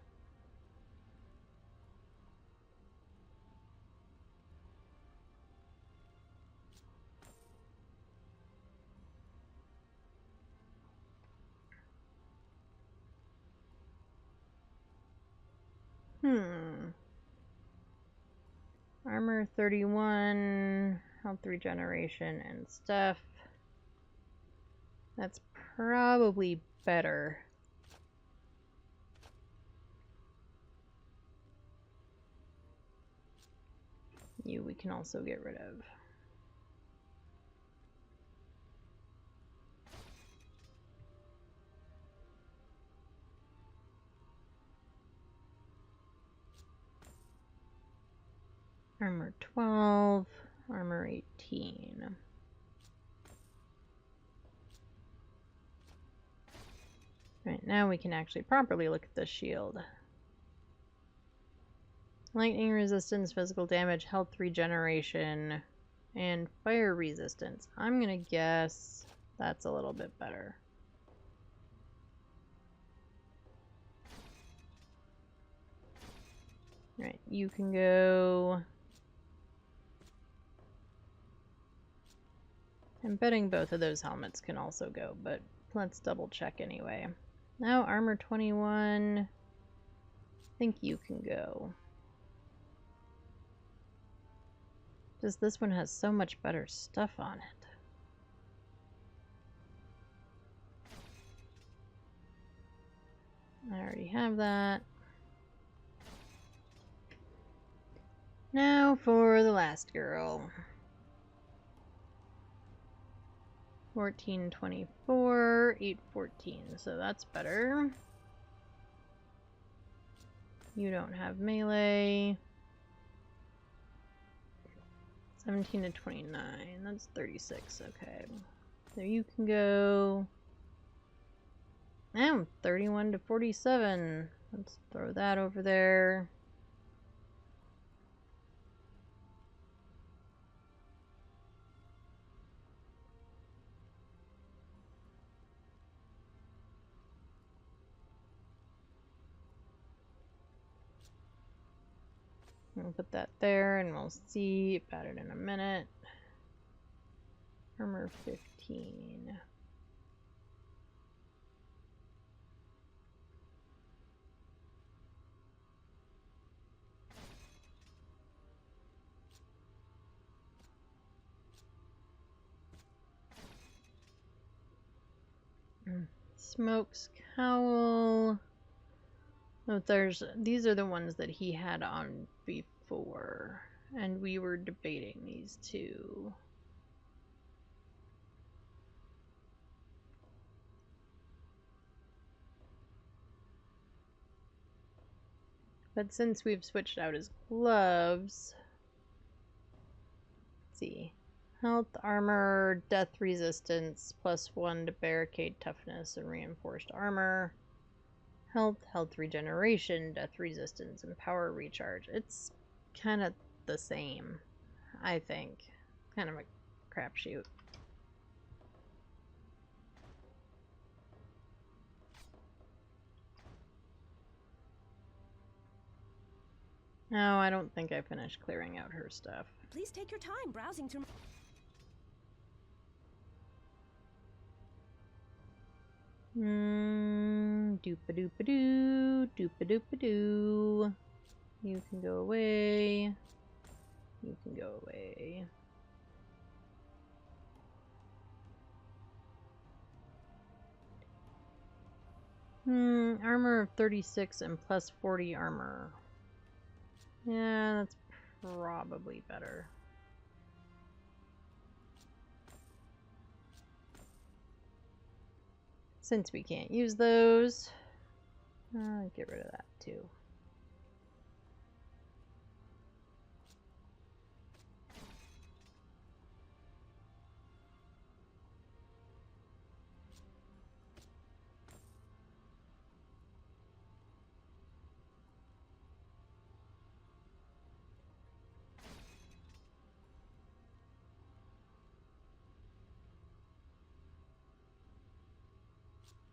Armor 31, health regeneration and stuff. That's probably better. You we can also get rid of. Armor 12, armor 18. Right, now we can actually properly look at this shield. Lightning resistance, physical damage, health regeneration, and fire resistance. I'm gonna guess that's a little bit better. Right, you can go. I'm betting both of those helmets can also go, but let's double check anyway. Now armor 21. I think you can go. Just this one has so much better stuff on it. I already have that. Now for the last girl. 1424, 814, so that's better. You don't have melee. 17 to 29, that's 36, okay. So you can go. Now 31 to 47. Let's throw that over there. We'll put that there and we'll see about it in a minute. Armor 15. Smoke's cowl. Oh, these are the ones that he had on before, and we were debating these two. But since we've switched out his gloves, let's see. Health, armor, death resistance, +1 to barricade toughness and reinforced armor. Health, health regeneration, death resistance, and power recharge. It's kind of the same, I think. Kind of a crapshoot. No, I don't think I finished clearing out her stuff. Please take your time browsing through. Doopa-doopa-doo, doopa-doopa-doo. You can go away. You can go away. Armor of 36 and plus 40 armor. Yeah, that's probably better. Since we can't use those, I'll get rid of that too.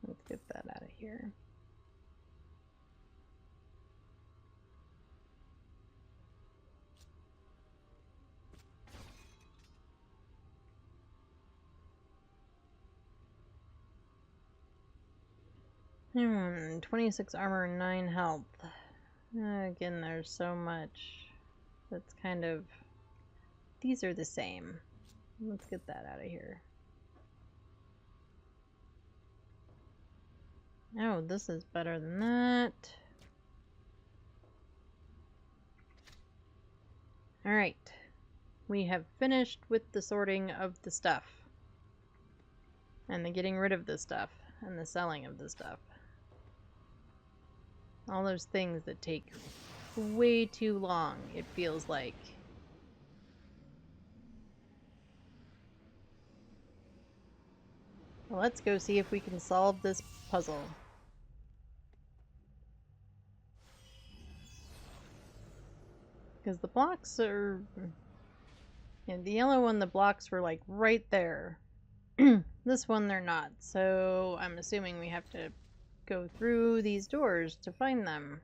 Let's get that out of here. Hmm, 26 armor and 9 health. Again, there's so much that's kind of... These are the same. Let's get that out of here. Oh, this is better than that. Alright. We have finished with the sorting of the stuff. And the getting rid of the stuff. And the selling of the stuff. All those things that take way too long, it feels like. Well, let's go see if we can solve this puzzle. Because the blocks are... Yeah, the yellow one, the blocks were like right there. This one, they're not. So I'm assuming we have to go through these doors to find them.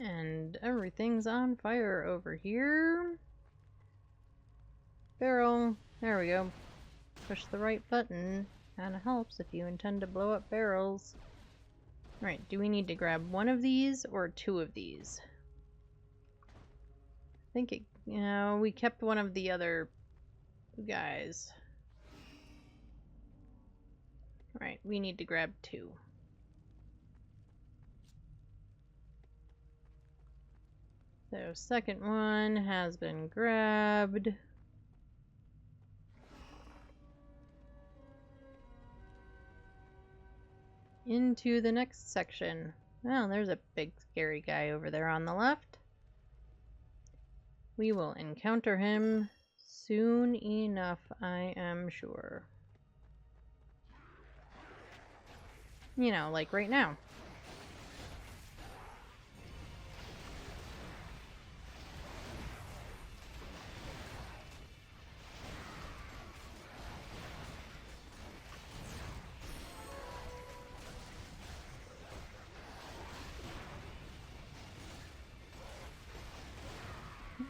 And everything's on fire over here. Barrel. There we go. Push the right button. Kinda helps if you intend to blow up barrels. Right, do we need to grab one of these or two of these? I think it... You know, we kept one of the other guys. Right, we need to grab two. So, second one has been grabbed. Into the next section. Well, there's a big scary guy over there on the left. We will encounter him soon enough, I am sure. You know, like right now.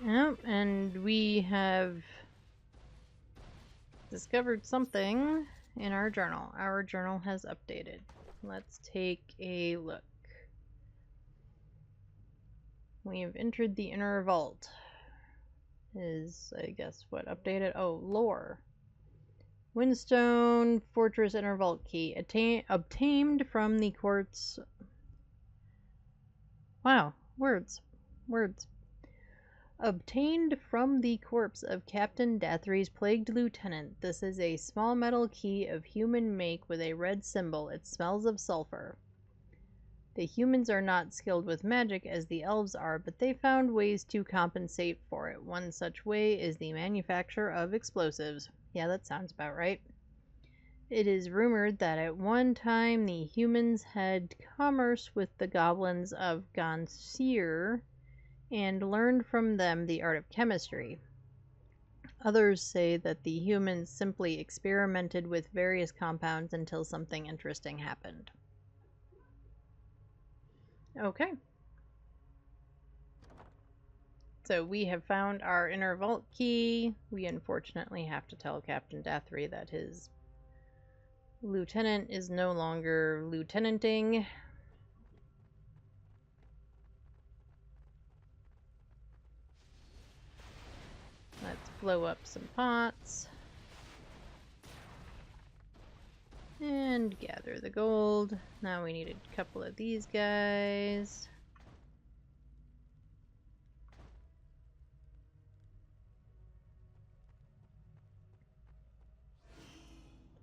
Yep, and we have discovered something in our journal. Our journal has updated. Let's take a look. We have entered the inner vault. Is, I guess, what updated? Oh, lore. Windstone Fortress inner vault key. Obtained from the quartz... Wow, words. Words. Obtained from the corpse of Captain Dathrie's plagued lieutenant. This is a small metal key of human make with a red symbol. It smells of sulfur. The humans are not skilled with magic as the elves are, but they found ways to compensate for it. One such way is the manufacture of explosives. Yeah, that sounds about right. It is rumored that at one time the humans had commerce with the goblins of Gonseer and learned from them the art of chemistry. Others say that the humans simply experimented with various compounds until something interesting happened. Okay. So we have found our inner vault key. We unfortunately have to tell Captain Dathry that his lieutenant is no longer lieutenanting. Let's blow up some pots. And gather the gold. Now we need a couple of these guys.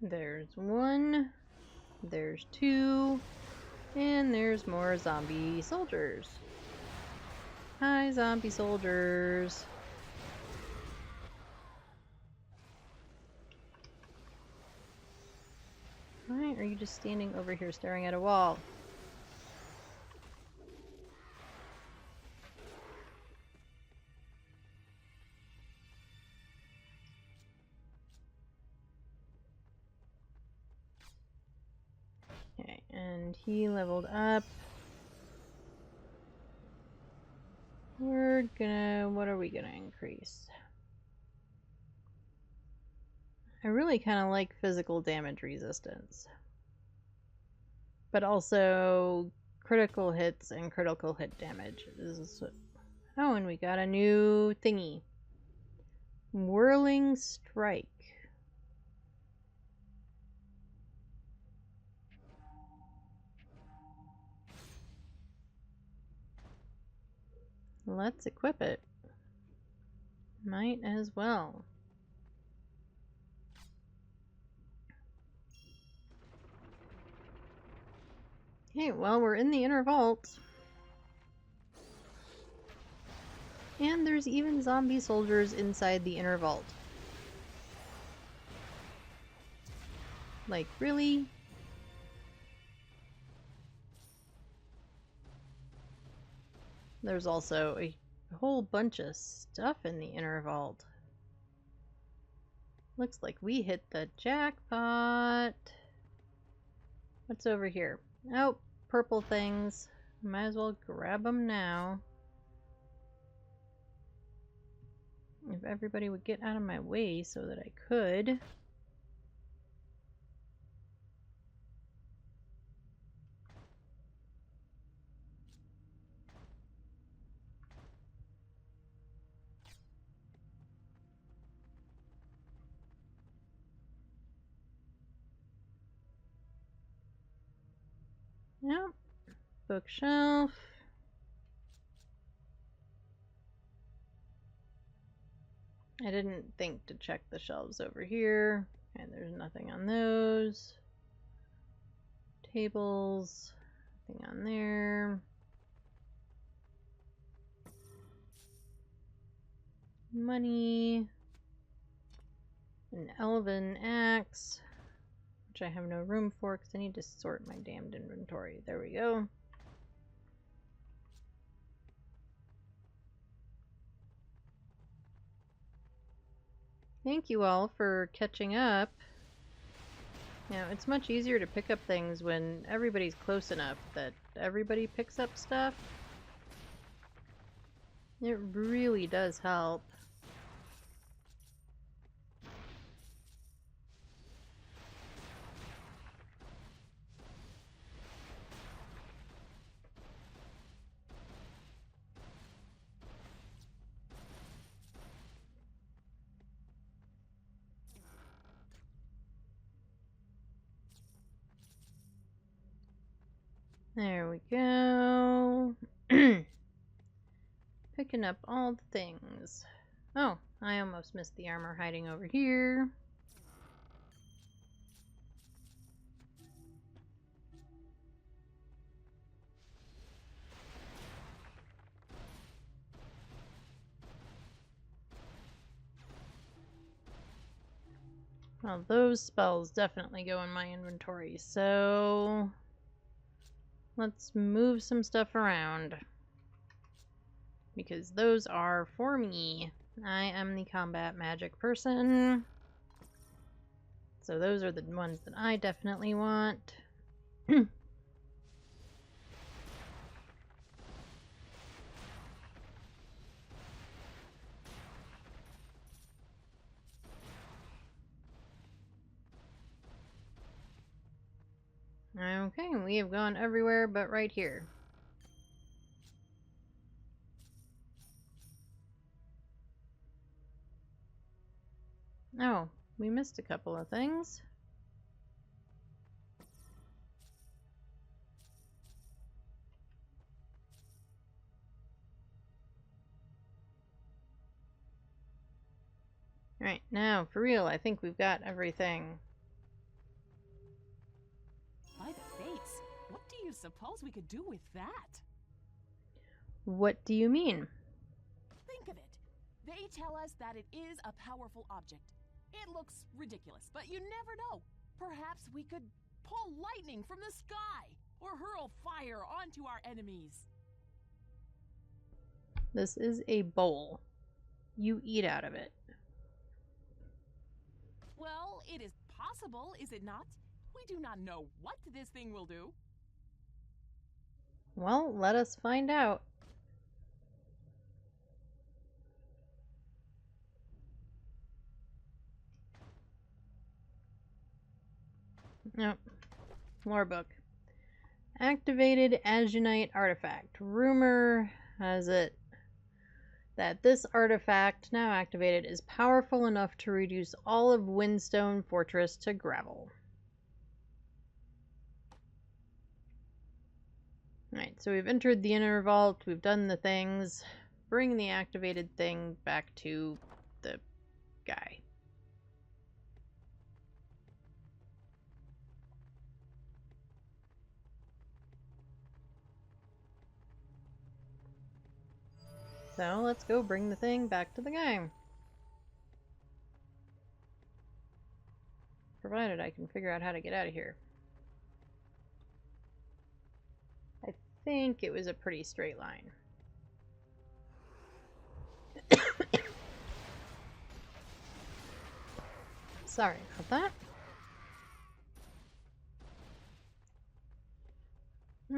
There's one. There's two. And there's more zombie soldiers. Hi, zombie soldiers. Why are you just standing over here staring at a wall? Okay, and he leveled up. We're gonna... what are we gonna increase? I really kind of like physical damage resistance. But also critical hits and critical hit damage. Oh, and we got a new thingy. Whirling Strike. Let's equip it. Might as well. Okay, well, we're in the inner vault. And there's even zombie soldiers inside the inner vault. Like, really? There's also a whole bunch of stuff in the inner vault. Looks like we hit the jackpot. What's over here? Oh, purple things. Might as well grab them now. If everybody would get out of my way so that I could. Yep. Bookshelf. I didn't think to check the shelves over here. And there's nothing on those. Tables. Nothing on there. Money. An elven axe. Which I have no room for because I need to sort my damned inventory. There we go. Thank you all for catching up. Now, it's much easier to pick up things when everybody's close enough that everybody picks up stuff. It really does help. There we go. Picking up all the things. Oh, I almost missed the armor hiding over here. Well, those spells definitely go in my inventory, so let's move some stuff around. because those are for me. I am the combat magic person. So those are the ones that I definitely want. Okay, we have gone everywhere but right here. Oh, we missed a couple of things. Alright, now, for real, I think we've got everything. By the fates, what do you suppose we could do with that? What do you mean? Think of it. They tell us that it is a powerful object. It looks ridiculous, but you never know. Perhaps we could pull lightning from the sky or hurl fire onto our enemies. This is a bowl. You eat out of it. Well, it is possible, is it not? We do not know what this thing will do. Well, let us find out. Nope. Lore book. Activated Azunite artifact. Rumor has it that this artifact, now activated, is powerful enough to reduce all of Windstone Fortress to gravel. Alright, so we've entered the inner vault, we've done the things. Bring the activated thing back to the guy. So let's go bring the thing back to the guy. Provided I can figure out how to get out of here. I think it was a pretty straight line. Sorry about that.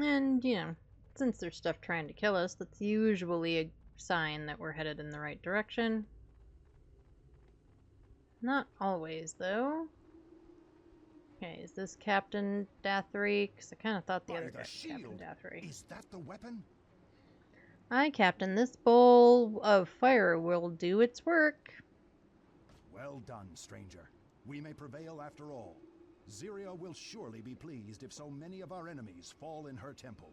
And, you know, since there's stuff trying to kill us, that's usually a sign that we're headed in the right direction. Not always, though. Okay, is this Captain Dathry? Because I kind of thought the other guy was Captain Dathry. Is that the weapon? Aye, Captain. This bowl of fire will do its work. Well done, stranger. We may prevail after all. Ziria will surely be pleased if so many of our enemies fall in her temple.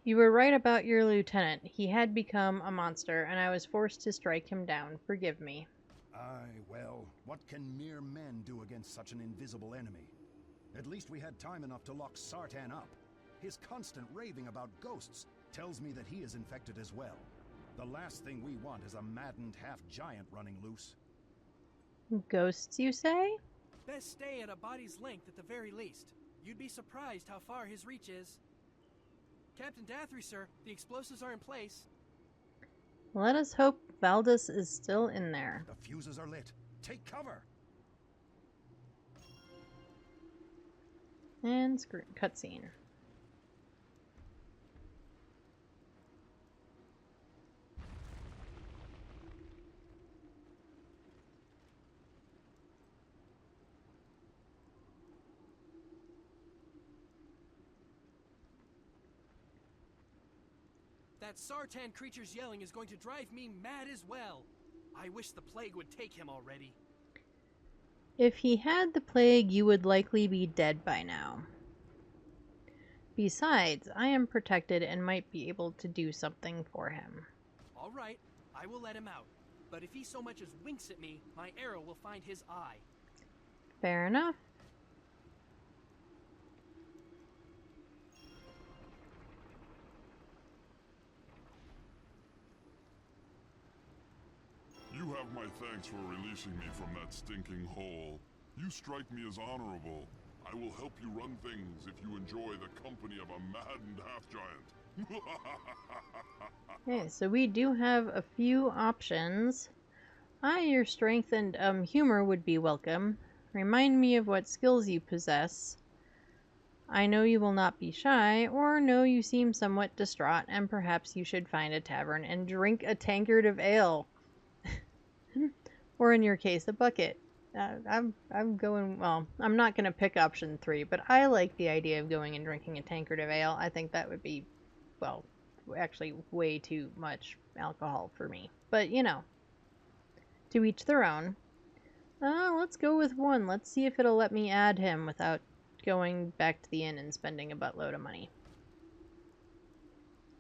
You were right about your lieutenant. He had become a monster, and I was forced to strike him down. Forgive me. Aye, well, what can mere men do against such an invisible enemy? At least we had time enough to lock Sartan up. His constant raving about ghosts tells me that he is infected as well. The last thing we want is a maddened half-giant running loose. Ghosts, you say? Best stay at a body's length at the very least. You'd be surprised how far his reach is. Captain Dathry, sir, the explosives are in place. Let us hope Valdis is still in there. The fuses are lit. Take cover! And cutscene. That Sartan creature's yelling is going to drive me mad as well. I wish the plague would take him already. If he had the plague, you would likely be dead by now. Besides, I am protected and might be able to do something for him. All right, I will let him out. But if he so much as winks at me, my arrow will find his eye. Fair enough. You have my thanks for releasing me from that stinking hole. You strike me as honorable. I will help you run things if you enjoy the company of a maddened half-giant. Okay, so we do have a few options. Your strength and humor would be welcome. Remind me of what skills you possess. I know you will not be shy, or know you seem somewhat distraught, and perhaps you should find a tavern and drink a tankard of ale. Or in your case, a bucket. I'm going, well, I'm not going to pick option 3, but I like the idea of going and drinking a tankard of ale. I think that would be, well, actually way too much alcohol for me. But, you know, to each their own. Let's go with 1. Let's see if it'll let me add him without going back to the inn and spending a buttload of money.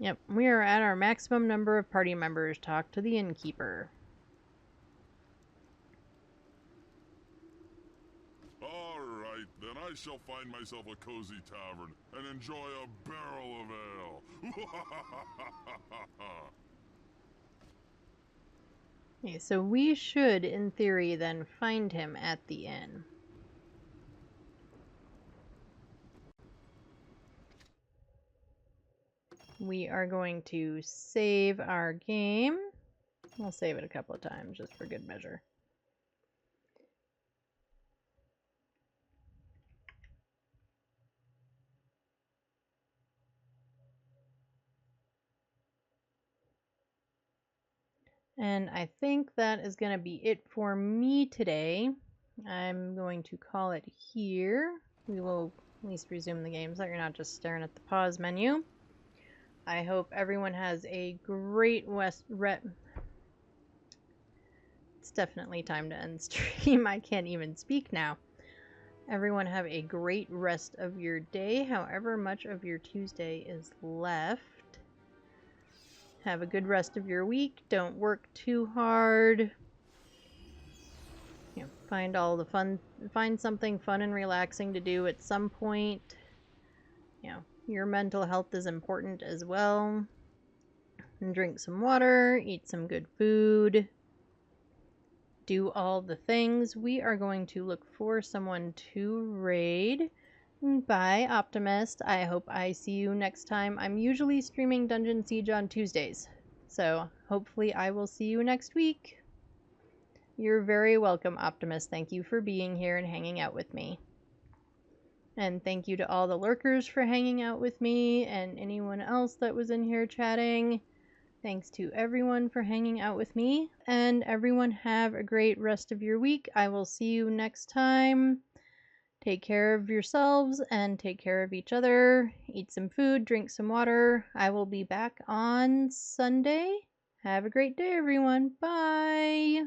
Yep, we are at our maximum number of party members. Talk to the innkeeper. Alright, then I shall find myself a cozy tavern and enjoy a barrel of ale. Okay, so we should, in theory, then find him at the inn. We are going to save our game. I'll save it a couple of times just for good measure. And I think that is going to be it for me today. I'm going to call it here. We will at least resume the game so that you're not just staring at the pause menu. I hope everyone has a great It's definitely time to end stream. I can't even speak now. Everyone have a great rest of your day, however much of your Tuesday is left. Have a good rest of your week. Don't work too hard. You know, find something fun and relaxing to do at some point. You know, your mental health is important as well. And drink some water, eat some good food. Do all the things. We are going to look for someone to raid. Bye, Optimist. I hope I see you next time. I'm usually streaming Dungeon Siege on Tuesdays, so hopefully I will see you next week. You're very welcome, Optimist. Thank you for being here and hanging out with me. And thank you to all the lurkers for hanging out with me and anyone else that was in here chatting. Thanks to everyone for hanging out with me. And everyone have a great rest of your week. I will see you next time. Take care of yourselves and take care of each other. Eat some food, drink some water. I will be back on Sunday. Have a great day, everyone. Bye.